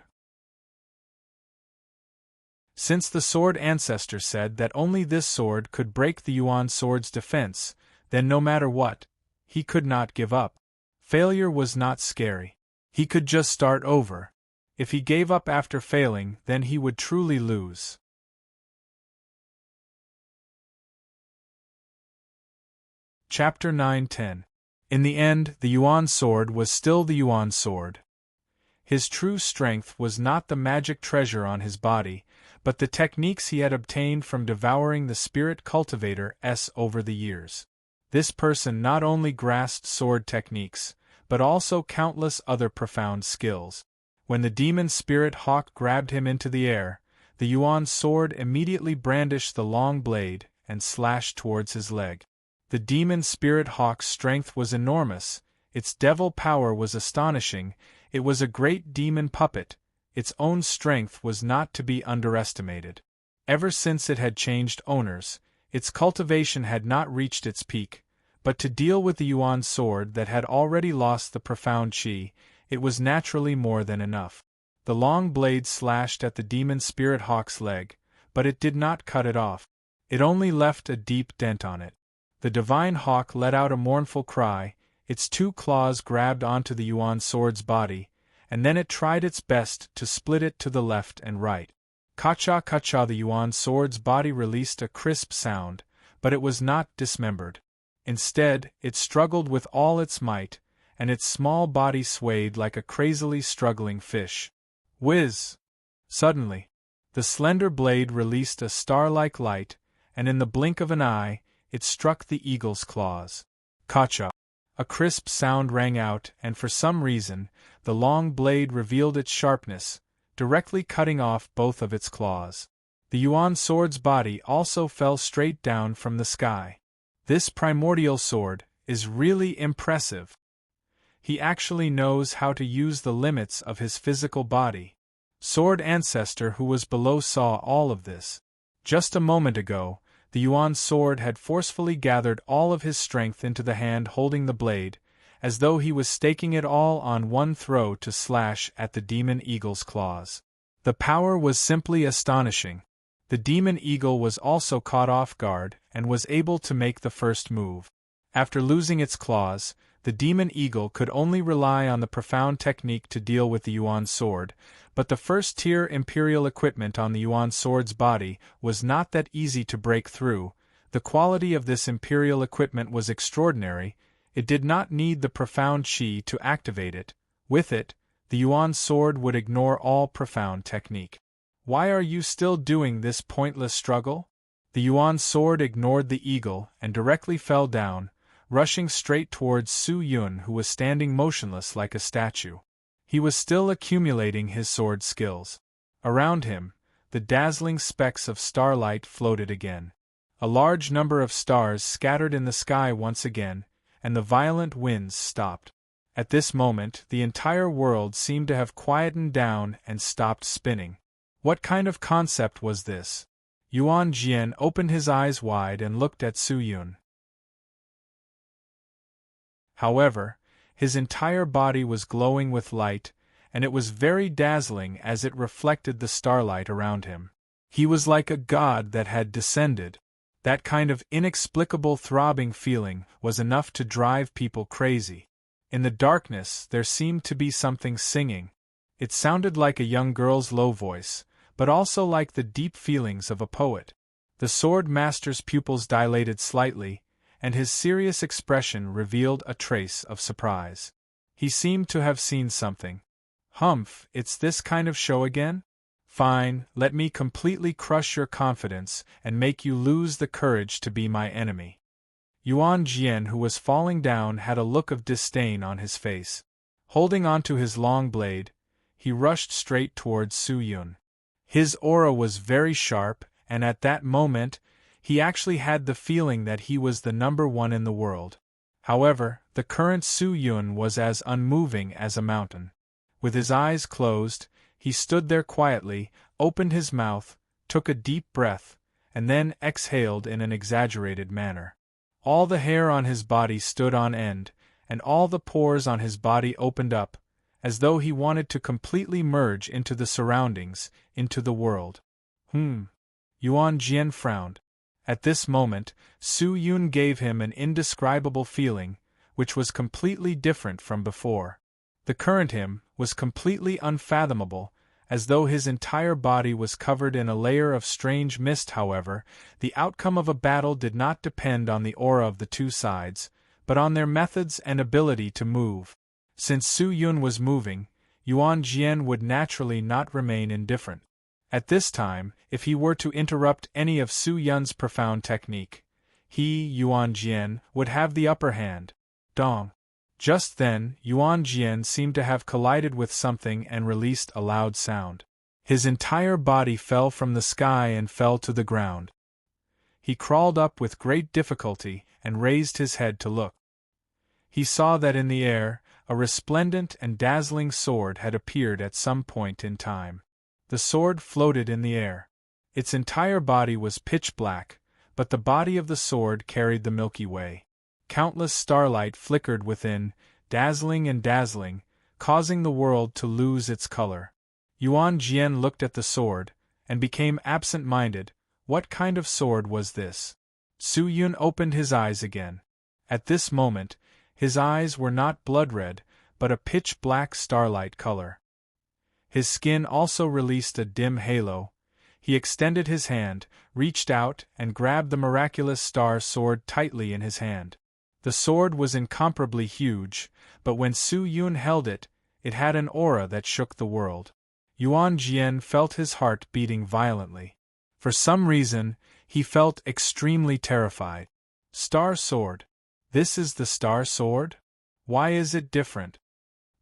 Since the sword ancestor said that only this sword could break the Yuan sword's defense, then no matter what, he could not give up. Failure was not scary. He could just start over. If he gave up after failing, then he would truly lose. Chapter 9-10. In the end, the Yuan sword was still the Yuan sword. His true strength was not the magic treasure on his body, but the techniques he had obtained from devouring the spirit cultivator over the years. This person not only grasped sword techniques, but also countless other profound skills. When the demon spirit hawk grabbed him into the air, the Yuan sword immediately brandished the long blade and slashed towards his leg. The demon spirit hawk's strength was enormous, its devil power was astonishing, it was a great demon puppet, its own strength was not to be underestimated. Ever since it had changed owners, its cultivation had not reached its peak, but to deal with the Yuan sword that had already lost the profound qi, it was naturally more than enough. The long blade slashed at the demon spirit hawk's leg, but it did not cut it off. It only left a deep dent on it. The divine hawk let out a mournful cry, its two claws grabbed onto the Yuan sword's body, and then it tried its best to split it to the left and right. Ka-cha, the Yuan sword's body released a crisp sound, but it was not dismembered. Instead, it struggled with all its might, and its small body swayed like a crazily struggling fish. Whiz! Suddenly, the slender blade released a star-like light, and in the blink of an eye, it struck the eagle's claws. Cacha! A crisp sound rang out, and for some reason, the long blade revealed its sharpness, directly cutting off both of its claws. The Yuan sword's body also fell straight down from the sky. This primordial sword is really impressive. He actually knows how to use the limits of his physical body. Sword Ancestor who was below saw all of this. Just a moment ago, the Yuan sword had forcefully gathered all of his strength into the hand holding the blade, as though he was staking it all on one throw to slash at the demon eagle's claws. The power was simply astonishing. The demon eagle was also caught off guard and was able to make the first move. After losing its claws, the demon eagle could only rely on the profound technique to deal with the Yuan sword, but the first-tier imperial equipment on the Yuan sword's body was not that easy to break through. The quality of this imperial equipment was extraordinary. It did not need the profound chi to activate it. With it, the Yuan sword would ignore all profound technique. Why are you still doing this pointless struggle? The Yuan sword ignored the eagle and directly fell down, rushing straight towards Su Yun who was standing motionless like a statue. He was still accumulating his sword skills. Around him, the dazzling specks of starlight floated again. A large number of stars scattered in the sky once again, and the violent winds stopped. At this moment, the entire world seemed to have quietened down and stopped spinning. What kind of concept was this? Yuan Jian opened his eyes wide and looked at Su Yun. However, his entire body was glowing with light, and it was very dazzling as it reflected the starlight around him. He was like a god that had descended. That kind of inexplicable throbbing feeling was enough to drive people crazy. In the darkness there seemed to be something singing. It sounded like a young girl's low voice, but also like the deep feelings of a poet. The sword master's pupils dilated slightly, and his serious expression revealed a trace of surprise. He seemed to have seen something. Humph, it's this kind of show again? Fine, let me completely crush your confidence and make you lose the courage to be my enemy. Yuan Jian, who was falling down, had a look of disdain on his face. Holding onto his long blade, he rushed straight towards Su Yun. His aura was very sharp, and at that moment, he actually had the feeling that he was the number one in the world. However, the current Su Yun was as unmoving as a mountain. With his eyes closed, he stood there quietly, opened his mouth, took a deep breath, and then exhaled in an exaggerated manner. All the hair on his body stood on end, and all the pores on his body opened up, as though he wanted to completely merge into the surroundings, into the world. Yuan Jian frowned. At this moment, Su Yun gave him an indescribable feeling, which was completely different from before. The current him was completely unfathomable, as though his entire body was covered in a layer of strange mist. However, the outcome of a battle did not depend on the aura of the two sides, but on their methods and ability to move. Since Su Yun was moving, Yuan Jian would naturally not remain indifferent. At this time, if he were to interrupt any of Su Yun's profound technique, he, Yuan Jian, would have the upper hand. Dong. Just then, Yuan Jian seemed to have collided with something and released a loud sound. His entire body fell from the sky and fell to the ground. He crawled up with great difficulty and raised his head to look. He saw that in the air, a resplendent and dazzling sword had appeared at some point in time. The sword floated in the air. Its entire body was pitch black, but the body of the sword carried the Milky Way. Countless starlight flickered within, dazzling and dazzling, causing the world to lose its color. Yuan Jian looked at the sword, and became absent-minded. What kind of sword was this? Su Yun opened his eyes again. At this moment, his eyes were not blood-red, but a pitch-black starlight color. His skin also released a dim halo. He extended his hand, reached out, and grabbed the miraculous star sword tightly in his hand. The sword was incomparably huge, but when Su Yun held it, it had an aura that shook the world. Yuan Jian felt his heart beating violently. For some reason, he felt extremely terrified. Star Sword. This is the Star Sword? Why is it different?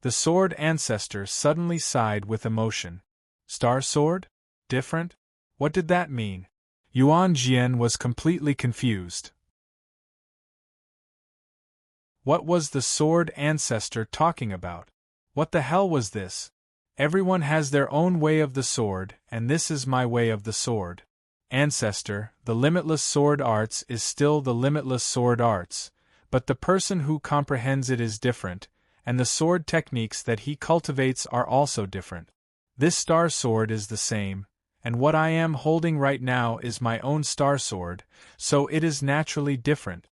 The sword ancestor suddenly sighed with emotion. Star Sword? Different? What did that mean? Yuan Jian was completely confused. What was the sword ancestor talking about? What the hell was this? Everyone has their own way of the sword, and this is my way of the sword. Ancestor, the limitless sword arts is still the limitless sword arts, but the person who comprehends it is different, and the sword techniques that he cultivates are also different. This star sword is the same, and what I am holding right now is my own star sword, so it is naturally different.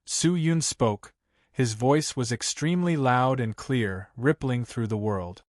Su Yun spoke. His voice was extremely loud and clear, rippling through the world.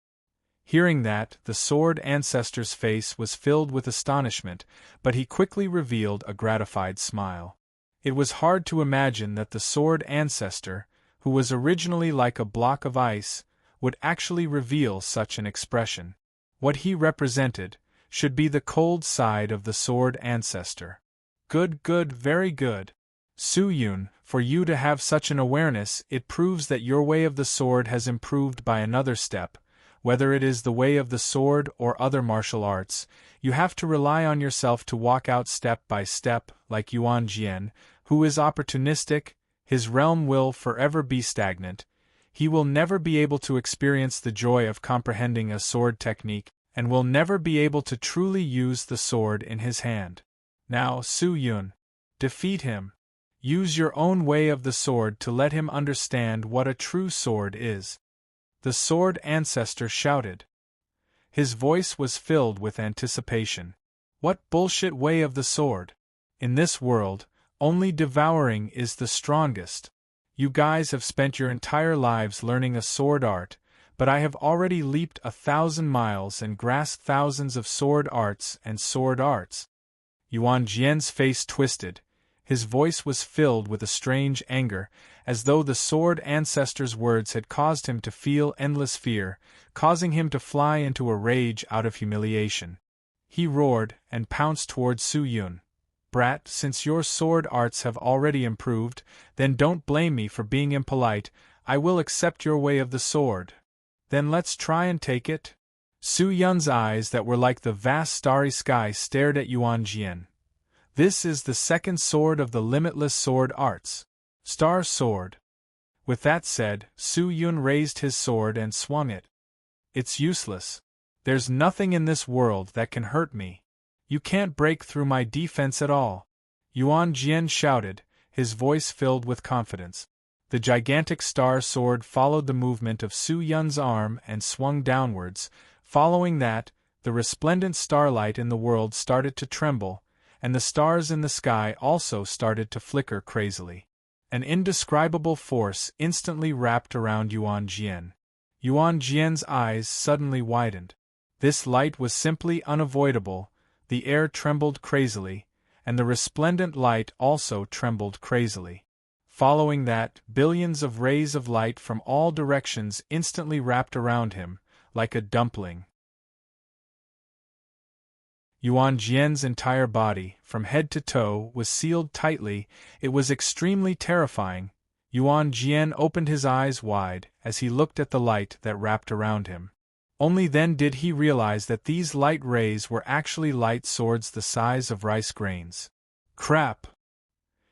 Hearing that, the sword ancestor's face was filled with astonishment, but he quickly revealed a gratified smile. It was hard to imagine that the sword ancestor, who was originally like a block of ice, would actually reveal such an expression. What he represented should be the cold side of the sword ancestor. Good, very good. Su Yun, for you to have such an awareness, it proves that your way of the sword has improved by another step. Whether it is the way of the sword or other martial arts, you have to rely on yourself to walk out step by step, like Yuan Jian, who is opportunistic. His realm will forever be stagnant. He will never be able to experience the joy of comprehending a sword technique, and will never be able to truly use the sword in his hand. Now, Su Yun, defeat him. Use your own way of the sword to let him understand what a true sword is. The sword ancestor shouted. His voice was filled with anticipation. What bullshit way of the sword? In this world, only devouring is the strongest. You guys have spent your entire lives learning a sword art, but I have already leaped 1,000 miles and grasped thousands of sword arts and sword arts. Yuan Jian's face twisted. His voice was filled with a strange anger, as though the sword ancestor's words had caused him to feel endless fear, causing him to fly into a rage out of humiliation. He roared and pounced toward Su Yun. Brat, since your sword arts have already improved, then don't blame me for being impolite. I will accept your way of the sword. Then let's try and take it. Su Yun's eyes that were like the vast starry sky stared at Yuan Jian. This is the second sword of the limitless sword arts. Star Sword. With that said, Su Yun raised his sword and swung it. It's useless. There's nothing in this world that can hurt me. You can't break through my defense at all. Yuan Jian shouted, his voice filled with confidence. The gigantic star sword followed the movement of Su Yun's arm and swung downwards. Following that, the resplendent starlight in the world started to tremble, and the stars in the sky also started to flicker crazily. An indescribable force instantly wrapped around Yuan Jian. Yuan Jian's eyes suddenly widened. This light was simply unavoidable. The air trembled crazily, and the resplendent light also trembled crazily. Following that, billions of rays of light from all directions instantly wrapped around him, like a dumpling. Yuan Jian's entire body, from head to toe, was sealed tightly. It was extremely terrifying. Yuan Jian opened his eyes wide as he looked at the light that wrapped around him. Only then did he realize that these light rays were actually light swords the size of rice grains. Crap!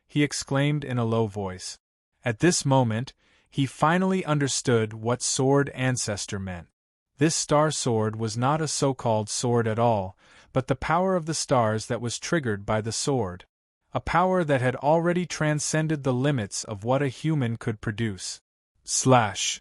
He exclaimed in a low voice. At this moment, he finally understood what sword ancestor meant. This star sword was not a so-called sword at all, but the power of the stars that was triggered by the sword. A power that had already transcended the limits of what a human could produce. Slash!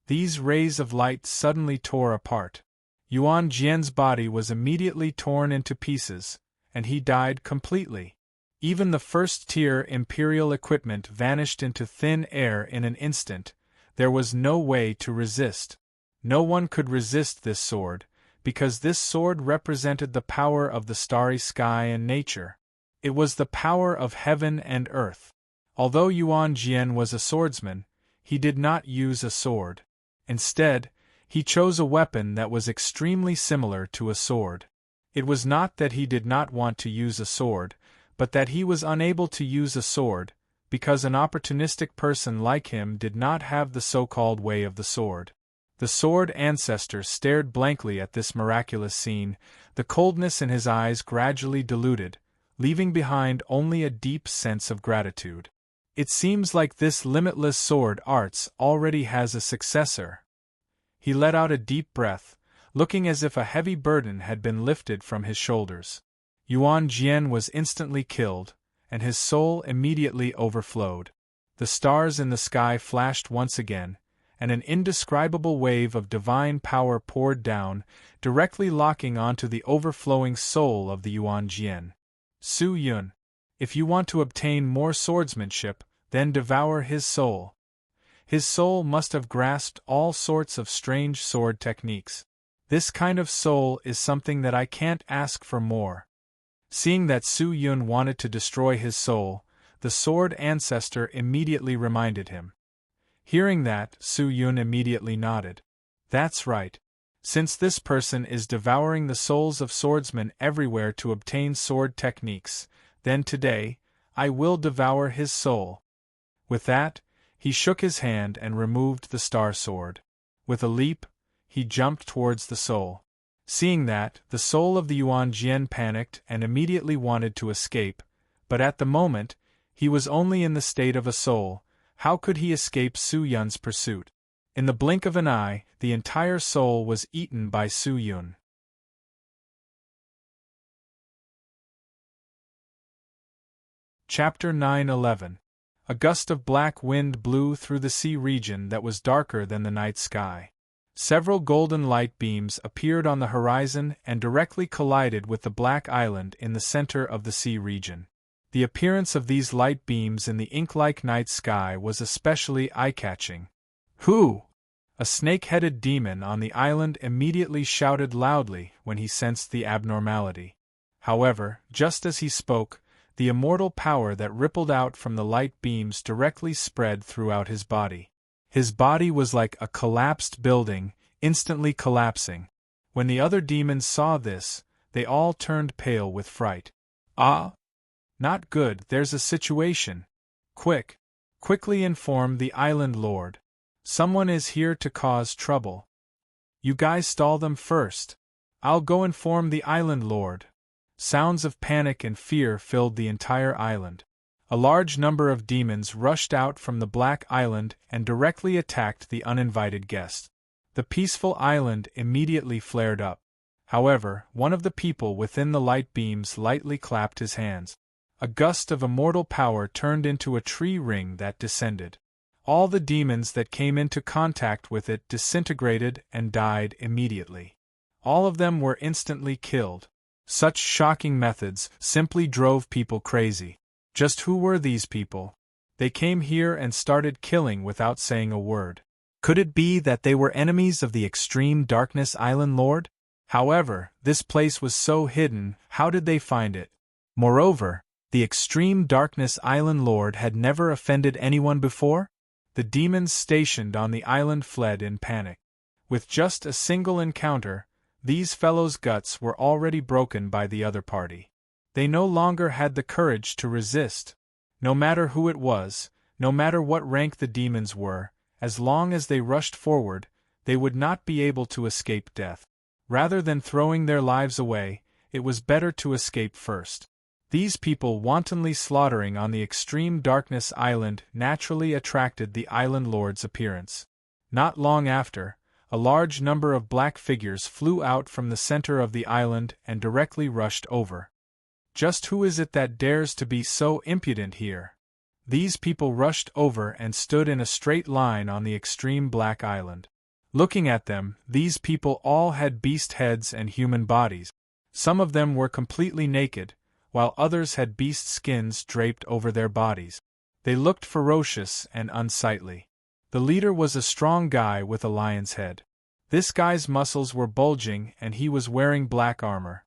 These rays of light suddenly tore apart. Yuan Jian's body was immediately torn into pieces, and he died completely. Even the first-tier Imperial equipment vanished into thin air in an instant. There was no way to resist. No one could resist this sword, because this sword represented the power of the starry sky and nature. It was the power of heaven and earth. Although Yuan Jian was a swordsman, he did not use a sword. Instead, he chose a weapon that was extremely similar to a sword. It was not that he did not want to use a sword, but that he was unable to use a sword, because an opportunistic person like him did not have the so-called way of the sword. The sword ancestor stared blankly at this miraculous scene, the coldness in his eyes gradually diluted, leaving behind only a deep sense of gratitude. It seems like this limitless sword arts already has a successor. He let out a deep breath, looking as if a heavy burden had been lifted from his shoulders. Yuan Jian was instantly killed, and his soul immediately overflowed. The stars in the sky flashed once again, and an indescribable wave of divine power poured down, directly locking onto the overflowing soul of the Yuan Jian. Su Yun, if you want to obtain more swordsmanship, then devour his soul. His soul must have grasped all sorts of strange sword techniques. This kind of soul is something that I can't ask for more. Seeing that Su Yun wanted to destroy his soul, the sword ancestor immediately reminded him. Hearing that, Su Yun immediately nodded. That's right. Since this person is devouring the souls of swordsmen everywhere to obtain sword techniques, then today, I will devour his soul. With that, he shook his hand and removed the star sword. With a leap, he jumped towards the soul. Seeing that, the soul of the Yuan Jian panicked and immediately wanted to escape, but at the moment, he was only in the state of a soul. How could he escape Su Yun's pursuit? In the blink of an eye, the entire soul was eaten by Su Yun. Chapter 9:11. A gust of black wind blew through the sea region that was darker than the night sky. Several golden light beams appeared on the horizon and directly collided with the black island in the center of the sea region. The appearance of these light beams in the ink-like night sky was especially eye-catching. "Who?" A snake-headed demon on the island immediately shouted loudly when he sensed the abnormality. However, just as he spoke, the immortal power that rippled out from the light beams directly spread throughout his body. His body was like a collapsed building, instantly collapsing. When the other demons saw this, they all turned pale with fright. "Ah! Not good, there's a situation. Quickly inform the island lord. Someone is here to cause trouble. You guys stall them first. I'll go inform the island lord." Sounds of panic and fear filled the entire island. A large number of demons rushed out from the Black Island and directly attacked the uninvited guest. The peaceful island immediately flared up. However, one of the people within the light beams lightly clapped his hands. A gust of immortal power turned into a tree ring that descended. All the demons that came into contact with it disintegrated and died immediately. All of them were instantly killed. Such shocking methods simply drove people crazy. Just who were these people? They came here and started killing without saying a word. Could it be that they were enemies of the Extreme Darkness Island Lord? However, this place was so hidden, how did they find it? Moreover, the Extreme Darkness Island Lord had never offended anyone before? The demons stationed on the island fled in panic. With just a single encounter, these fellows' guts were already broken by the other party. They no longer had the courage to resist. No matter who it was, no matter what rank the demons were, as long as they rushed forward, they would not be able to escape death. Rather than throwing their lives away, it was better to escape first. These people wantonly slaughtering on the Extreme Darkness Island naturally attracted the island lord's appearance. Not long after, a large number of black figures flew out from the center of the island and directly rushed over. Just who is it that dares to be so impudent here? These people rushed over and stood in a straight line on the extreme black island. Looking at them, these people all had beast heads and human bodies. Some of them were completely naked, while others had beast skins draped over their bodies. They looked ferocious and unsightly. The leader was a strong guy with a lion's head. This guy's muscles were bulging and he was wearing black armor.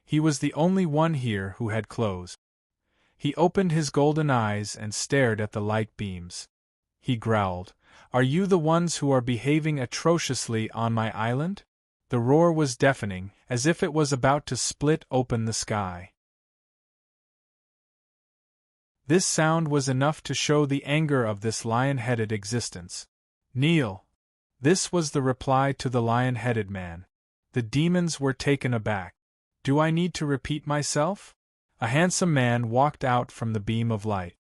He was the only one here who had clothes. He opened his golden eyes and stared at the light beams. He growled, "Are you the ones who are behaving atrociously on my island?" The roar was deafening, as if it was about to split open the sky. This sound was enough to show the anger of this lion-headed existence. "Kneel!" This was the reply to the lion-headed man. The demons were taken aback. "Do I need to repeat myself?" A handsome man walked out from the beam of light.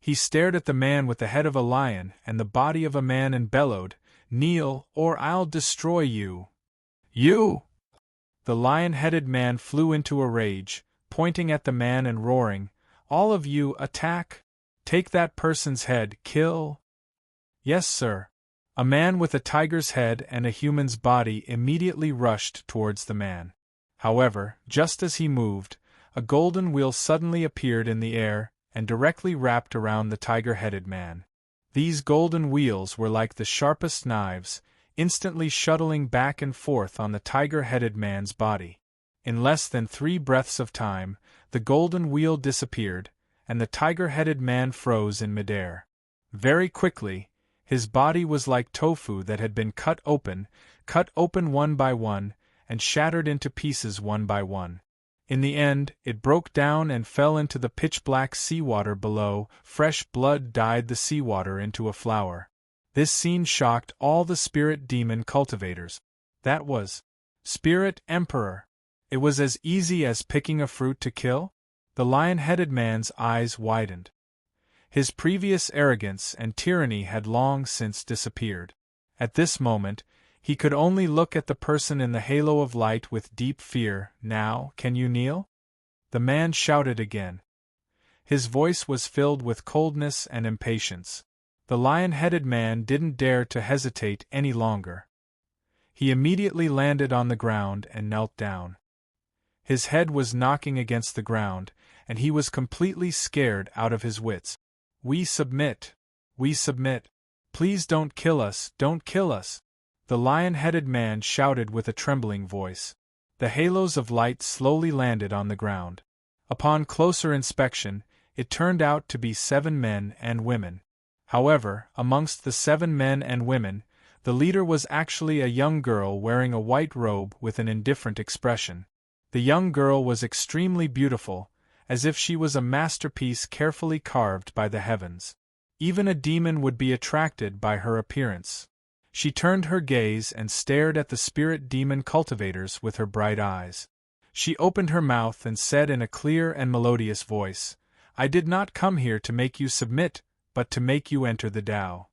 He stared at the man with the head of a lion and the body of a man and bellowed, "Kneel, or I'll destroy you!" "You!" The lion-headed man flew into a rage, pointing at the man and roaring, "All of you, attack! Take that person's head, kill!" "Yes, sir." A man with a tiger's head and a human's body immediately rushed towards the man. However, just as he moved, a golden wheel suddenly appeared in the air and directly wrapped around the tiger-headed man. These golden wheels were like the sharpest knives, instantly shuttling back and forth on the tiger-headed man's body. In less than 3 breaths of time, the golden wheel disappeared, and the tiger-headed man froze in midair. Very quickly, his body was like tofu that had been cut open one by one, and shattered into pieces one by one. In the end, it broke down and fell into the pitch-black seawater below. Fresh blood dyed the seawater into a flower. This scene shocked all the spirit demon cultivators. That was Spirit Emperor. It was as easy as picking a fruit to kill? The lion-headed man's eyes widened. His previous arrogance and tyranny had long since disappeared. At this moment, he could only look at the person in the halo of light with deep fear. "Now, can you kneel?" The man shouted again. His voice was filled with coldness and impatience. The lion-headed man didn't dare to hesitate any longer. He immediately landed on the ground and knelt down. His head was knocking against the ground, and he was completely scared out of his wits. "We submit. We submit. Please don't kill us, don't kill us!" The lion-headed man shouted with a trembling voice. The halos of light slowly landed on the ground. Upon closer inspection, it turned out to be 7 men and women. However, amongst the 7 men and women, the leader was actually a young girl wearing a white robe with an indifferent expression. The young girl was extremely beautiful, as if she was a masterpiece carefully carved by the heavens. Even a demon would be attracted by her appearance. She turned her gaze and stared at the spirit demon cultivators with her bright eyes. She opened her mouth and said in a clear and melodious voice, "I did not come here to make you submit, but to make you enter the Tao."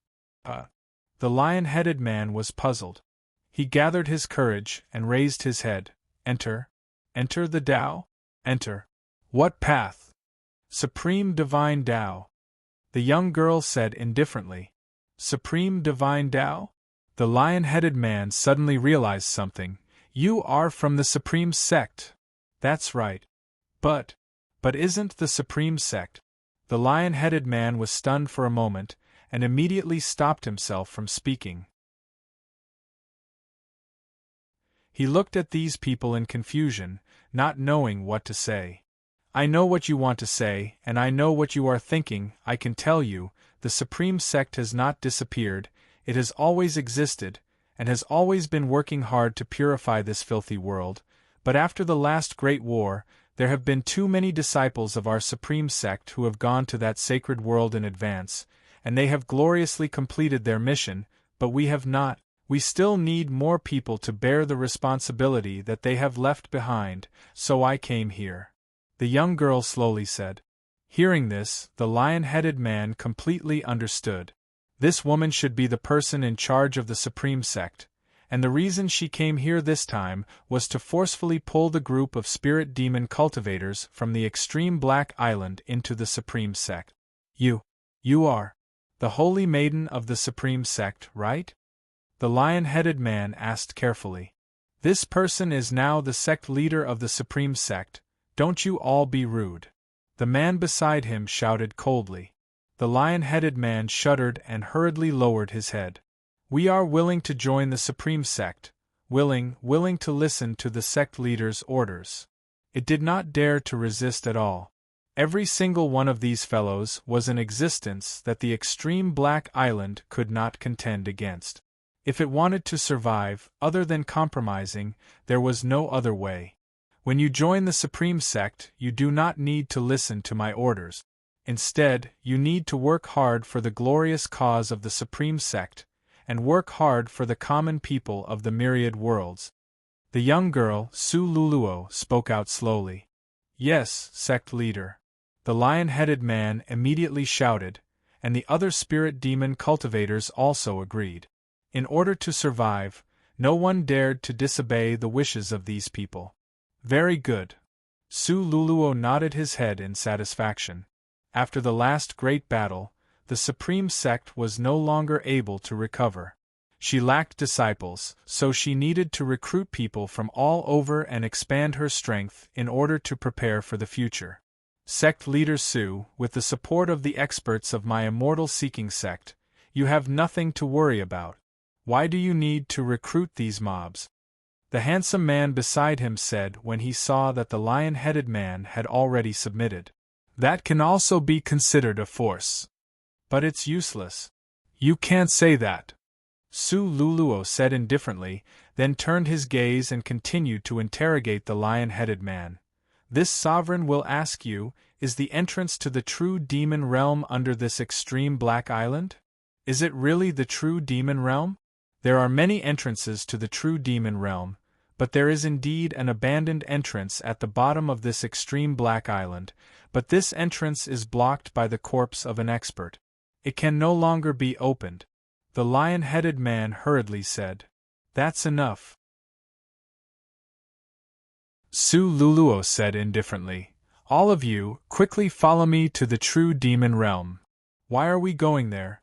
The lion-headed man was puzzled. He gathered his courage and raised his head. "Enter? Enter the Tao? Enter? What path?" "Supreme Divine Tao." The young girl said indifferently. "Supreme Divine Tao?" The lion-headed man suddenly realized something. "You are from the Supreme Sect." "That's right. But isn't the Supreme Sect?" The lion-headed man was stunned for a moment, and immediately stopped himself from speaking. He looked at these people in confusion, not knowing what to say. "I know what you want to say, and I know what you are thinking. I can tell you, the Supreme Sect has not disappeared. It has always existed, and has always been working hard to purify this filthy world, but after the last great war, there have been too many disciples of our Supreme Sect who have gone to that sacred world in advance, and they have gloriously completed their mission, but we have not. We still need more people to bear the responsibility that they have left behind, so I came here," the young girl slowly said. Hearing this, the lion-headed man completely understood. This woman should be the person in charge of the Supreme Sect, and the reason she came here this time was to forcefully pull the group of spirit demon cultivators from the extreme Black Island into the Supreme Sect. You are the Holy Maiden of the Supreme Sect, right?" the lion-headed man asked carefully. "This person is now the sect leader of the Supreme Sect. Don't you all be rude." The man beside him shouted coldly. The lion-headed man shuddered and hurriedly lowered his head. "We are willing to join the Supreme Sect, willing to listen to the sect leader's orders." It did not dare to resist at all. Every single one of these fellows was an existence that the extreme Black Island could not contend against. If it wanted to survive, other than compromising, there was no other way. When you join the Supreme Sect, you do not need to listen to my orders. Instead, you need to work hard for the glorious cause of the Supreme Sect, and work hard for the common people of the myriad worlds. The young girl, Su Luluo, spoke out slowly. Yes, sect leader. The lion-headed man immediately shouted, and the other spirit demon cultivators also agreed. In order to survive, no one dared to disobey the wishes of these people. Very good. Su Luluo nodded his head in satisfaction. After the last great battle, the Supreme Sect was no longer able to recover. She lacked disciples, so she needed to recruit people from all over and expand her strength in order to prepare for the future. Sect leader Su, with the support of the experts of my immortal seeking sect, you have nothing to worry about. Why do you need to recruit these mobs? The handsome man beside him said when he saw that the lion-headed man had already submitted. That can also be considered a force. But it's useless. You can't say that. Su Luluo said indifferently, then turned his gaze and continued to interrogate the lion-headed man. This sovereign will ask you, is the entrance to the true demon realm under this extreme Black Island? Is it really the true demon realm? There are many entrances to the true demon realm, but there is indeed an abandoned entrance at the bottom of this extreme Black Island, but this entrance is blocked by the corpse of an expert. It can no longer be opened. The lion-headed man hurriedly said. That's enough. Su Luluo said indifferently. All of you, quickly follow me to the true demon realm. Why are we going there?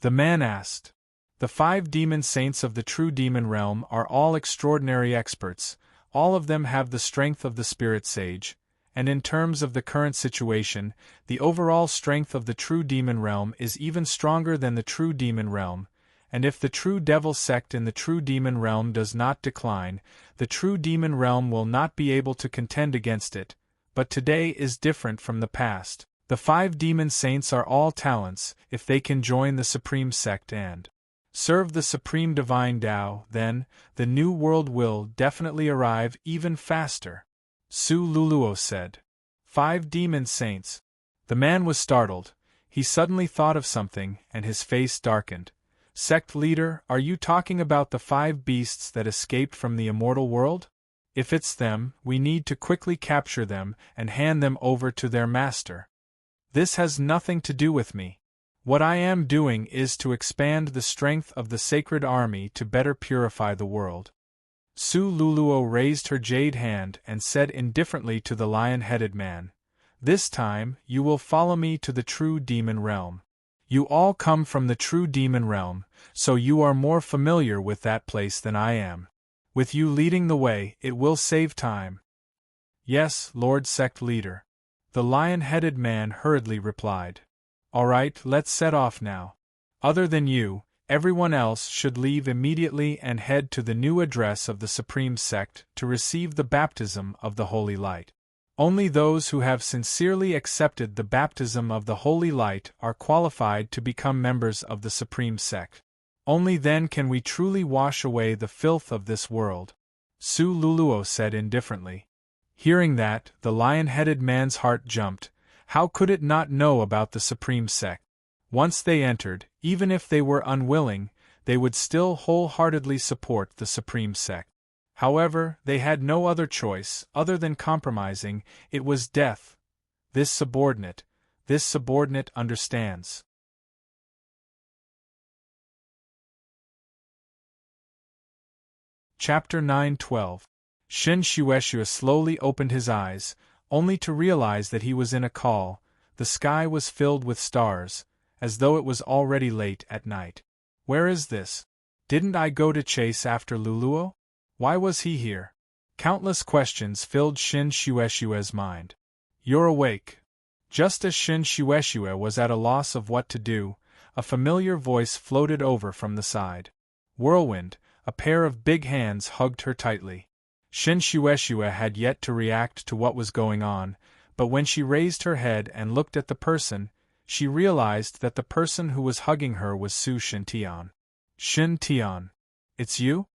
The man asked. The 5 demon saints of the true demon realm are all extraordinary experts, all of them have the strength of the spirit sage, and in terms of the current situation, the overall strength of the true demon realm is even stronger than the true demon realm, and if the true devil sect in the true demon realm does not decline, the true demon realm will not be able to contend against it. But today is different from the past. The 5 demon saints are all talents, if they can join the Supreme Sect and serve the Supreme Divine Tao, then, the new world will definitely arrive even faster. Su Luluo said. 5 demon saints. The man was startled. He suddenly thought of something, and his face darkened. Sect leader, are you talking about the 5 beasts that escaped from the immortal world? If it's them, we need to quickly capture them and hand them over to their master. This has nothing to do with me. What I am doing is to expand the strength of the sacred army to better purify the world. Su Luluo raised her jade hand and said indifferently to the lion-headed man, This time, you will follow me to the true demon realm. You all come from the true demon realm, so you are more familiar with that place than I am. With you leading the way, it will save time. Yes, Lord Sect Leader. The lion-headed man hurriedly replied. All right, let's set off now. Other than you, everyone else should leave immediately and head to the new address of the Supreme Sect to receive the baptism of the Holy Light. Only those who have sincerely accepted the baptism of the Holy Light are qualified to become members of the Supreme Sect. Only then can we truly wash away the filth of this world. Su Luluo said indifferently. Hearing that, the lion-headed man's heart jumped. How could it not know about the Supreme Sect? Once they entered, even if they were unwilling, they would still wholeheartedly support the Supreme Sect. However, they had no other choice, other than compromising. It was death. This subordinate understands. Chapter 9:12. Shin Shueshua slowly opened his eyes, only to realize that he was in a call. The sky was filled with stars, as though it was already late at night. Where is this? Didn't I go to chase after Luluo? Why was he here? Countless questions filled Shin Shueshua's mind. You're awake. Just as Shin Shueshua was at a loss of what to do, a familiar voice floated over from the side. Whirlwind, a pair of big hands hugged her tightly. Shin Shueshua had yet to react to what was going on, but when she raised her head and looked at the person, she realized that the person who was hugging her was Su Shintian. Shintian. It's you?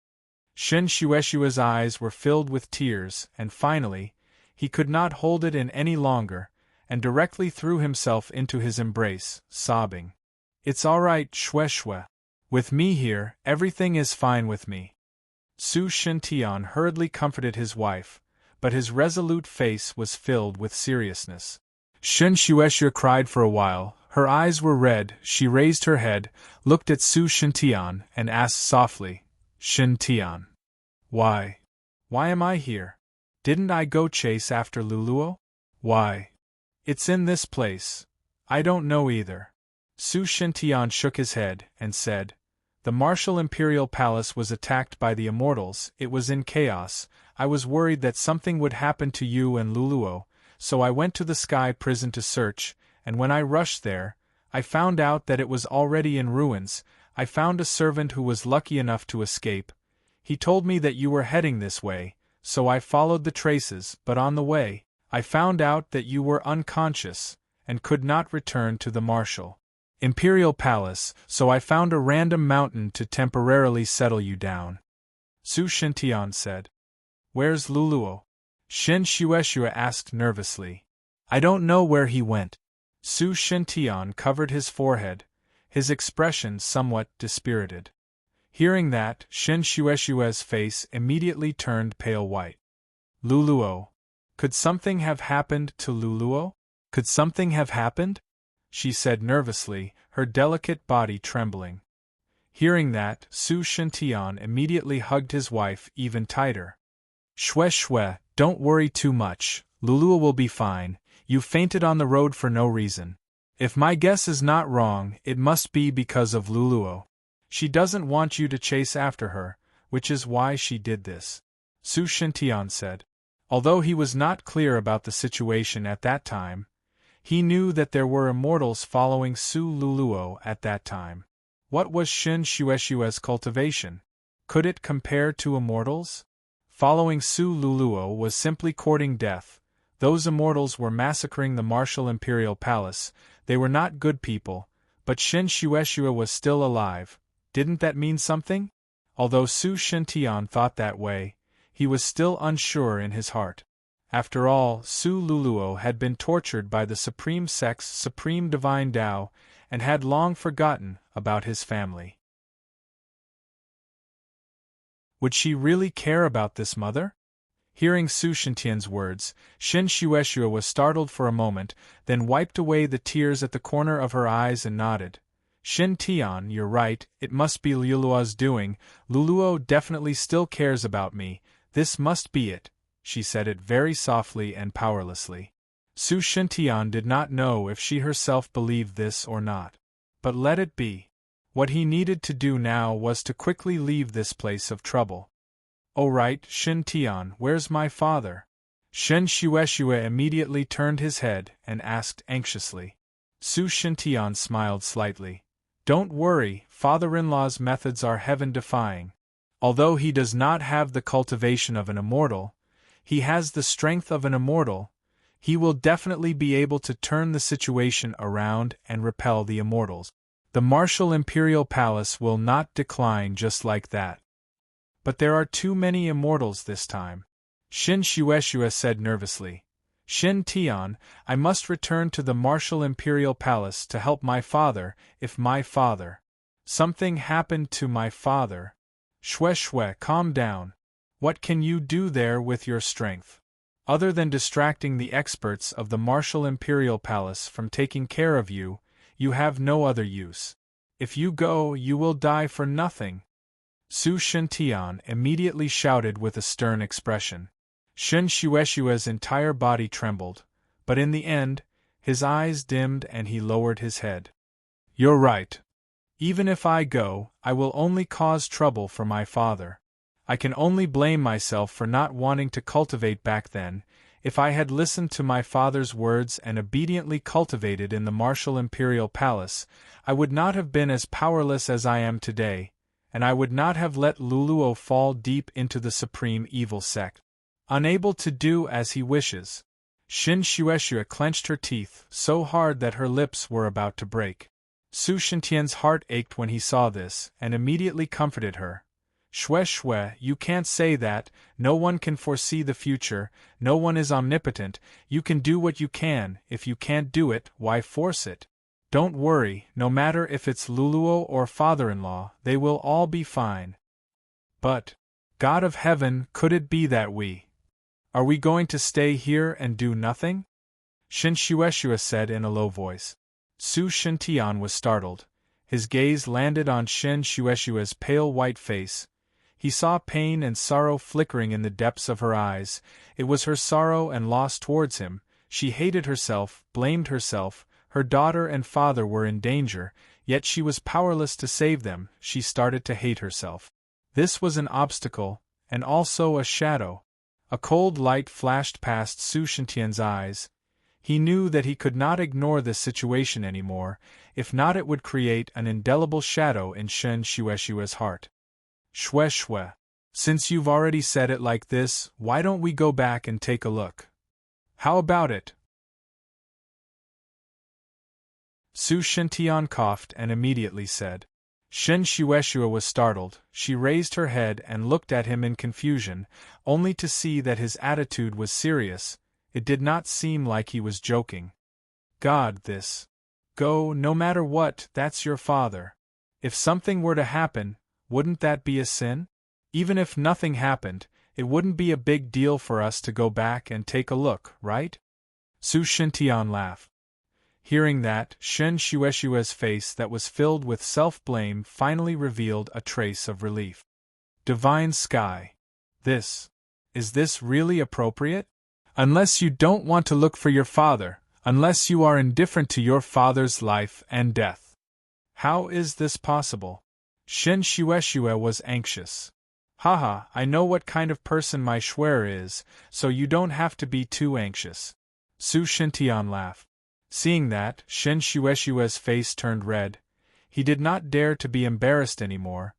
Shin Shueshua's eyes were filled with tears, and finally, he could not hold it in any longer, and directly threw himself into his embrace, sobbing. It's all right, Shueshue. With me here, everything is fine with me. Su Shintian hurriedly comforted his wife, but his resolute face was filled with seriousness. Shin Shueshue cried for a while, her eyes were red, she raised her head, looked at Su Shintian, and asked softly, Shintian. Why? Why am I here? Didn't I go chase after Luluo? Why? It's in this place. I don't know either. Su Shintian shook his head, and said, The martial imperial palace was attacked by the immortals, it was in chaos, I was worried that something would happen to you and Luluo, so I went to the sky prison to search, and when I rushed there, I found out that it was already in ruins. I found a servant who was lucky enough to escape. He told me that you were heading this way, so I followed the traces, but on the way, I found out that you were unconscious, and could not return to the martial imperial palace, so I found a random mountain to temporarily settle you down. Su Shintian said. Where's Luluo? Shin Shueshue asked nervously. I don't know where he went. Su Shintian covered his forehead, his expression somewhat dispirited. Hearing that, Shin Shueshue's face immediately turned pale white. Luluo. Could something have happened to Luluo? Could something have happened? She said nervously, her delicate body trembling. Hearing that, Su Shintian immediately hugged his wife even tighter. Shue, don't worry too much, Luluo will be fine, you fainted on the road for no reason. If my guess is not wrong, it must be because of Luluo. She doesn't want you to chase after her, which is why she did this. Su Shintian said. Although he was not clear about the situation at that time, he knew that there were immortals following Su Luluo at that time. What was Shin Shueshue's cultivation? Could it compare to immortals? Following Su Luluo was simply courting death. Those immortals were massacring the martial imperial palace. They were not good people, but Shin Shueshue was still alive. Didn't that mean something? Although Su Shintian thought that way, he was still unsure in his heart. After all, Su Luluo had been tortured by the Supreme Sect's Supreme Divine Tao, and had long forgotten about his family. Would she really care about this mother? Hearing Su Shintian's words, Shin Shueshue was startled for a moment, then wiped away the tears at the corner of her eyes and nodded. Shin Tian, you're right, it must be Luluo's doing. Luluo definitely still cares about me, this must be it. She said it very softly and powerlessly. Su Shintian did not know if she herself believed this or not. But let it be. What he needed to do now was to quickly leave this place of trouble. Oh right, Shintian, where's my father? Shin Shueshue immediately turned his head and asked anxiously. Su Shintian smiled slightly. Don't worry, father-in-law's methods are heaven-defying. Although he does not have the cultivation of an immortal, he has the strength of an immortal. He will definitely be able to turn the situation around and repel the immortals. The martial imperial palace will not decline just like that. But there are too many immortals this time. Shin Shueshue said nervously. Shin Tian, I must return to the martial imperial palace to help my father, if my father. Something happened to my father. Shue, calm down. What can you do there with your strength? Other than distracting the experts of the martial imperial palace from taking care of you, you have no other use. If you go, you will die for nothing. Su Shintian immediately shouted with a stern expression. Shin Shueshue's entire body trembled, but in the end, his eyes dimmed and he lowered his head. You're right. Even if I go, I will only cause trouble for my father. I can only blame myself for not wanting to cultivate back then. If I had listened to my father's words and obediently cultivated in the martial imperial palace, I would not have been as powerless as I am today, and I would not have let Luluo fall deep into the supreme evil sect. Unable to do as he wishes. Shin Shueshue clenched her teeth so hard that her lips were about to break. Su Shintian's heart ached when he saw this, and immediately comforted her. Shue Shue, you can't say that, no one can foresee the future, no one is omnipotent, you can do what you can, if you can't do it, why force it? Don't worry, no matter if it's Luluo or father-in-law, they will all be fine. But, God of heaven, could it be that are we going to stay here and do nothing? Shin Shueshue said in a low voice. Su Shintian was startled. His gaze landed on Shin Shueshue's pale white face. He saw pain and sorrow flickering in the depths of her eyes. It was her sorrow and loss towards him. She hated herself, blamed herself. Her daughter and father were in danger, yet she was powerless to save them. She started to hate herself. This was an obstacle, and also a shadow. A cold light flashed past Su Shintian's eyes. He knew that he could not ignore this situation anymore, if not it would create an indelible shadow in Shin Shueshue's heart. Shue Shue. Since you've already said it like this, why don't we go back and take a look? How about it? Su Shintian coughed and immediately said. Shin Shueshue was startled. She raised her head and looked at him in confusion, only to see that his attitude was serious. It did not seem like he was joking. God, this. Go, no matter what, that's your father. If something were to happen, wouldn't that be a sin? Even if nothing happened, it wouldn't be a big deal for us to go back and take a look, right? Su Shintian laughed. Hearing that, Shin Shueshue's face that was filled with self-blame finally revealed a trace of relief. Divine Sky. Is this really appropriate? Unless you don't want to look for your father, unless you are indifferent to your father's life and death. How is this possible? Shin Shueshue was anxious. Haha, I know what kind of person my Schwer is, so you don't have to be too anxious. Su Shintian laughed. Seeing that, Shin Shueshue's face turned red. He did not dare to be embarrassed anymore.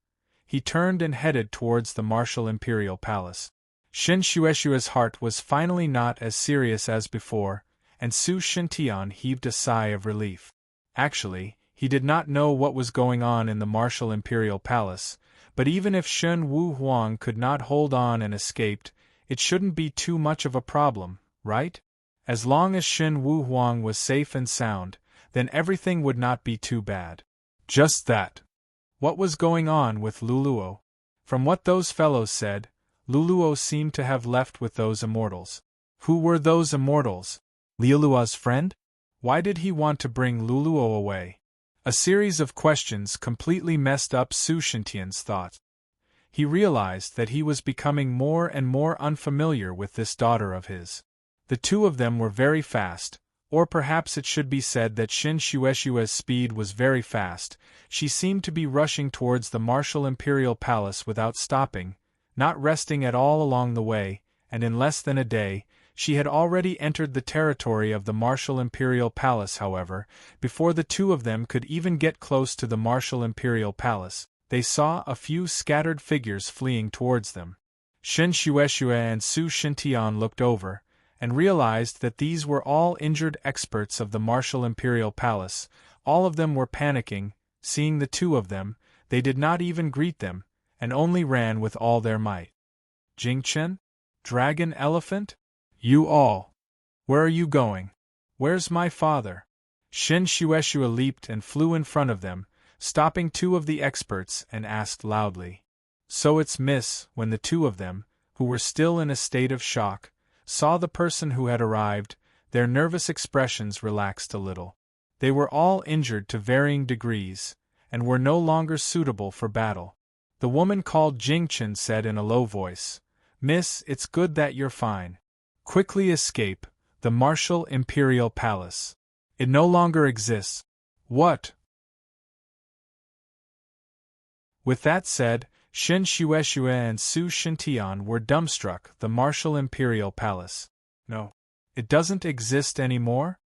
He turned and headed towards the martial imperial palace. Shin Shueshue's heart was finally not as serious as before, and Su Shintian heaved a sigh of relief. Actually, he did not know what was going on in the martial imperial palace, but even if Shen Wu Huang could not hold on and escaped, it shouldn't be too much of a problem, right? As long as Shen Wu Huang was safe and sound, then everything would not be too bad. Just that. What was going on with Luluo? From what those fellows said, Luluo seemed to have left with those immortals. Who were those immortals? Liulua's friend? Why did he want to bring Luluo away? A series of questions completely messed up Su Shintian's thoughts. He realized that he was becoming more and more unfamiliar with this daughter of his. The two of them were very fast, or perhaps it should be said that Shin Shueshue's speed was very fast. She seemed to be rushing towards the martial imperial palace without stopping, not resting at all along the way, and in less than a day, she had already entered the territory of the martial imperial palace. However, before the two of them could even get close to the martial imperial palace, they saw a few scattered figures fleeing towards them. Shin Shueshue and Su Shintian looked over, and realized that these were all injured experts of the martial imperial palace. All of them were panicking. Seeing the two of them, they did not even greet them, and only ran with all their might. Jingchen? Dragon Elephant? You all! Where are you going? Where's my father? Shin Shueshue leaped and flew in front of them, stopping two of the experts, and asked loudly. So it's Miss. When the two of them, who were still in a state of shock, saw the person who had arrived, their nervous expressions relaxed a little. They were all injured to varying degrees, and were no longer suitable for battle. The woman called Jingchen said in a low voice, Miss, it's good that you're fine. Quickly escape, the martial imperial palace. It no longer exists. What? With that said, Shin Shueshue and Su Shintian were dumbstruck. The martial imperial palace. No. It doesn't exist anymore?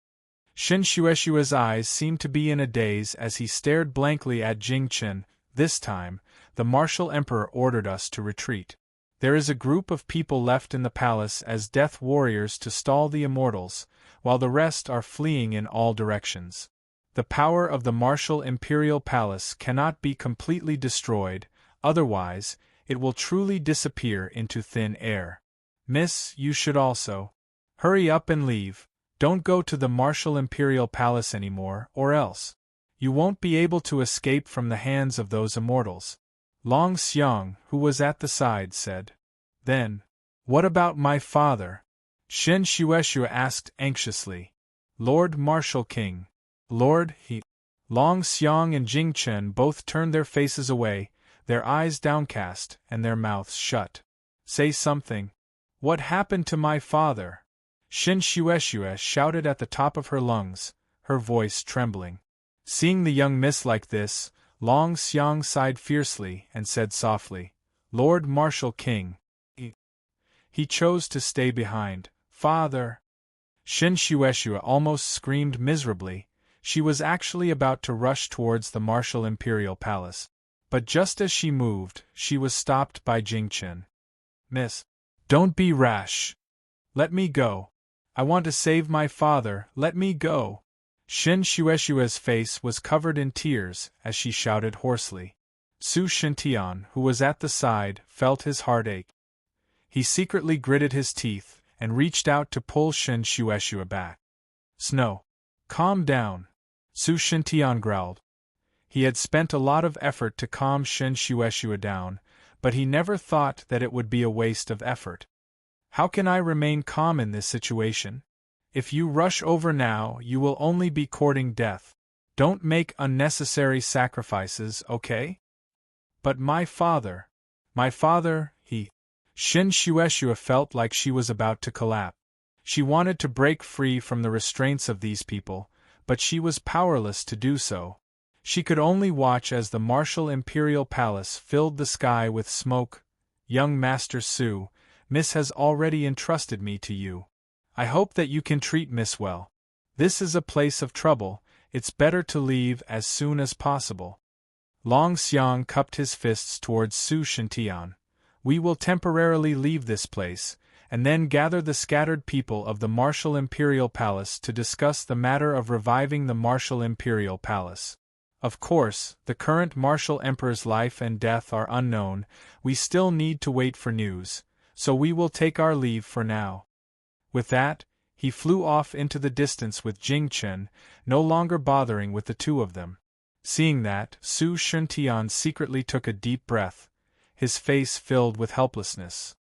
Shin Shueshue's eyes seemed to be in a daze as he stared blankly at Jingchen. This time, the martial emperor ordered us to retreat. There is a group of people left in the palace as death warriors to stall the immortals, while the rest are fleeing in all directions. The power of the martial imperial palace cannot be completely destroyed, otherwise, it will truly disappear into thin air. Miss, you should also hurry up and leave. Don't go to the martial imperial palace anymore, or else you won't be able to escape from the hands of those immortals. Long Xiang, who was at the side, said. Then, what about my father? Shen Shueshua asked anxiously. Lord Martial King. Lord, he. Long Xiang and Jing Chen both turned their faces away, their eyes downcast and their mouths shut. Say something. What happened to my father? Shen Shueshua shouted at the top of her lungs, her voice trembling. Seeing the young miss like this, Long Xiang sighed fiercely and said softly, Lord Martial King. He chose to stay behind. Father! Shen Shueshua almost screamed miserably. She was actually about to rush towards the martial imperial palace. But just as she moved, she was stopped by Jing Chen. Miss, don't be rash. Let me go. I want to save my father, let me go. Shen Shueshua's face was covered in tears as she shouted hoarsely. Su Shintian, who was at the side, felt his heart ache. He secretly gritted his teeth and reached out to pull Shen Shueshua back. Snow. Calm down. Su Shintian growled. He had spent a lot of effort to calm Shen Shueshua down, but he never thought that it would be a waste of effort. How can I remain calm in this situation? If you rush over now, you will only be courting death. Don't make unnecessary sacrifices, okay? But my father, he. Shen Shueshua felt like she was about to collapse. She wanted to break free from the restraints of these people, but she was powerless to do so. She could only watch as the martial imperial palace filled the sky with smoke. Young Master Su, Miss has already entrusted me to you. I hope that you can treat Miss well. This is a place of trouble, it's better to leave as soon as possible. Long Xiang cupped his fists towards Su Shintian. We will temporarily leave this place, and then gather the scattered people of the martial imperial palace to discuss the matter of reviving the martial imperial palace. Of course, the current martial emperor's life and death are unknown, we still need to wait for news, so we will take our leave for now. With that, he flew off into the distance with Jing Chen, no longer bothering with the two of them. Seeing that, Su Shintian secretly took a deep breath, his face filled with helplessness.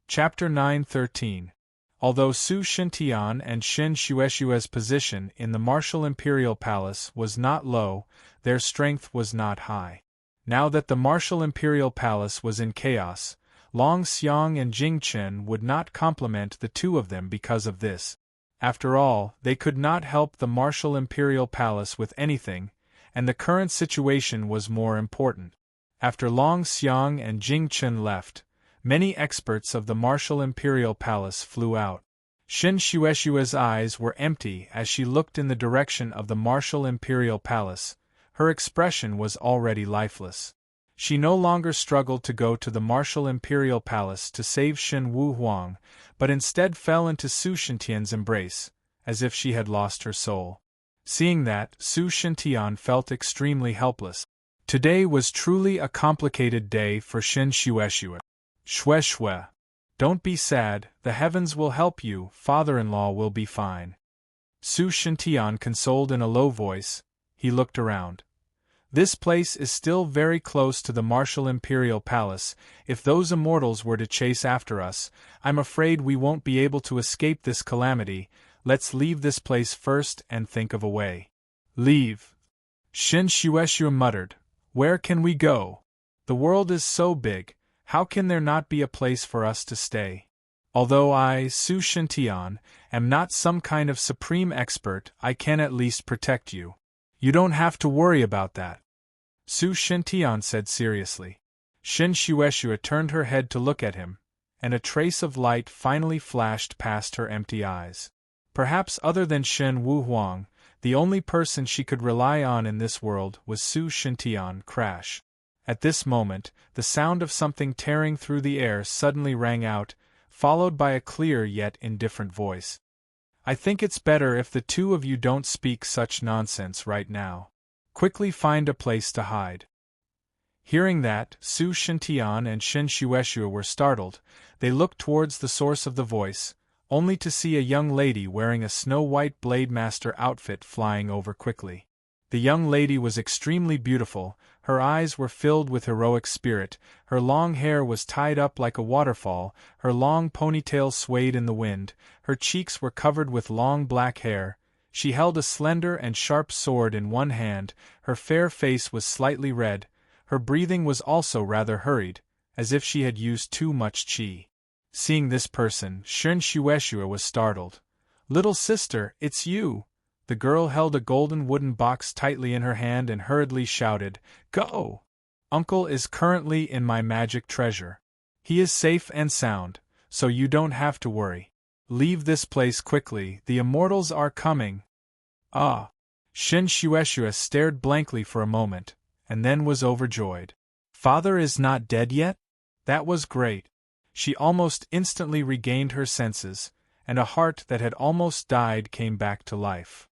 Chapter 9:13. Although Su Shintian and Shen Shueshua's position in the martial imperial palace was not low, their strength was not high. Now that the martial imperial palace was in chaos, Long Xiang and Jing Chen would not compliment the two of them because of this. After all, they could not help the martial imperial palace with anything, and the current situation was more important. After Long Xiang and Jing Chen left, many experts of the martial imperial palace flew out. Shen Shueshua's eyes were empty as she looked in the direction of the martial imperial palace. Her expression was already lifeless. She no longer struggled to go to the martial imperial palace to save Shen Wuhuang, but instead fell into Su Shintian's embrace, as if she had lost her soul. Seeing that, Su Shintian felt extremely helpless. Today was truly a complicated day for Shen Shueshua. Shueshua. Don't be sad, the heavens will help you, father-in-law will be fine. Su Shintian consoled in a low voice. He looked around. This place is still very close to the martial imperial palace. If those immortals were to chase after us, I'm afraid we won't be able to escape this calamity. Let's leave this place first and think of a way. Leave. Shen Shueshua muttered. Where can we go? The world is so big, how can there not be a place for us to stay? Although I, Su Shintian, am not some kind of supreme expert, I can at least protect you. You don't have to worry about that. Su Shintian said seriously. Shen Shueshua turned her head to look at him, and a trace of light finally flashed past her empty eyes. Perhaps other than Shen Wuhuang, The only person she could rely on in this world was Su Shintian. Crash. At this moment, the sound of something tearing through the air suddenly rang out, followed by a clear yet indifferent voice. I think it's better if the two of you don't speak such nonsense right now. Quickly find a place to hide. Hearing that, Su Shintian and Shin Shueshua were startled. They looked towards the source of the voice, only to see a young lady wearing a snow-white Blade Master outfit flying over quickly. The young lady was extremely beautiful, her eyes were filled with heroic spirit, her long hair was tied up like a waterfall, her long ponytail swayed in the wind, her cheeks were covered with long black hair. She held a slender and sharp sword in one hand, her fair face was slightly red, her breathing was also rather hurried, as if she had used too much qi. Seeing this person, Shin Shueshua was startled. "Little sister, it's you!" The girl held a golden wooden box tightly in her hand and hurriedly shouted, "Go! Uncle is currently in my magic treasure. He is safe and sound, so you don't have to worry. Leave this place quickly, the immortals are coming." Ah! Shin Shueshua stared blankly for a moment, and then was overjoyed. Father is not dead yet? That was great. She almost instantly regained her senses, and a heart that had almost died came back to life.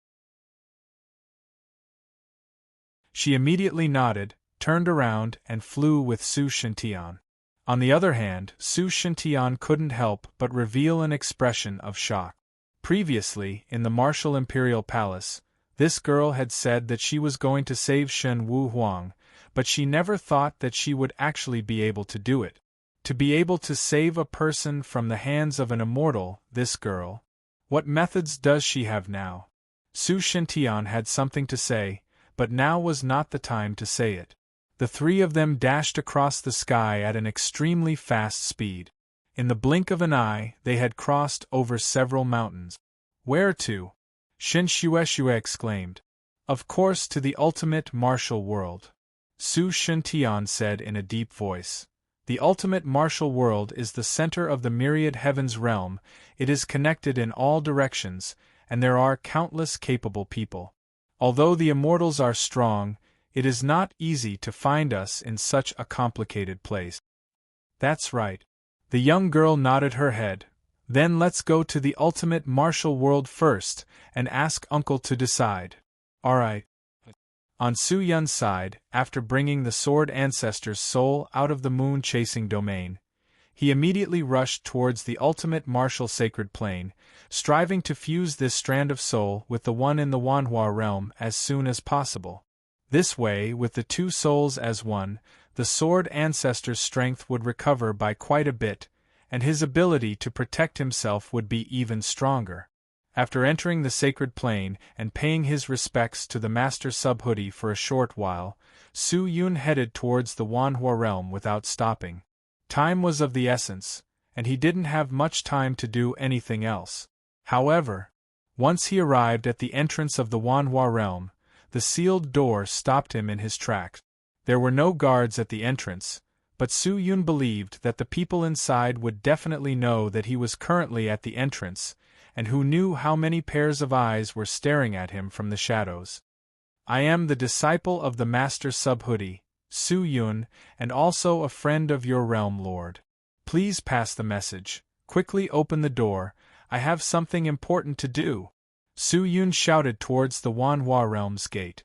She immediately nodded, turned around, and flew with Su Shintian. On the other hand, Su Shintian couldn't help but reveal an expression of shock. Previously, in the martial imperial palace, this girl had said that she was going to save Shen Wu Huang, but she never thought that she would actually be able to do it. To be able to save a person from the hands of an immortal, this girl. What methods does she have now? Su Shintian had something to say, but now was not the time to say it. The three of them dashed across the sky at an extremely fast speed. In the blink of an eye, they had crossed over several mountains. "Where to?" Shin Shueshua exclaimed. "Of course to the ultimate martial world," Su Shintian said in a deep voice. "The ultimate martial world is the center of the myriad heavens realm, it is connected in all directions, and there are countless capable people. Although the immortals are strong, it is not easy to find us in such a complicated place." "That's right." The young girl nodded her head. "Then let's go to the ultimate martial world first, and ask Uncle to decide." "All right." On Su Yun's side, after bringing the sword ancestor's soul out of the moon-chasing domain, he immediately rushed towards the ultimate martial sacred plane, striving to fuse this strand of soul with the one in the Wanhua realm as soon as possible. This way, with the two souls as one, the sword ancestor's strength would recover by quite a bit, and his ability to protect himself would be even stronger. After entering the sacred plane and paying his respects to the Master Subhoodie for a short while, Su Yun headed towards the Wanhua realm without stopping. Time was of the essence, and he didn't have much time to do anything else. However, once he arrived at the entrance of the Wanhua realm, the sealed door stopped him in his tracks. There were no guards at the entrance, but Su Yun believed that the people inside would definitely know that he was currently at the entrance, and who knew how many pairs of eyes were staring at him from the shadows. "I am the disciple of the Master Subhoodie, Su Yun, and also a friend of your realm, Lord. Please pass the message. Quickly open the door, I have something important to do." Su Yun shouted towards the Wanhua realm's gate.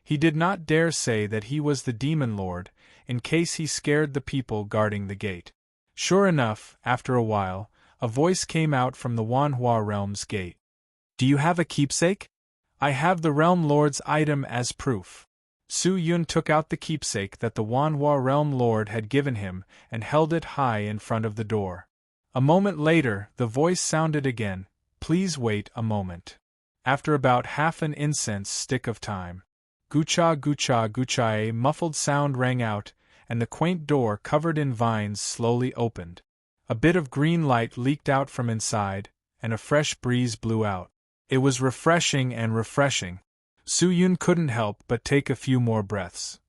He did not dare say that he was the Demon Lord, in case he scared the people guarding the gate. Sure enough, after a while, a voice came out from the Wanhua realm's gate. "Do you have a keepsake?" "I have the Realm Lord's item as proof." Su Yun took out the keepsake that the Wanhua Realm Lord had given him and held it high in front of the door. A moment later, the voice sounded again, "Please wait a moment." After about half an incense stick of time, "Gucha gucha gucha," a muffled sound rang out, and the quaint door covered in vines slowly opened. A bit of green light leaked out from inside, and a fresh breeze blew out. It was refreshing and refreshing. Su Yun couldn't help but take a few more breaths.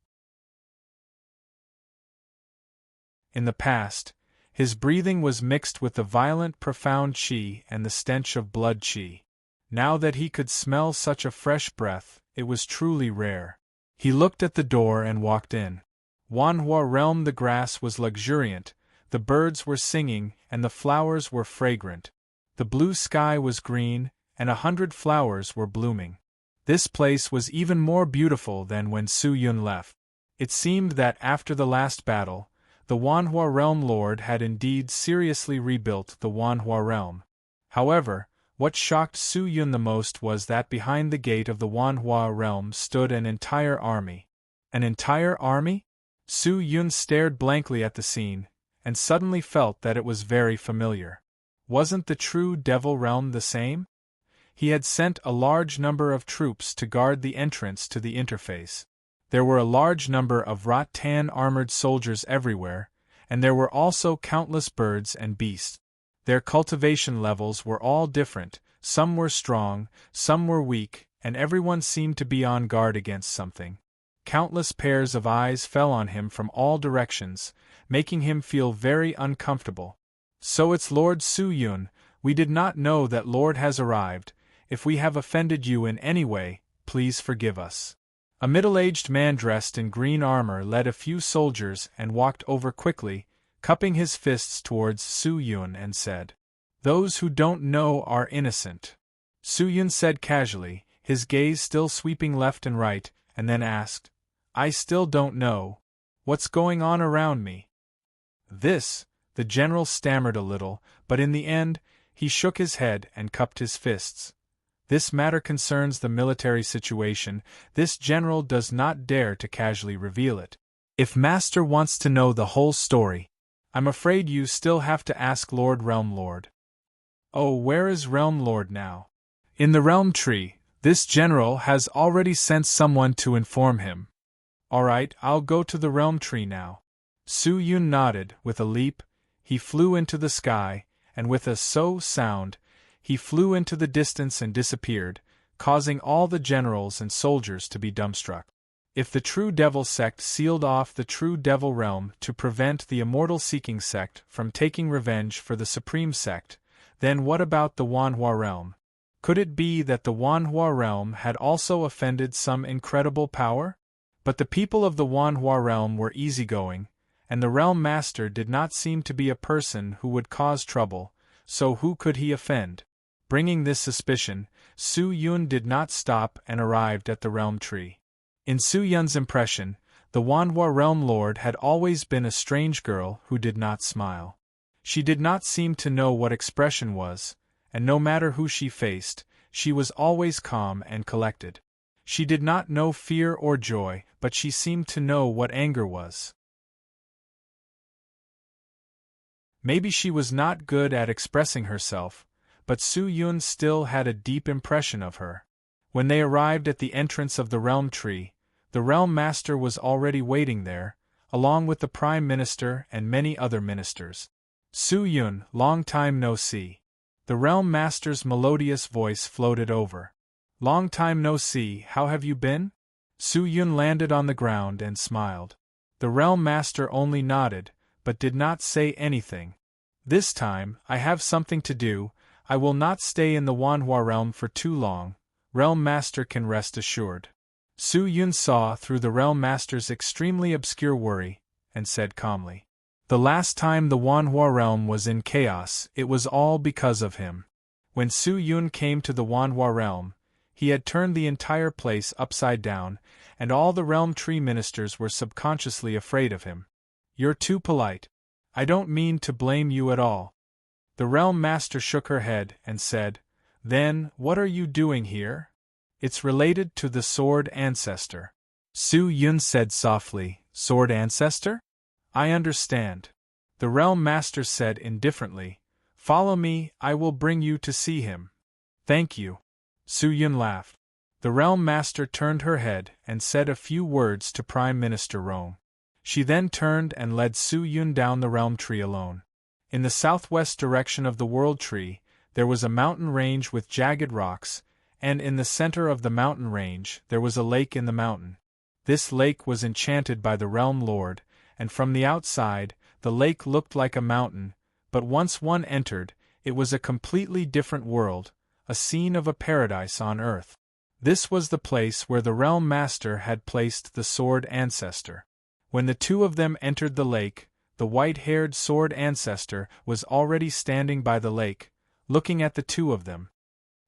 In the past, his breathing was mixed with the violent, profound qi and the stench of blood qi. Now that he could smell such a fresh breath, it was truly rare. He looked at the door and walked in. Wanhua realm. The grass was luxuriant, the birds were singing, and the flowers were fragrant. The blue sky was green, and 100 flowers were blooming. This place was even more beautiful than when Su Yun left. It seemed that after the last battle, the Wanhua realm lord had indeed seriously rebuilt the Wanhua realm. However, what shocked Su Yun the most was that behind the gate of the Wanhua realm stood an entire army. An entire army? Su Yun stared blankly at the scene, and suddenly felt that it was very familiar. Wasn't the true devil realm the same? He had sent a large number of troops to guard the entrance to the interface. There were a large number of rattan armored soldiers everywhere, and there were also countless birds and beasts. Their cultivation levels were all different, some were strong, some were weak, and everyone seemed to be on guard against something. Countless pairs of eyes fell on him from all directions, making him feel very uncomfortable. So it's Lord Su Yun, we did not know that Lord has arrived. If we have offended you in any way, please forgive us. A middle-aged man dressed in green armor led a few soldiers and walked over quickly, cupping his fists towards Su Yun and said, "Those who don't know are innocent." Su Yun said casually, his gaze still sweeping left and right, and then asked, "I still don't know. What's going on around me?" The general stammered a little, but in the end, he shook his head and cupped his fists. This matter concerns the military situation. This general does not dare to casually reveal it. If Master wants to know the whole story, I'm afraid you still have to ask Lord Realm Lord. Oh, where is Realm Lord now? In the Realm Tree. This general has already sent someone to inform him. All right, I'll go to the Realm Tree now. Su Yun nodded. With a leap, he flew into the sky, and with a so sound, he flew into the distance and disappeared, causing all the generals and soldiers to be dumbstruck. If the True Devil sect sealed off the True Devil realm to prevent the Immortal-seeking sect from taking revenge for the Supreme sect, then what about the Wanhua realm? Could it be that the Wanhua realm had also offended some incredible power? But the people of the Wanhua realm were easygoing, and the Realm Master did not seem to be a person who would cause trouble, so who could he offend? Bringing this suspicion, Su Yun did not stop and arrived at the Realm Tree. In Su Yun's impression, the Wanhua Realm Lord had always been a strange girl who did not smile. She did not seem to know what expression was, and no matter who she faced, she was always calm and collected. She did not know fear or joy, but she seemed to know what anger was. Maybe she was not good at expressing herself, but Su Yun still had a deep impression of her. When they arrived at the entrance of the Realm Tree, the Realm Master was already waiting there, along with the Prime Minister and many other ministers. Su Yun, long time no see. The Realm Master's melodious voice floated over. Long time no see, how have you been? Su Yun landed on the ground and smiled. The Realm Master only nodded, but did not say anything. This time, I have something to do. I will not stay in the Wanhua realm for too long. Realm Master can rest assured. Su Yun saw through the Realm Master's extremely obscure worry, and said calmly, "The last time the Wanhua realm was in chaos, it was all because of him." When Su Yun came to the Wanhua realm, he had turned the entire place upside down, and all the Realm Tree ministers were subconsciously afraid of him. "You're too polite. I don't mean to blame you at all." The Realm Master shook her head and said, "Then, what are you doing here?" "It's related to the Sword Ancestor." Su Yun said softly, "Sword Ancestor? I understand." The Realm Master said indifferently, "Follow me, I will bring you to see him." "Thank you." Su Yun laughed. The Realm Master turned her head and said a few words to Prime Minister Rome. She then turned and led Su Yun down the Realm Tree alone. In the southwest direction of the World Tree, there was a mountain range with jagged rocks, and in the center of the mountain range there was a lake in the mountain. This lake was enchanted by the Realm Lord, and from the outside, the lake looked like a mountain, but once one entered, it was a completely different world, a scene of a paradise on earth. This was the place where the Realm Master had placed the Sword Ancestor. When the two of them entered the lake, the white-haired Sword Ancestor was already standing by the lake, looking at the two of them.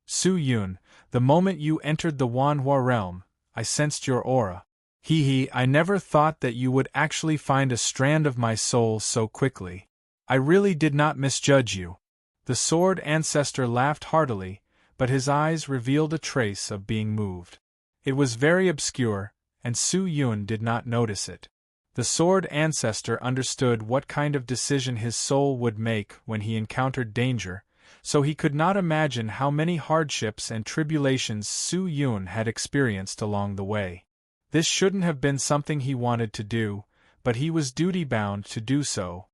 Su Yun, the moment you entered the Wanhua realm, I sensed your aura. I never thought that you would actually find a strand of my soul so quickly. I really did not misjudge you. The Sword Ancestor laughed heartily, but his eyes revealed a trace of being moved. It was very obscure, and Su Yun did not notice it. The Sword Ancestor understood what kind of decision his soul would make when he encountered danger, so he could not imagine how many hardships and tribulations Su Yun had experienced along the way. This shouldn't have been something he wanted to do, but he was duty-bound to do so.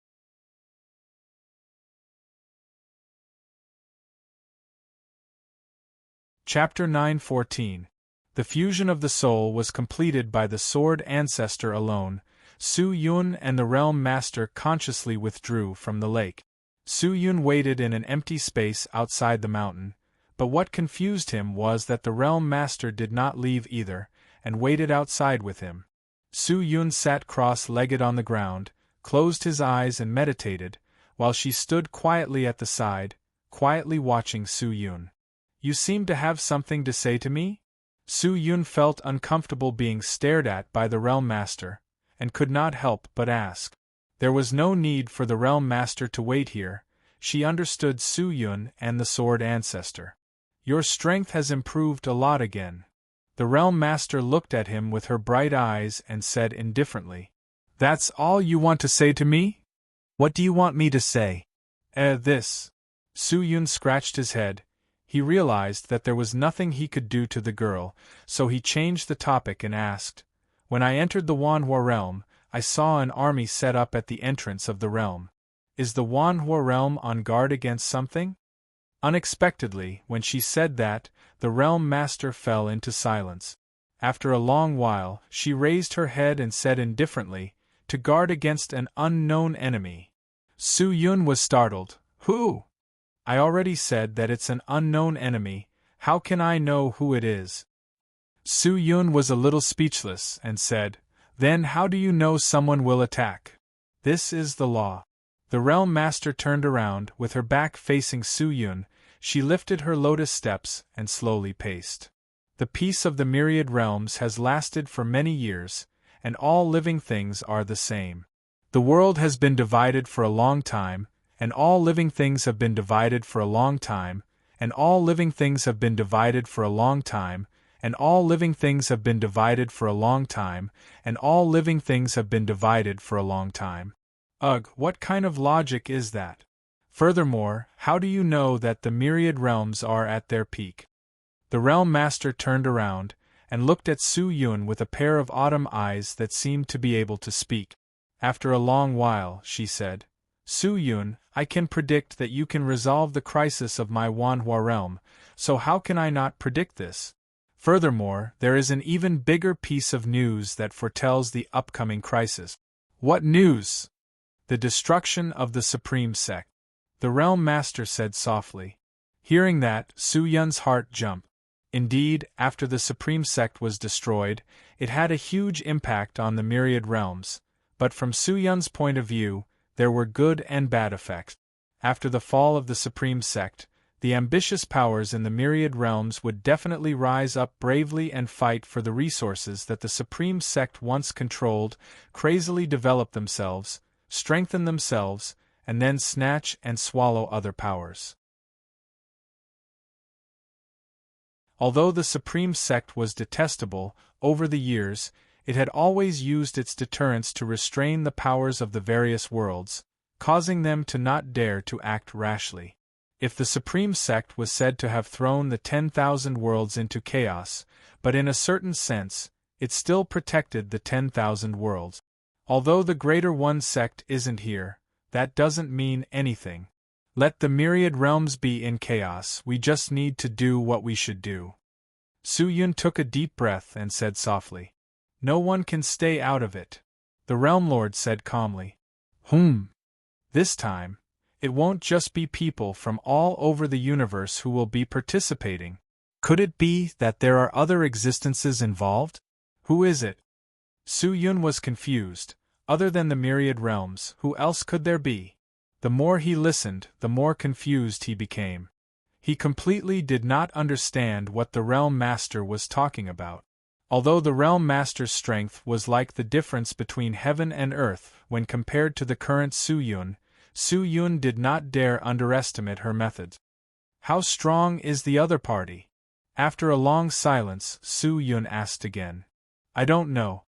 Chapter 9:14. The fusion of the soul was completed by the Sword Ancestor alone. Su Yun and the Realm Master consciously withdrew from the lake. Su Yun waited in an empty space outside the mountain, but what confused him was that the Realm Master did not leave either, and waited outside with him. Su Yun sat cross-legged on the ground, closed his eyes and meditated, while she stood quietly at the side, quietly watching Su Yun. You seem to have something to say to me? Su Yun felt uncomfortable being stared at by the Realm Master, and could not help but ask. There was no need for the Realm Master to wait here. She understood Su Yun and the Sword Ancestor. Your strength has improved a lot again. The Realm Master looked at him with her bright eyes and said indifferently, That's all you want to say to me? What do you want me to say? This. Su Yun scratched his head. He realized that there was nothing he could do to the girl, so he changed the topic and asked, When I entered the Wanhua realm, I saw an army set up at the entrance of the realm. Is the Wanhua realm on guard against something? Unexpectedly, when she said that, the Realm Master fell into silence. After a long while, she raised her head and said indifferently, To guard against an unknown enemy. Su Yun was startled. Who? I already said that it's an unknown enemy. How can I know who it is? Su Yun was a little speechless and said, Then how do you know someone will attack? This is the law. The Realm Master turned around, with her back facing Su Yun. She lifted her lotus steps and slowly paced. The peace of the myriad realms has lasted for many years, and all living things are the same. The world has been divided for a long time, and all living things have been divided for a long time, and all living things have been divided for a long time, and all living things have been divided for a long time, and all living things have been divided for a long time. Ugh, what kind of logic is that? Furthermore, how do you know that the myriad realms are at their peak? The Realm Master turned around, and looked at Su Yun with a pair of autumn eyes that seemed to be able to speak. After a long while, she said, Su Yun, I can predict that you can resolve the crisis of my Wanhua realm, so how can I not predict this? Furthermore, there is an even bigger piece of news that foretells the upcoming crisis. What news? The destruction of the Supreme Sect. The Realm Master said softly. Hearing that, Su Yun's heart jumped. Indeed, after the Supreme Sect was destroyed, it had a huge impact on the myriad realms, but from Su Yun's point of view, there were good and bad effects. After the fall of the Supreme Sect, the ambitious powers in the myriad realms would definitely rise up bravely and fight for the resources that the Supreme Sect once controlled, crazily develop themselves, strengthen themselves, and then snatch and swallow other powers. Although the Supreme Sect was detestable, over the years, it had always used its deterrence to restrain the powers of the various worlds, causing them to not dare to act rashly. If the Supreme Sect was said to have thrown the 10,000 worlds into chaos, but in a certain sense, it still protected the 10,000 worlds. Although the Greater One Sect isn't here, that doesn't mean anything. Let the myriad realms be in chaos, we just need to do what we should do. Su Yun took a deep breath and said softly, No one can stay out of it. The Realm Lord said calmly, This time, It won't just be people from all over the universe who will be participating. Could it be that there are other existences involved? Who is it? Su-yun was confused. Other than the myriad realms, who else could there be? The more he listened, the more confused he became. He completely did not understand what the Realm Master was talking about. Although the Realm Master's strength was like the difference between heaven and earth when compared to the current Su-yun, Su-yun did not dare underestimate her methods. How strong is the other party? After a long silence, Su-yun asked again. I don't know.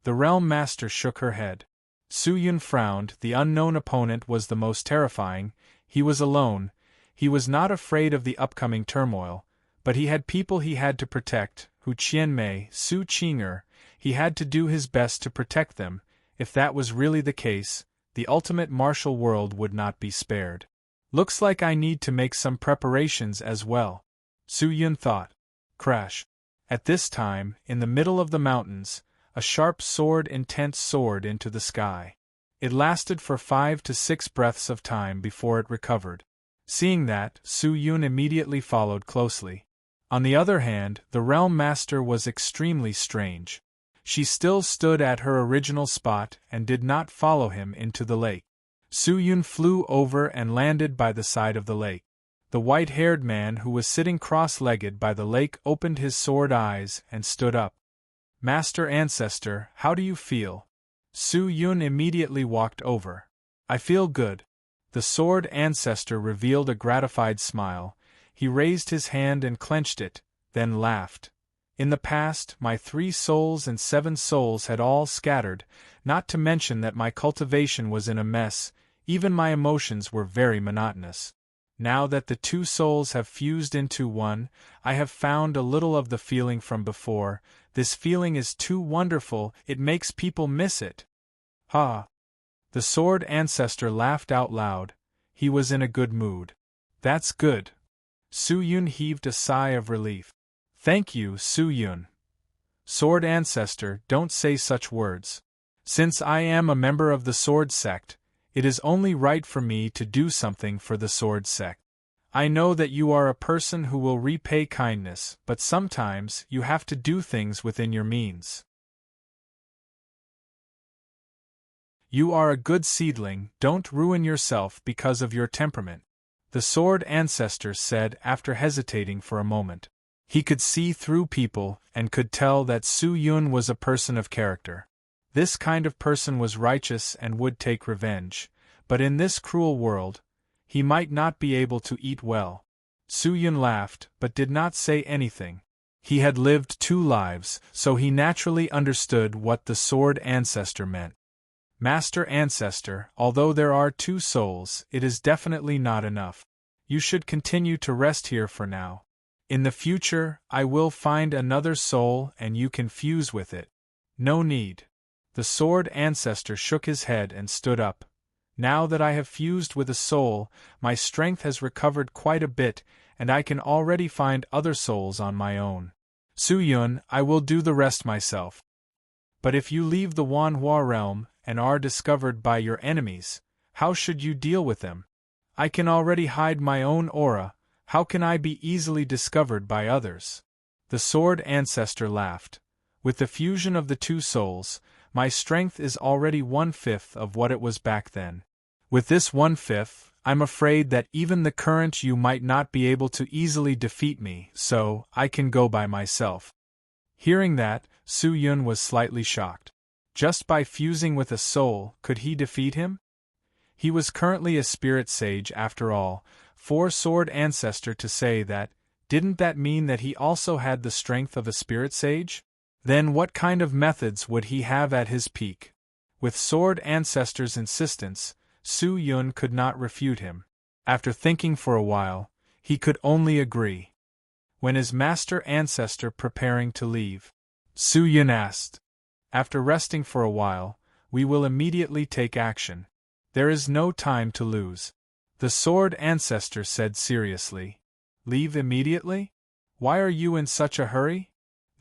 The Realm Master shook her head. Su-yun frowned. The unknown opponent was the most terrifying. He was alone. He was not afraid of the upcoming turmoil, but he had people he had to protect. Hu Qianmei, Su Qing'er, he had to do his best to protect them. If that was really the case, the ultimate martial world would not be spared. Looks like I need to make some preparations as well, Su-yun thought. Crash. At this time, in the middle of the mountains, a sharp sword intent soared into the sky. It lasted for 5 to 6 breaths of time before it recovered. Seeing that, Su-yun immediately followed closely. On the other hand, the Realm Master was extremely strange. She still stood at her original spot and did not follow him into the lake. Su-yun flew over and landed by the side of the lake. The white-haired man who was sitting cross-legged by the lake opened his sword eyes and stood up. Master Ancestor, how do you feel? Su-yun immediately walked over. I feel good. The sword Ancestor revealed a gratified smile. He raised his hand and clenched it, then laughed. In the past, my 3 souls and 7 souls had all scattered, not to mention that my cultivation was in a mess. Even my emotions were very monotonous. Now that the 2 souls have fused into one, I have found a little of the feeling from before. This feeling is too wonderful, it makes people miss it. Ha! The sword Ancestor laughed out loud. He was in a good mood. That's good. Su-yun heaved a sigh of relief. Thank you, Su-yun. Sword Ancestor, don't say such words. Since I am a member of the Sword Sect, it is only right for me to do something for the Sword Sect. I know that you are a person who will repay kindness, but sometimes you have to do things within your means. You are a good seedling, don't ruin yourself because of your temperament, the Sword Ancestor said after hesitating for a moment. He could see through people and could tell that Su-yun was a person of character. This kind of person was righteous and would take revenge, but in this cruel world, he might not be able to eat well. Su-yun laughed, but did not say anything. He had lived 2 lives, so he naturally understood what the Sword Ancestor meant. Master Ancestor, although there are 2 souls, it is definitely not enough. You should continue to rest here for now. In the future, I will find another soul and you can fuse with it. No need. The Sword Ancestor shook his head and stood up. Now that I have fused with a soul, my strength has recovered quite a bit, and I can already find other souls on my own. Su-yun, I will do the rest myself. But if you leave the Wanhua realm and are discovered by your enemies, how should you deal with them? I can already hide my own aura, how can I be easily discovered by others? The Sword Ancestor laughed. With the fusion of the 2 souls, my strength is already 1/5 of what it was back then. With this 1/5, I'm afraid that even the current you might not be able to easily defeat me, so I can go by myself. Hearing that, Su-yun was slightly shocked. Just by fusing with a soul, could he defeat him? He was currently a spirit sage after all, for Sword Ancestor to say that, didn't that mean that he also had the strength of a spirit sage? Then what kind of methods would he have at his peak? With Sword Ancestor's insistence, Su-yun could not refute him. After thinking for a while, he could only agree. When is Master Ancestor preparing to leave? Su-yun asked. After resting for a while, we will immediately take action. There is no time to lose. The Sword Ancestor said seriously. Leave immediately? Why are you in such a hurry?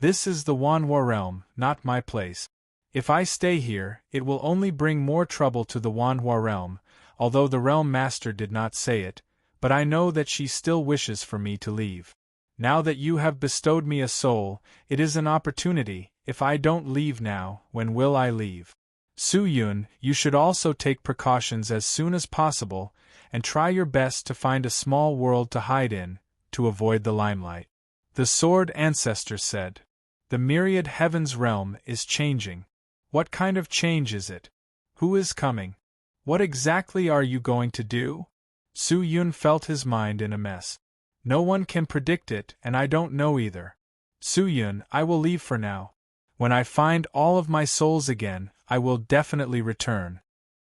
This is the Wanhua realm, not my place. If I stay here, it will only bring more trouble to the Wanhua realm. although the Realm Master did not say it, but I know that she still wishes for me to leave. Now that you have bestowed me a soul, it is an opportunity. If I don't leave now, when will I leave? Su-yun, you should also take precautions as soon as possible, and try your best to find a small world to hide in, to avoid the limelight. The Sword Ancestor said. The myriad heavens realm is changing. What kind of change is it? Who is coming? What exactly are you going to do? Su-yun felt his mind in a mess. No one can predict it, and I don't know either. Su-yun, I will leave for now. When I find all of my souls again, I will definitely return.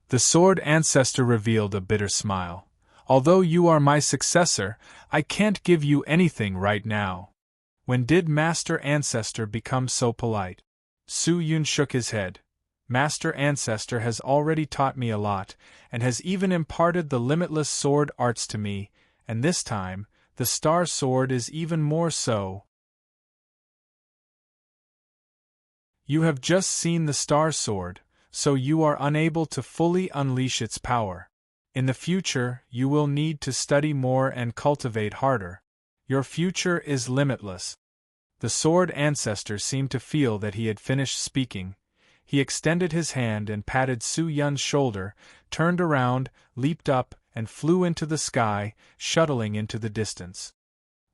The Sword Ancestor revealed a bitter smile. Although you are my successor, I can't give you anything right now. When did Master Ancestor become so polite? Su-yun shook his head. Master Ancestor has already taught me a lot, and has even imparted the limitless sword arts to me, and this time, the Star Sword is even more so. You have just seen the Star Sword, so you are unable to fully unleash its power. In the future, you will need to study more and cultivate harder. Your future is limitless. The Sword Ancestor seemed to feel that he had finished speaking. He extended his hand and patted Su-yun's shoulder, turned around, leaped up, and flew into the sky, shuttling into the distance.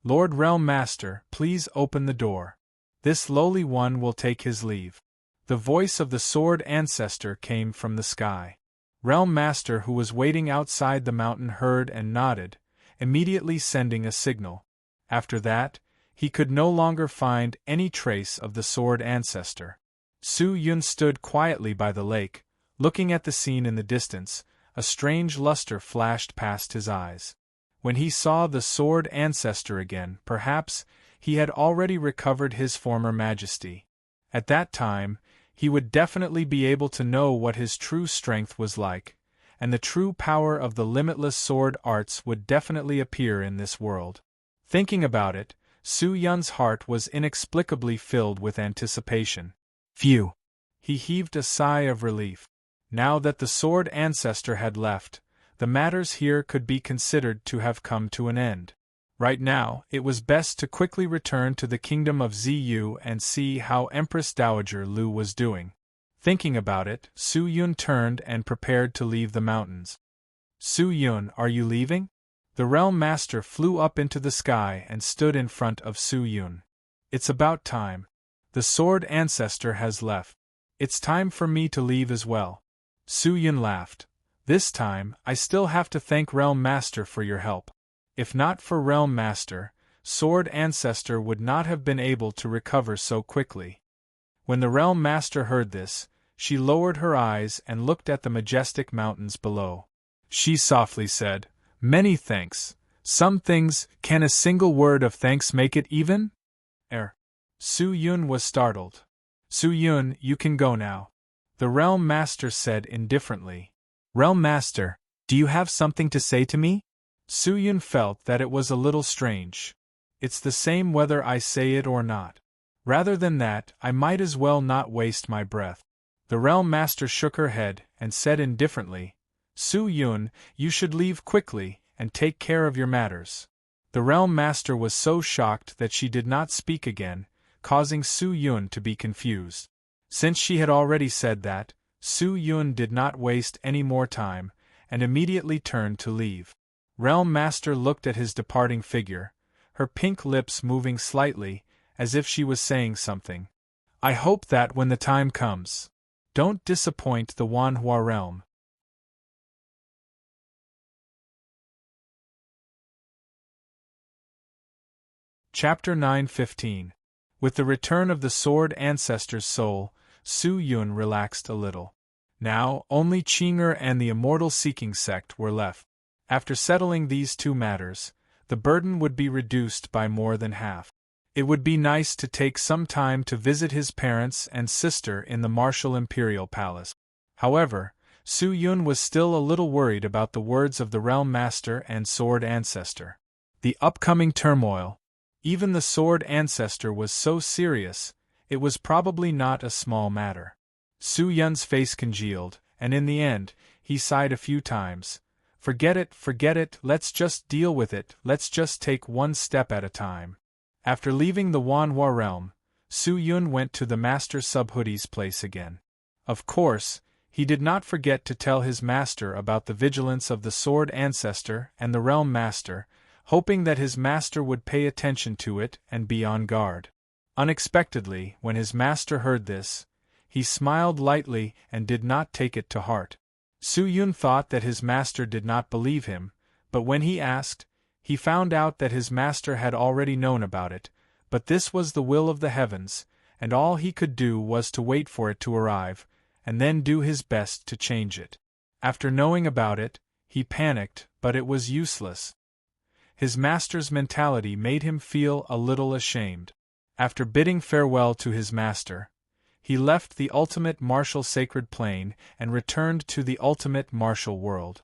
Lord Realm Master, please open the door. This lowly one will take his leave. The voice of the Sword Ancestor came from the sky. Realm Master, who was waiting outside the mountain, heard and nodded, immediately sending a signal. After that, he could no longer find any trace of the Sword Ancestor. Su-yun stood quietly by the lake, looking at the scene in the distance. A strange luster flashed past his eyes. When he saw the Sword Ancestor again, perhaps he had already recovered his former majesty. At that time, he would definitely be able to know what his true strength was like, and the true power of the limitless sword arts would definitely appear in this world. Thinking about it, Su-yun's heart was inexplicably filled with anticipation. Phew! He heaved a sigh of relief. Now that the Sword Ancestor had left, the matters here could be considered to have come to an end. Right now, it was best to quickly return to the kingdom of Ziyu and see how Empress Dowager Lu was doing. Thinking about it, Su-yun turned and prepared to leave the mountains. Su-yun, are you leaving? The Realm Master flew up into the sky and stood in front of Su-yun. It's about time. The Sword Ancestor has left. It's time for me to leave as well. Su-yun laughed. This time, I still have to thank Realm Master for your help. If not for Realm Master, Sword Ancestor would not have been able to recover so quickly. When the Realm Master heard this, she lowered her eyes and looked at the majestic mountains below. She softly said, "Many thanks. Some things, can a single word of thanks make it even?" Su-yun was startled. Su-yun, you can go now. The Realm Master said indifferently. Realm Master, do you have something to say to me? Su-yun felt that it was a little strange. It's the same whether I say it or not. Rather than that, I might as well not waste my breath. The Realm Master shook her head and said indifferently, Su-yun, you should leave quickly and take care of your matters. The Realm Master was so shocked that she did not speak again, causing Su-yun to be confused. Since she had already said that, Su-yun did not waste any more time, and immediately turned to leave. Realm Master looked at his departing figure, her pink lips moving slightly, as if she was saying something. I hope that when the time comes, don't disappoint the Wanhua realm. Chapter 9:15. With the return of the Sword Ancestor's soul, Su-yun relaxed a little. Now, only Qing'er and the Immortal Seeking sect were left. After settling these two matters, the burden would be reduced by more than half. It would be nice to take some time to visit his parents and sister in the Martial Imperial Palace. However, Su-yun was still a little worried about the words of the Realm Master and Sword Ancestor. The upcoming turmoil. Even the Sword Ancestor was so serious, it was probably not a small matter. Su-yun's face congealed, and in the end, he sighed a few times, Forget it, let's just deal with it, let's just take one step at a time. After leaving the Wanhua realm, Su Yun went to the Master Subhoodie's place again. Of course, he did not forget to tell his master about the vigilance of the Sword Ancestor and the Realm Master, hoping that his master would pay attention to it and be on guard. Unexpectedly, when his master heard this, he smiled lightly and did not take it to heart. Su Yun thought that his master did not believe him, but when he asked, he found out that his master had already known about it, but this was the will of the heavens, and all he could do was to wait for it to arrive, and then do his best to change it. After knowing about it, he panicked, but it was useless. His master's mentality made him feel a little ashamed. After bidding farewell to his master, he left the ultimate martial sacred plane and returned to the ultimate martial world.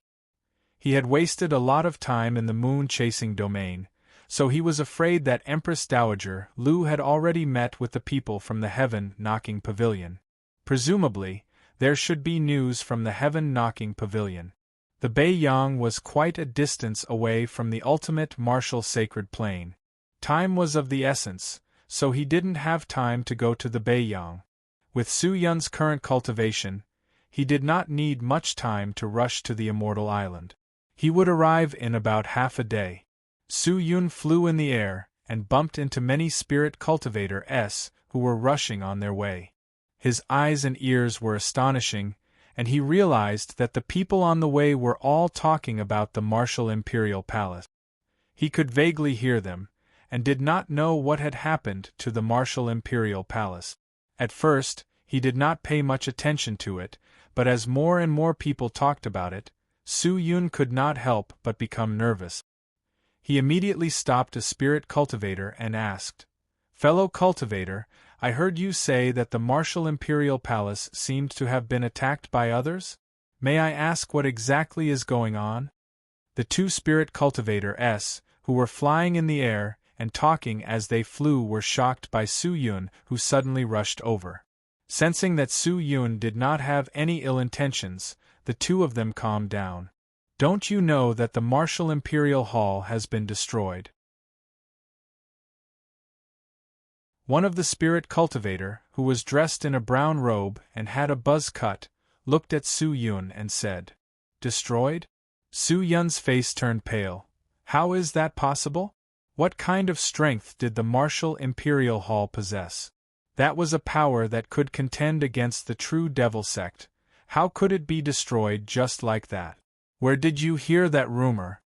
He had wasted a lot of time in the moon-chasing domain, so he was afraid that Empress Dowager Lu had already met with the people from the Heaven-Knocking Pavilion. Presumably, there should be news from the Heaven-Knocking Pavilion. The Beiyang was quite a distance away from the ultimate martial sacred plane. Time was of the essence, so he didn't have time to go to the Beiyang. With Su Yun's current cultivation, he did not need much time to rush to the Immortal Island. He would arrive in about half a day. Su Yun flew in the air and bumped into many spirit cultivators who were rushing on their way. His eyes and ears were astonishing, and he realized that the people on the way were all talking about the Martial Imperial Palace. He could vaguely hear them, and did not know what had happened to the Martial Imperial Palace. At first, he did not pay much attention to it, but as more and more people talked about it, Su Yun could not help but become nervous. He immediately stopped a spirit cultivator and asked, "Fellow cultivator, I heard you say that the Martial Imperial Palace seemed to have been attacked by others? May I ask what exactly is going on?" The two spirit cultivators, who were flying in the air and talking as they flew, were shocked by Su Yun, who suddenly rushed over. Sensing that Su Yun did not have any ill intentions, the two of them calmed down. "Don't you know that the Martial Imperial Hall has been destroyed?" One of the spirit cultivator, who was dressed in a brown robe and had a buzz cut, looked at Su Yun and said, "Destroyed?" Su Yun's face turned pale. "How is that possible? What kind of strength did the Martial Imperial Hall possess? That was a power that could contend against the true Devil Sect. How could it be destroyed just like that? Where did you hear that rumor?"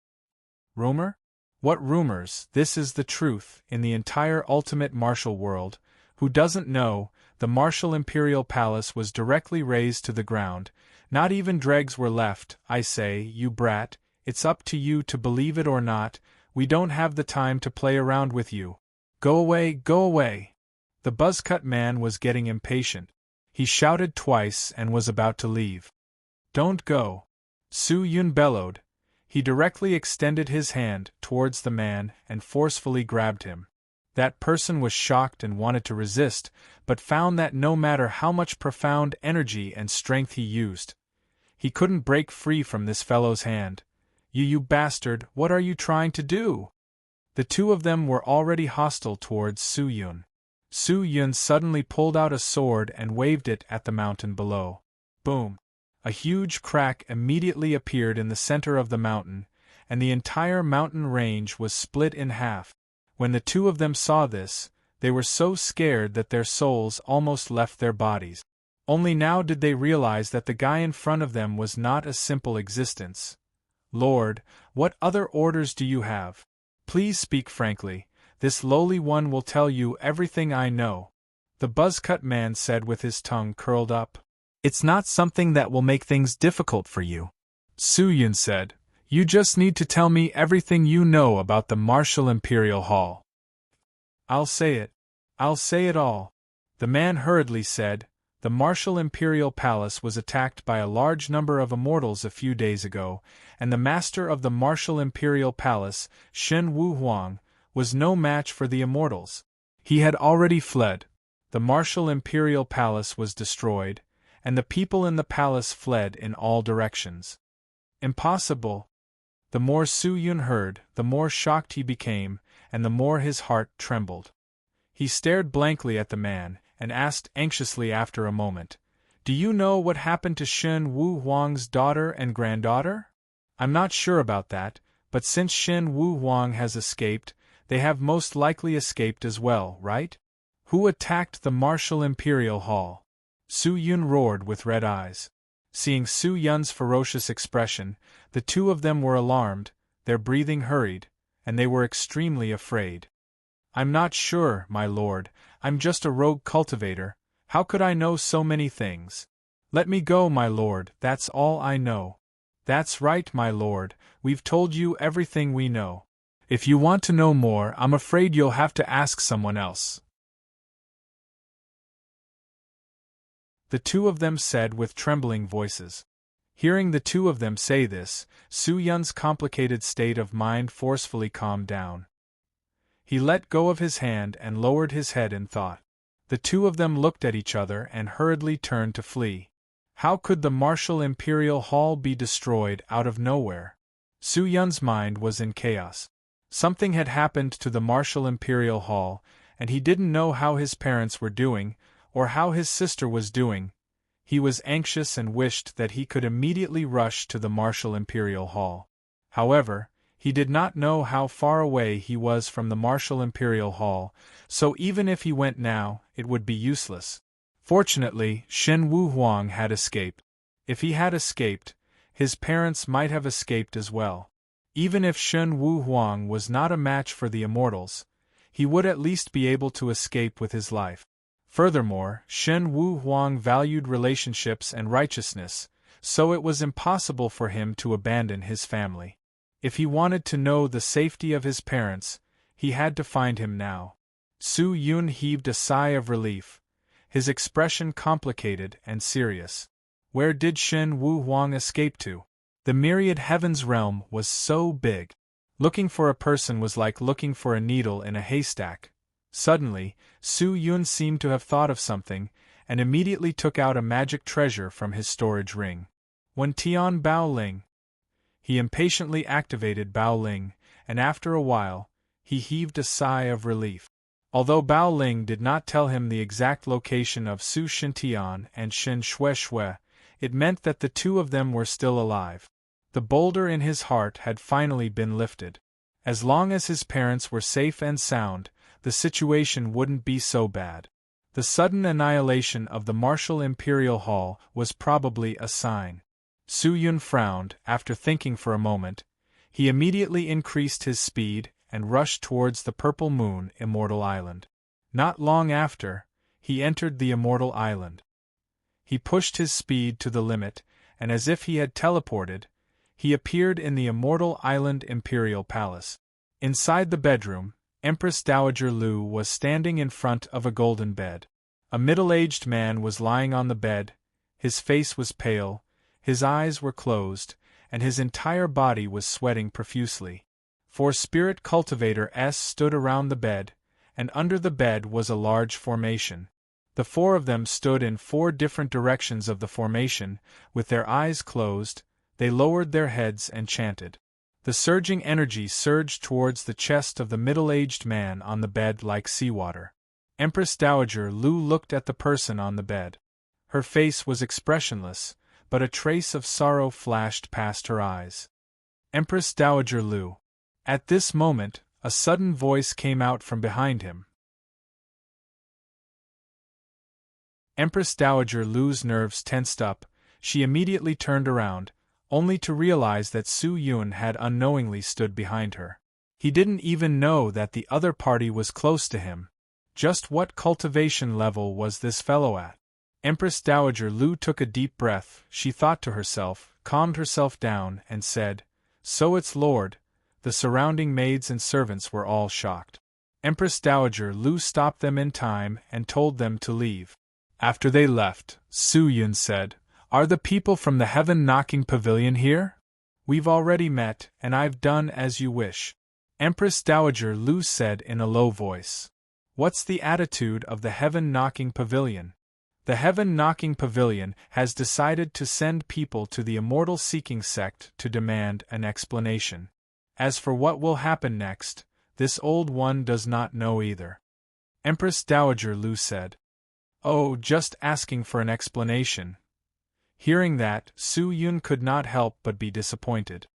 "Rumor? What rumors? This is the truth, in the entire ultimate martial world. Who doesn't know, the Martial Imperial Palace was directly razed to the ground. Not even dregs were left. I say, you brat, it's up to you to believe it or not. We don't have the time to play around with you. Go away, go away." The buzzcut man was getting impatient. He shouted twice and was about to leave. "Don't go!" Su Yun bellowed. He directly extended his hand towards the man and forcefully grabbed him. That person was shocked and wanted to resist, but found that no matter how much profound energy and strength he used, he couldn't break free from this fellow's hand. You bastard, what are you trying to do?" The two of them were already hostile towards Su Yun. Su Yun suddenly pulled out a sword and waved it at the mountain below. Boom! A huge crack immediately appeared in the center of the mountain, and the entire mountain range was split in half. When the two of them saw this, they were so scared that their souls almost left their bodies. Only now did they realize that the guy in front of them was not a simple existence. "Lord, what other orders do you have? Please speak frankly. This lowly one will tell you everything I know," the buzzcut man said with his tongue curled up. "It's not something that will make things difficult for you," Su Yun said. "You just need to tell me everything you know about the Martial Imperial Hall." I'll say it all," the man hurriedly said. "The Martial Imperial Palace was attacked by a large number of immortals a few days ago, and the master of the Martial Imperial Palace, Shen Wu Huang, was no match for the immortals. He had already fled. The Martial Imperial Palace was destroyed, and the people in the palace fled in all directions." "Impossible," The more Su Yun heard, the more shocked he became, and the more his heart trembled. He stared blankly at the man, and asked anxiously after a moment, "Do you know what happened to Shen Wu Huang's daughter and granddaughter?" "I'm not sure about that, but since Shen Wu Huang has escaped, they have most likely escaped as well, right?" "Who attacked the Martial Imperial Hall?" Su Yun roared with red eyes. Seeing Su Yun's ferocious expression, the two of them were alarmed, their breathing hurried, and they were extremely afraid. "I'm not sure, my lord, I'm just a rogue cultivator, how could I know so many things? Let me go, my lord, that's all I know." "That's right, my lord, we've told you everything we know. If you want to know more, I'm afraid you'll have to ask someone else." The two of them said with trembling voices. Hearing the two of them say this, Su Yun's complicated state of mind forcefully calmed down. He let go of his hand and lowered his head in thought. The two of them looked at each other and hurriedly turned to flee. How could the Martial Imperial Hall be destroyed out of nowhere? Su Yun's mind was in chaos. Something had happened to the Martial Imperial Hall, and he didn't know how his parents were doing, or how his sister was doing. He was anxious and wished that he could immediately rush to the Martial Imperial Hall. However, he did not know how far away he was from the Martial Imperial Hall, so even if he went now, it would be useless. Fortunately, Shen Wu Huang had escaped. If he had escaped, his parents might have escaped as well. Even if Shen Wu Huang was not a match for the immortals, he would at least be able to escape with his life. Furthermore, Shen Wu Huang valued relationships and righteousness, so it was impossible for him to abandon his family. If he wanted to know the safety of his parents, he had to find him now. Su Yun heaved a sigh of relief, his expression complicated and serious. Where did Shen Wu Huang escape to? The myriad heavens realm was so big. Looking for a person was like looking for a needle in a haystack. Suddenly, Su Yun seemed to have thought of something, and immediately took out a magic treasure from his storage ring. When Tian Bao Ling. He impatiently activated Bao Ling, and after a while, he heaved a sigh of relief. Although Bao Ling did not tell him the exact location of Su Shintian and Shen Shui, it meant that the two of them were still alive. The boulder in his heart had finally been lifted. As long as his parents were safe and sound, the situation wouldn't be so bad. The sudden annihilation of the Martial Imperial Hall was probably a sign. Su Yun frowned. After thinking for a moment, he immediately increased his speed and rushed towards the Purple Moon Immortal Island. Not long after, he entered the Immortal Island. He pushed his speed to the limit, and as if he had teleported, he appeared in the Immortal Island Imperial Palace. Inside the bedroom, Empress Dowager Lu was standing in front of a golden bed. A middle-aged man was lying on the bed, his face was pale, his eyes were closed, and his entire body was sweating profusely. Four spirit cultivators stood around the bed, and under the bed was a large formation. The four of them stood in four different directions of the formation, with their eyes closed. They lowered their heads and chanted. The surging energy surged towards the chest of the middle-aged man on the bed like seawater. Empress Dowager Lu looked at the person on the bed. Her face was expressionless, but a trace of sorrow flashed past her eyes. Empress Dowager Lu. At this moment, a sudden voice came out from behind him. Empress Dowager Lu's nerves tensed up. She immediately turned around, only to realize that Su Yun had unknowingly stood behind her. He didn't even know that the other party was close to him. Just what cultivation level was this fellow at? Empress Dowager Lu took a deep breath, she thought to herself, calmed herself down, and said, "So it's Lord." The surrounding maids and servants were all shocked. Empress Dowager Lu stopped them in time and told them to leave. After they left, Su Yun said, "Are the people from the heaven-knocking pavilion here? We've already met, and I've done as you wish." Empress Dowager Lu said in a low voice, "What's the attitude of the heaven-knocking pavilion?" The heaven-knocking pavilion has decided to send people to the immortal-seeking sect to demand an explanation. As for what will happen next, this old one does not know either. Empress Dowager Lu said. Oh, just asking for an explanation. Hearing that, Su Yun could not help but be disappointed.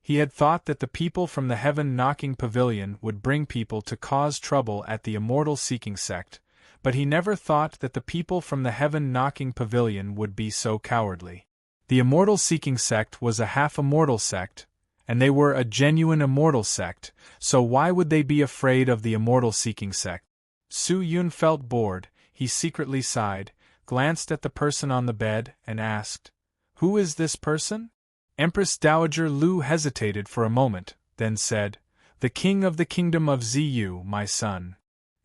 He had thought that the people from the heaven-knocking pavilion would bring people to cause trouble at the immortal-seeking sect, but he never thought that the people from the heaven-knocking pavilion would be so cowardly. The immortal-seeking sect was a half-immortal sect, and they were a genuine immortal sect, so why would they be afraid of the immortal-seeking sect? Su Yun felt bored. He secretly sighed, glanced at the person on the bed, and asked, "Who is this person?" Empress Dowager Lu hesitated for a moment, then said, "The king of the kingdom of Ziyu, my son."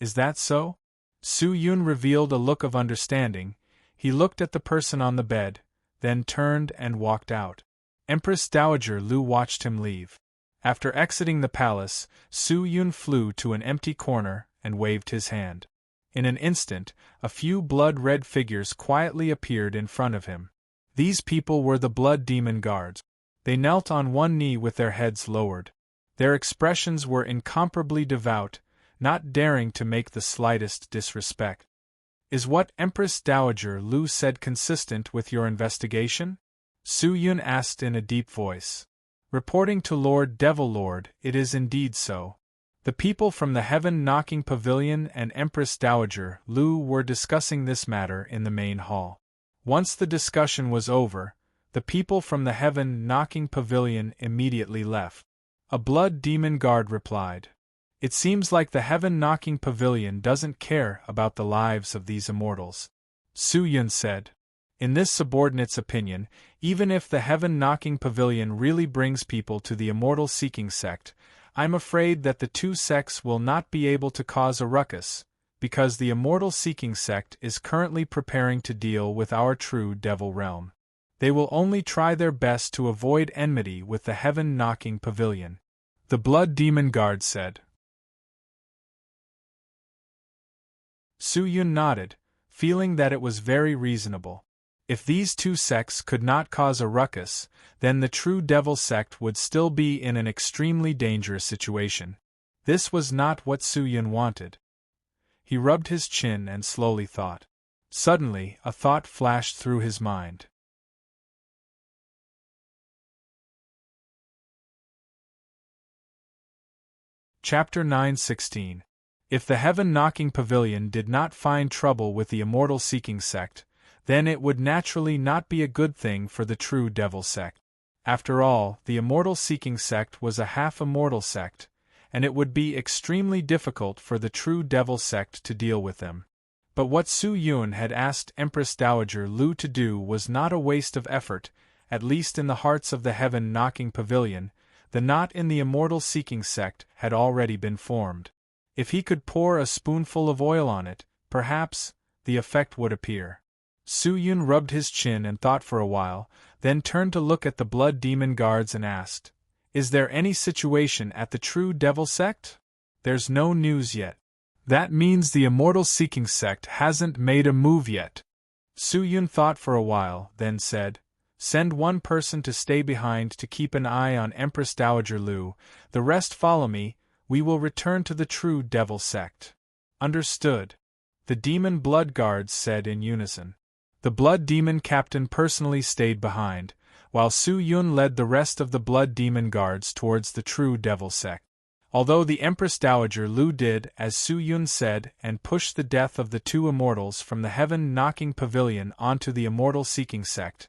"Is that so?" Su Yun revealed a look of understanding. He looked at the person on the bed, then turned and walked out. Empress Dowager Lu watched him leave. After exiting the palace, Su Yun flew to an empty corner and waved his hand. In an instant, a few blood-red figures quietly appeared in front of him. These people were the Blood Demon Guards. They knelt on one knee with their heads lowered. Their expressions were incomparably devout, not daring to make the slightest disrespect. "Is what Empress Dowager Lu said consistent with your investigation?" Su Yun asked in a deep voice. "Reporting to Lord Devil Lord, it is indeed so." The people from the heaven-knocking pavilion and Empress Dowager Lu were discussing this matter in the main hall. Once the discussion was over, the people from the heaven-knocking pavilion immediately left. A blood demon guard replied, "It seems like the heaven-knocking pavilion doesn't care about the lives of these immortals." Su Yun said, "In this subordinate's opinion, even if the heaven-knocking pavilion really brings people to the immortal-seeking sect, I'm afraid that the two sects will not be able to cause a ruckus, because the immortal-seeking sect is currently preparing to deal with our true devil realm. They will only try their best to avoid enmity with the heaven-knocking pavilion," the Blood Demon Guard said. Su Yun nodded, feeling that it was very reasonable. If these two sects could not cause a ruckus, then the true devil sect would still be in an extremely dangerous situation. This was not what Su Yun wanted. He rubbed his chin and slowly thought. Suddenly, a thought flashed through his mind. Chapter 9:16. If the heaven-knocking pavilion did not find trouble with the immortal-seeking sect, then it would naturally not be a good thing for the true devil sect. After all, the immortal-seeking sect was a half-immortal sect, and it would be extremely difficult for the true devil sect to deal with them. But what Su Yun had asked Empress Dowager Lu to do was not a waste of effort, at least in the hearts of the heaven-knocking pavilion. The knot in the immortal-seeking sect had already been formed. If he could pour a spoonful of oil on it, perhaps, the effect would appear. Su Yun rubbed his chin and thought for a while, then turned to look at the Blood Demon Guards and asked, "Is there any situation at the true devil sect?" "There's no news yet." "That means the immortal-seeking sect hasn't made a move yet." Su Yun thought for a while, then said, "Send one person to stay behind to keep an eye on Empress Dowager Lu, the rest follow me. We will return to the true devil sect." "Understood," the Demon Blood Guards said in unison. The Blood Demon Captain personally stayed behind, while Su Yun led the rest of the Blood Demon Guards towards the true devil sect. Although the Empress Dowager Lu did as Su Yun said and pushed the death of the two immortals from the heaven-knocking pavilion onto the immortal-seeking sect,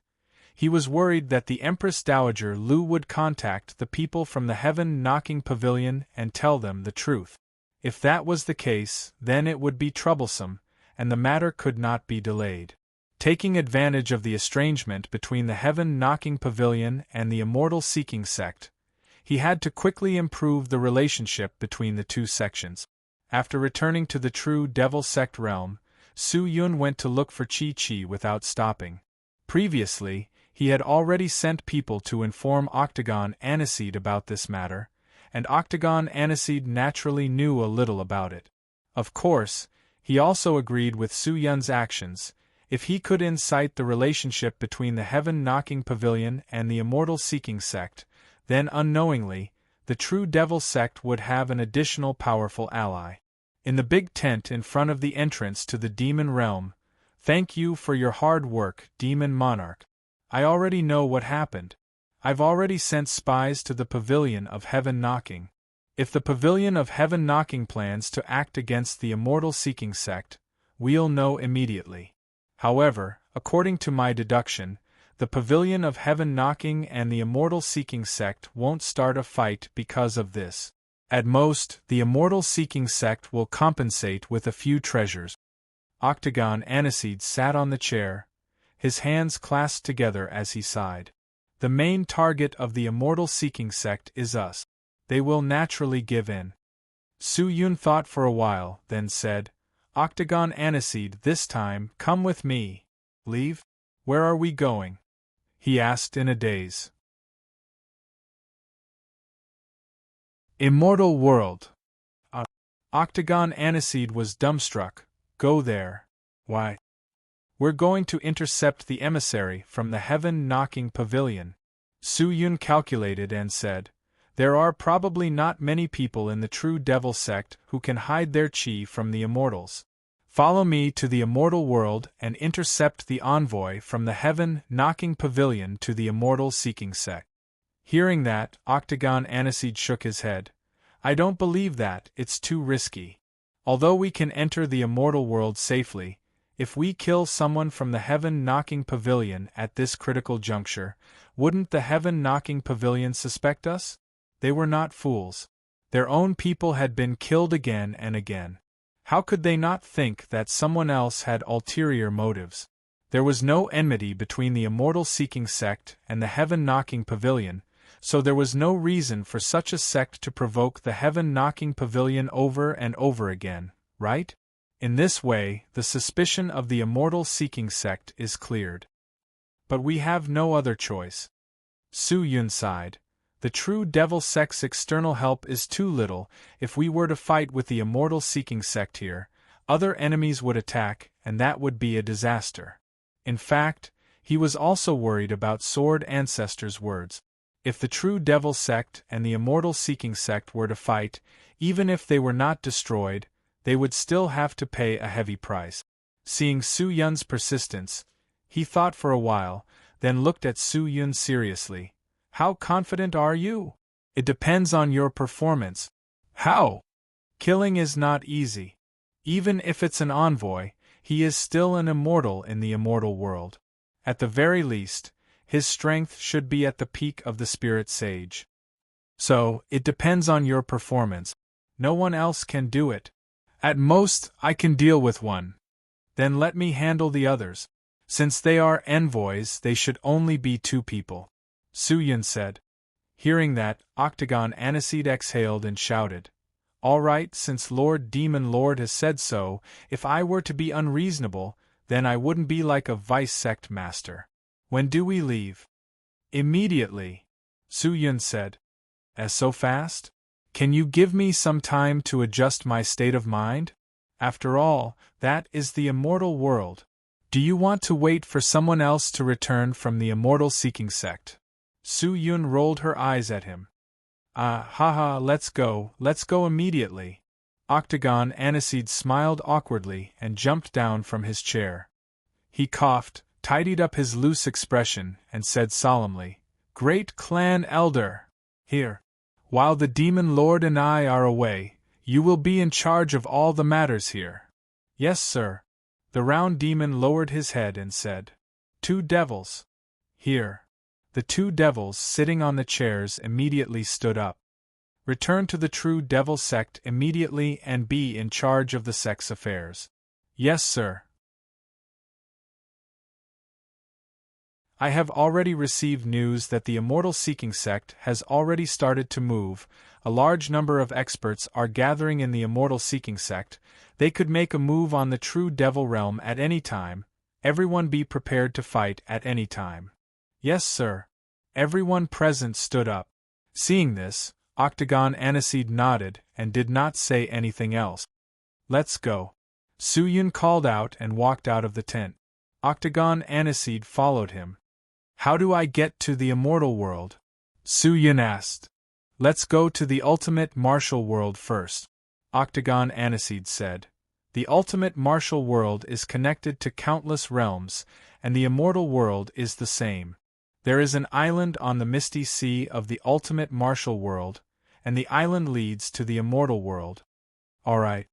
he was worried that the Empress Dowager Lu would contact the people from the heaven-knocking pavilion and tell them the truth. If that was the case, then it would be troublesome, and the matter could not be delayed. Taking advantage of the estrangement between the heaven-knocking pavilion and the immortal-seeking sect, he had to quickly improve the relationship between the two sections. After returning to the true devil sect realm, Su Yun went to look for Chi-Chi without stopping. Previously, he had already sent people to inform Octagon Aniseed about this matter, and Octagon Aniseed naturally knew a little about it. Of course, he also agreed with Su Yun's actions. If he could incite the relationship between the heaven-knocking pavilion and the immortal-seeking sect, then unknowingly, the true devil sect would have an additional powerful ally. In the big tent in front of the entrance to the demon realm, "Thank you for your hard work, demon monarch. I already know what happened. I've already sent spies to the pavilion of heaven knocking. If the pavilion of heaven knocking plans to act against the immortal-seeking sect, we'll know immediately. However, according to my deduction, the pavilion of heaven knocking and the immortal-seeking sect won't start a fight because of this. At most, the immortal-seeking sect will compensate with a few treasures." Octagon Aniseed sat on the chair, his hands clasped together as he sighed. "The main target of the immortal-seeking sect is us. They will naturally give in." Su Yun thought for a while, then said, "Octagon Aniseed, this time, come with me." "Leave? Where are we going?" he asked in a daze. Immortal world. Octagon Aniseed was dumbstruck. "Go there? Why?" "We're going to intercept the emissary from the heaven-knocking pavilion." Su Yun calculated and said, "There are probably not many people in the true devil sect who can hide their chi from the immortals. Follow me to the immortal world and intercept the envoy from the heaven-knocking pavilion to the immortal-seeking sect." Hearing that, Octagon Aniseed shook his head. "I don't believe that, it's too risky. Although we can enter the immortal world safely, if we kill someone from the heaven-knocking pavilion at this critical juncture, wouldn't the heaven-knocking pavilion suspect us?" They were not fools. Their own people had been killed again and again. How could they not think that someone else had ulterior motives? There was no enmity between the immortal-seeking sect and the heaven-knocking pavilion, so there was no reason for such a sect to provoke the heaven-knocking pavilion over and over again, right? In this way, the suspicion of the immortal-seeking sect is cleared. But we have no other choice. Su Yun sighed. The true devil sect's external help is too little. If we were to fight with the immortal-seeking sect here, other enemies would attack, and that would be a disaster. In fact, he was also worried about Sword Ancestor's words. If the true devil sect and the immortal-seeking sect were to fight, even if they were not destroyed, they would still have to pay a heavy price. Seeing Su Yun's persistence, he thought for a while, then looked at Su Yun seriously. "How confident are you?" "It depends on your performance." "How?" "Killing is not easy. Even if it's an envoy, he is still an immortal in the immortal world. At the very least, his strength should be at the peak of the spirit sage. So, it depends on your performance. No one else can do it. At most, I can deal with one. Then let me handle the others. Since they are envoys, they should only be 2 people. Su Yun said. Hearing that, Octagon Aniseed exhaled and shouted, "All right, since Lord Demon Lord has said so, if I were to be unreasonable, then I wouldn't be like a vice-sect master. When do we leave?" "Immediately," Su Yun said. "As so fast? Can you give me some time to adjust my state of mind? After all, that is the immortal world. Do you want to wait for someone else to return from the immortal-seeking sect?" Su Yun rolled her eyes at him. Haha, let's go immediately." Octagon Aniseed smiled awkwardly and jumped down from his chair. He coughed, tidied up his loose expression, and said solemnly, "Great Clan Elder! Here. While the Demon Lord and I are away, you will be in charge of all the matters here." "Yes, sir." The round demon lowered his head and said, "2 devils. Here." The 2 devils sitting on the chairs immediately stood up. "Return to the true devil sect immediately and be in charge of the sect's affairs." "Yes, sir." I have already received news that the immortal-seeking sect has already started to move. A large number of experts are gathering in the immortal-seeking sect. They could make a move on the true devil realm at any time. Everyone be prepared to fight at any time. "Yes, sir." Everyone present stood up. Seeing this, Octagon Aniseed nodded and did not say anything else. "Let's go," Su Yun called out and walked out of the tent. Octagon Aniseed followed him. How do I get to the immortal world? Su Yun asked. Let's go to the ultimate martial world first, Octagon Aniseed said. The ultimate martial world is connected to countless realms, and the immortal world is the same. There is an island on the misty sea of the ultimate martial world, and the island leads to the immortal world. Alright.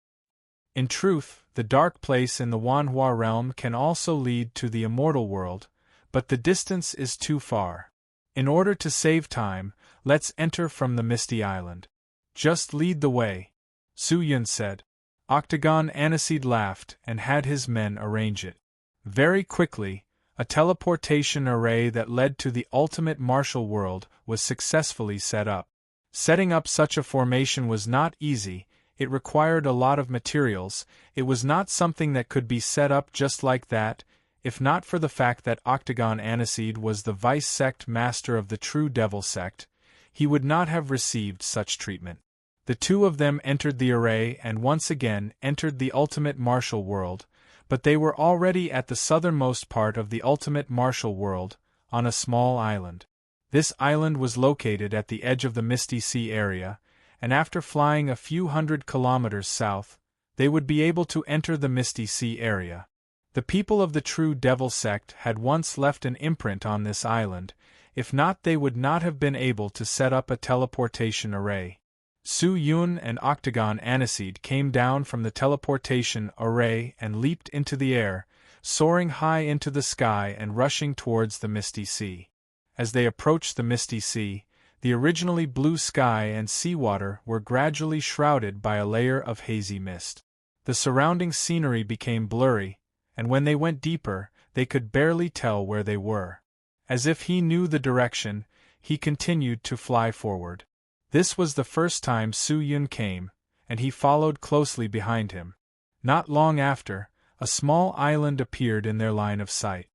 In truth, the dark place in the Wanhua realm can also lead to the immortal world, but the distance is too far. In order to save time, let's enter from the misty island. Just lead the way, Su Yun said. Octagon Aniseed laughed and had his men arrange it. Very quickly, a teleportation array that led to the ultimate martial world was successfully set up. Setting up such a formation was not easy. It required a lot of materials. It was not something that could be set up just like that, if not for the fact that Octagon Aniseed was the vice sect master of the True Devil sect. He would not have received such treatment. The two of them entered the array and once again entered the ultimate martial world, but they were already at the southernmost part of the ultimate martial world, on a small island. This island was located at the edge of the Misty Sea area, and after flying a few hundred kilometers south, they would be able to enter the Misty Sea area. The people of the True Devil sect had once left an imprint on this island. If not, they would not have been able to set up a teleportation array. Su Yun and Octagon Aniseed came down from the teleportation array and leaped into the air, soaring high into the sky and rushing towards the Misty Sea. As they approached the Misty Sea, the originally blue sky and seawater were gradually shrouded by a layer of hazy mist. The surrounding scenery became blurry, and when they went deeper, they could barely tell where they were. As if he knew the direction, he continued to fly forward. This was the first time Su Yun came, and he followed closely behind him. Not long after, a small island appeared in their line of sight.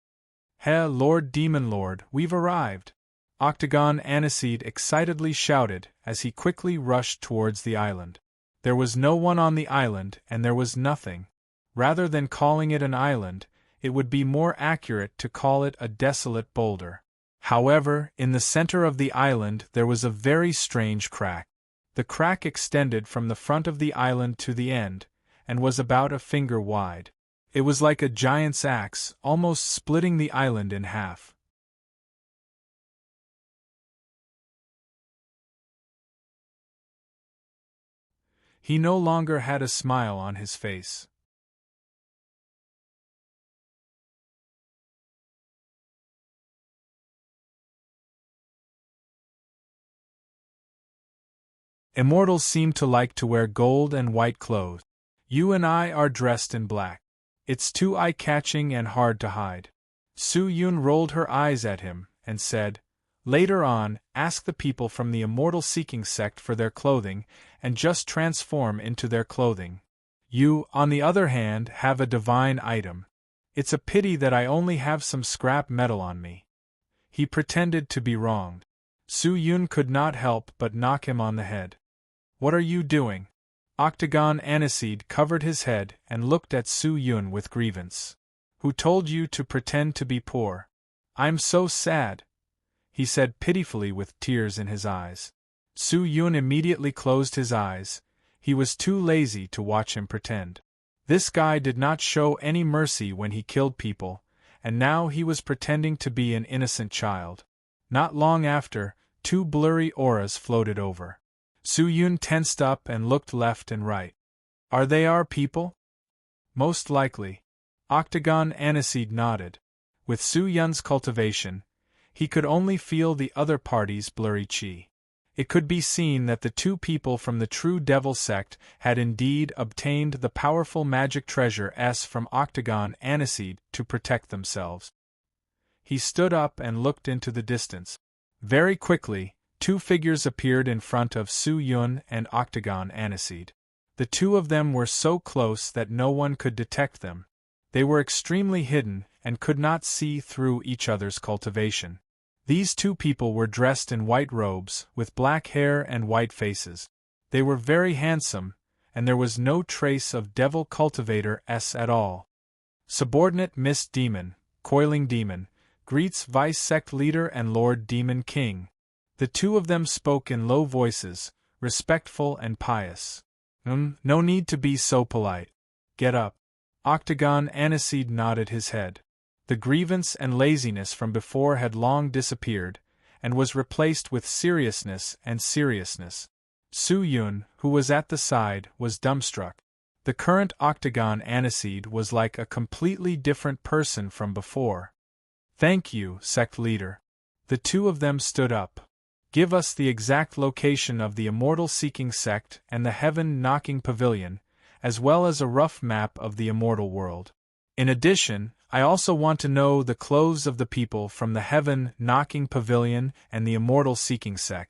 "He, Lord Demon Lord, we've arrived!" Octagon Aniseed excitedly shouted as he quickly rushed towards the island. There was no one on the island and there was nothing. Rather than calling it an island, it would be more accurate to call it a desolate boulder. However, in the center of the island there was a very strange crack. The crack extended from the front of the island to the end, and was about a finger wide. It was like a giant's axe, almost splitting the island in half. He no longer had a smile on his face. Immortals seem to like to wear gold and white clothes. You and I are dressed in black. It's too eye-catching and hard to hide. Su Yun rolled her eyes at him, and said, "Later on, ask the people from the Immortal Seeking sect for their clothing, and just transform into their clothing. You, on the other hand, have a divine item. It's a pity that I only have some scrap metal on me." He pretended to be wronged. Su Yun could not help but knock him on the head. "What are you doing?" Octagon Aniseed covered his head and looked at Su Yun with grievance. "Who told you to pretend to be poor? I'm so sad," he said pitifully with tears in his eyes. Su Yun immediately closed his eyes. He was too lazy to watch him pretend. This guy did not show any mercy when he killed people, and now he was pretending to be an innocent child. Not long after, two blurry auras floated over. Su Yun tensed up and looked left and right. "Are they our people?" "Most likely." Octagon Aniseed nodded. With Su Yun's cultivation, he could only feel the other party's blurry chi. It could be seen that the two people from the True Devil sect had indeed obtained the powerful magic treasure S from Octagon Aniseed to protect themselves. He stood up and looked into the distance. Very quickly, two figures appeared in front of Su Yun and Octagon Aniseed. The two of them were so close that no one could detect them. They were extremely hidden and could not see through each other's cultivation. These two people were dressed in white robes, with black hair and white faces. They were very handsome, and there was no trace of Devil Cultivator S at all. "Subordinate Miss Demon, Coiling Demon, greets Vice Sect Leader and Lord Demon King. The two of them spoke in low voices, respectful and pious. No need to be so polite. Get up. Octagon Aniseed nodded his head. The grievance and laziness from before had long disappeared, and was replaced with seriousness and seriousness. Su Yun, who was at the side, was dumbstruck. The current Octagon Aniseed was like a completely different person from before. Thank you, Sect Leader. The two of them stood up. Give us the exact location of the Immortal-Seeking Sect and the Heaven-Knocking Pavilion, as well as a rough map of the Immortal World. In addition, I also want to know the clothes of the people from the Heaven-Knocking Pavilion and the Immortal-Seeking Sect.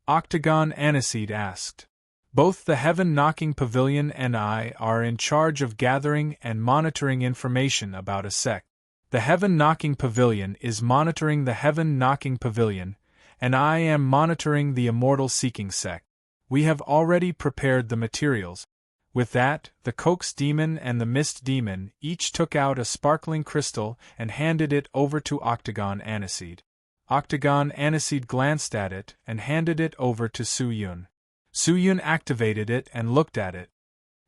Octagon Aniseed asked. Both the Heaven-Knocking Pavilion and I are in charge of gathering and monitoring information about a sect. The Heaven-Knocking Pavilion is monitoring the Heaven-Knocking Pavilion, and I am monitoring the Immortal-Seeking Sect. We have already prepared the materials. With that, the Coax Demon and the Mist Demon each took out a sparkling crystal and handed it over to Octagon Aniseed. Octagon Aniseed glanced at it and handed it over to Su Yun. Su Yun activated it and looked at it.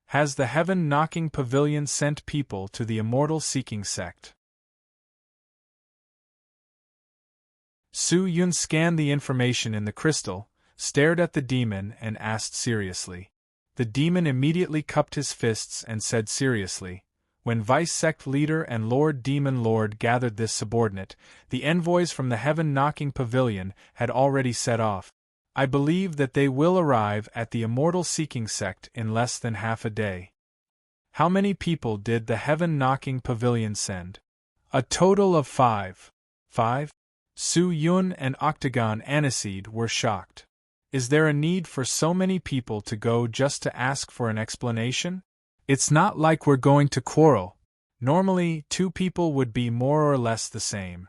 Has the Heaven-Knocking Pavilion sent people to the Immortal-Seeking Sect? Su Yun scanned the information in the crystal, stared at the demon and asked seriously. The demon immediately cupped his fists and said seriously, when Vice Sect Leader and Lord Demon Lord gathered this subordinate, the envoys from the Heaven-Knocking Pavilion had already set off. I believe that they will arrive at the Immortal-Seeking Sect in less than half a day. How many people did the Heaven-Knocking Pavilion send? A total of 5. 5? Su Yun and Octagon Aniseed were shocked. Is there a need for so many people to go just to ask for an explanation? It's not like we're going to quarrel. Normally, 2 people would be more or less the same.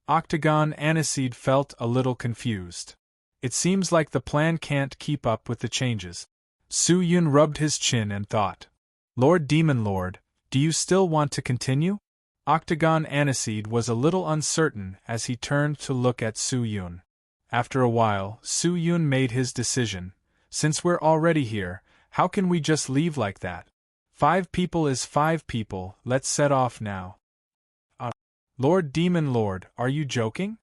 Octagon Aniseed felt a little confused. It seems like the plan can't keep up with the changes. Su Yun rubbed his chin and thought. Lord Demon Lord, do you still want to continue? Octagon Aniseed was a little uncertain as he turned to look at Su Yun. After a while, Su Yun made his decision. Since we're already here, how can we just leave like that? 5 people is 5 people, let's set off now. Lord Demon Lord, are you joking?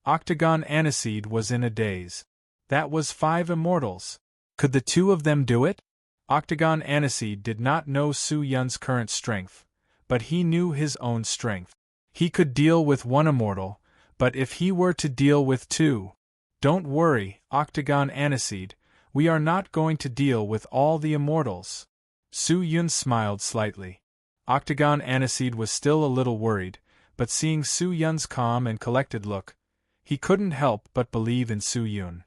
Octagon Aniseed was in a daze. That was 5 immortals. Could the 2 of them do it? Octagon Aniseed did not know Su Yun's current strength, but he knew his own strength. He could deal with 1 immortal, but if he were to deal with 2... Don't worry, Octagon Aniseed, we are not going to deal with all the immortals. Su Yun smiled slightly. Octagon Aniseed was still a little worried, but seeing Su Yun's calm and collected look, he couldn't help but believe in Su Yun.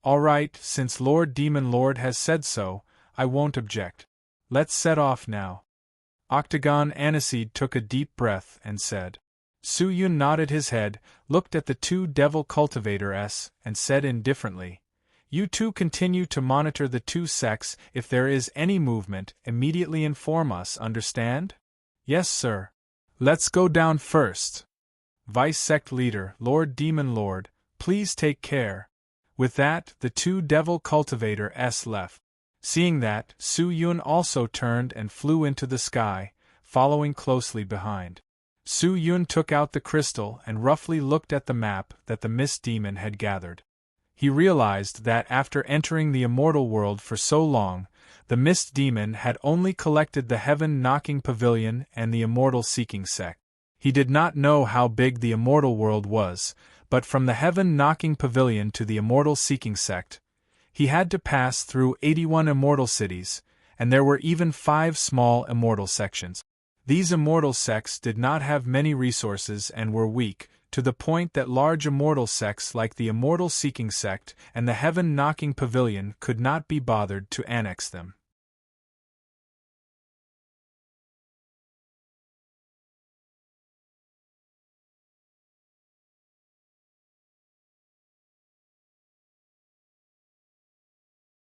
All right, since Lord Demon Lord has said so, I won't object. Let's set off now. Octagon Aniseed took a deep breath and said. Su Yun nodded his head, looked at the 2 devil cultivators, and said indifferently, You 2 continue to monitor the 2 sects. If there is any movement, immediately inform us, understand? Yes, sir. Let's go down first. Vice Sect Leader, Lord Demon Lord, please take care. With that, the 2 devil cultivators left. Seeing that, Su Yun also turned and flew into the sky, following closely behind. Su Yun took out the crystal and roughly looked at the map that the Mist Demon had gathered. He realized that after entering the immortal world for so long, the Mist Demon had only collected the Heaven-Knocking Pavilion and the Immortal-Seeking Sect. He did not know how big the immortal world was, but from the Heaven-Knocking Pavilion to the Immortal-Seeking Sect, he had to pass through 81 immortal cities, and there were even 5 small immortal sections. These immortal sects did not have many resources and were weak, to the point that large immortal sects like the Immortal-Seeking Sect and the Heaven-Knocking Pavilion could not be bothered to annex them.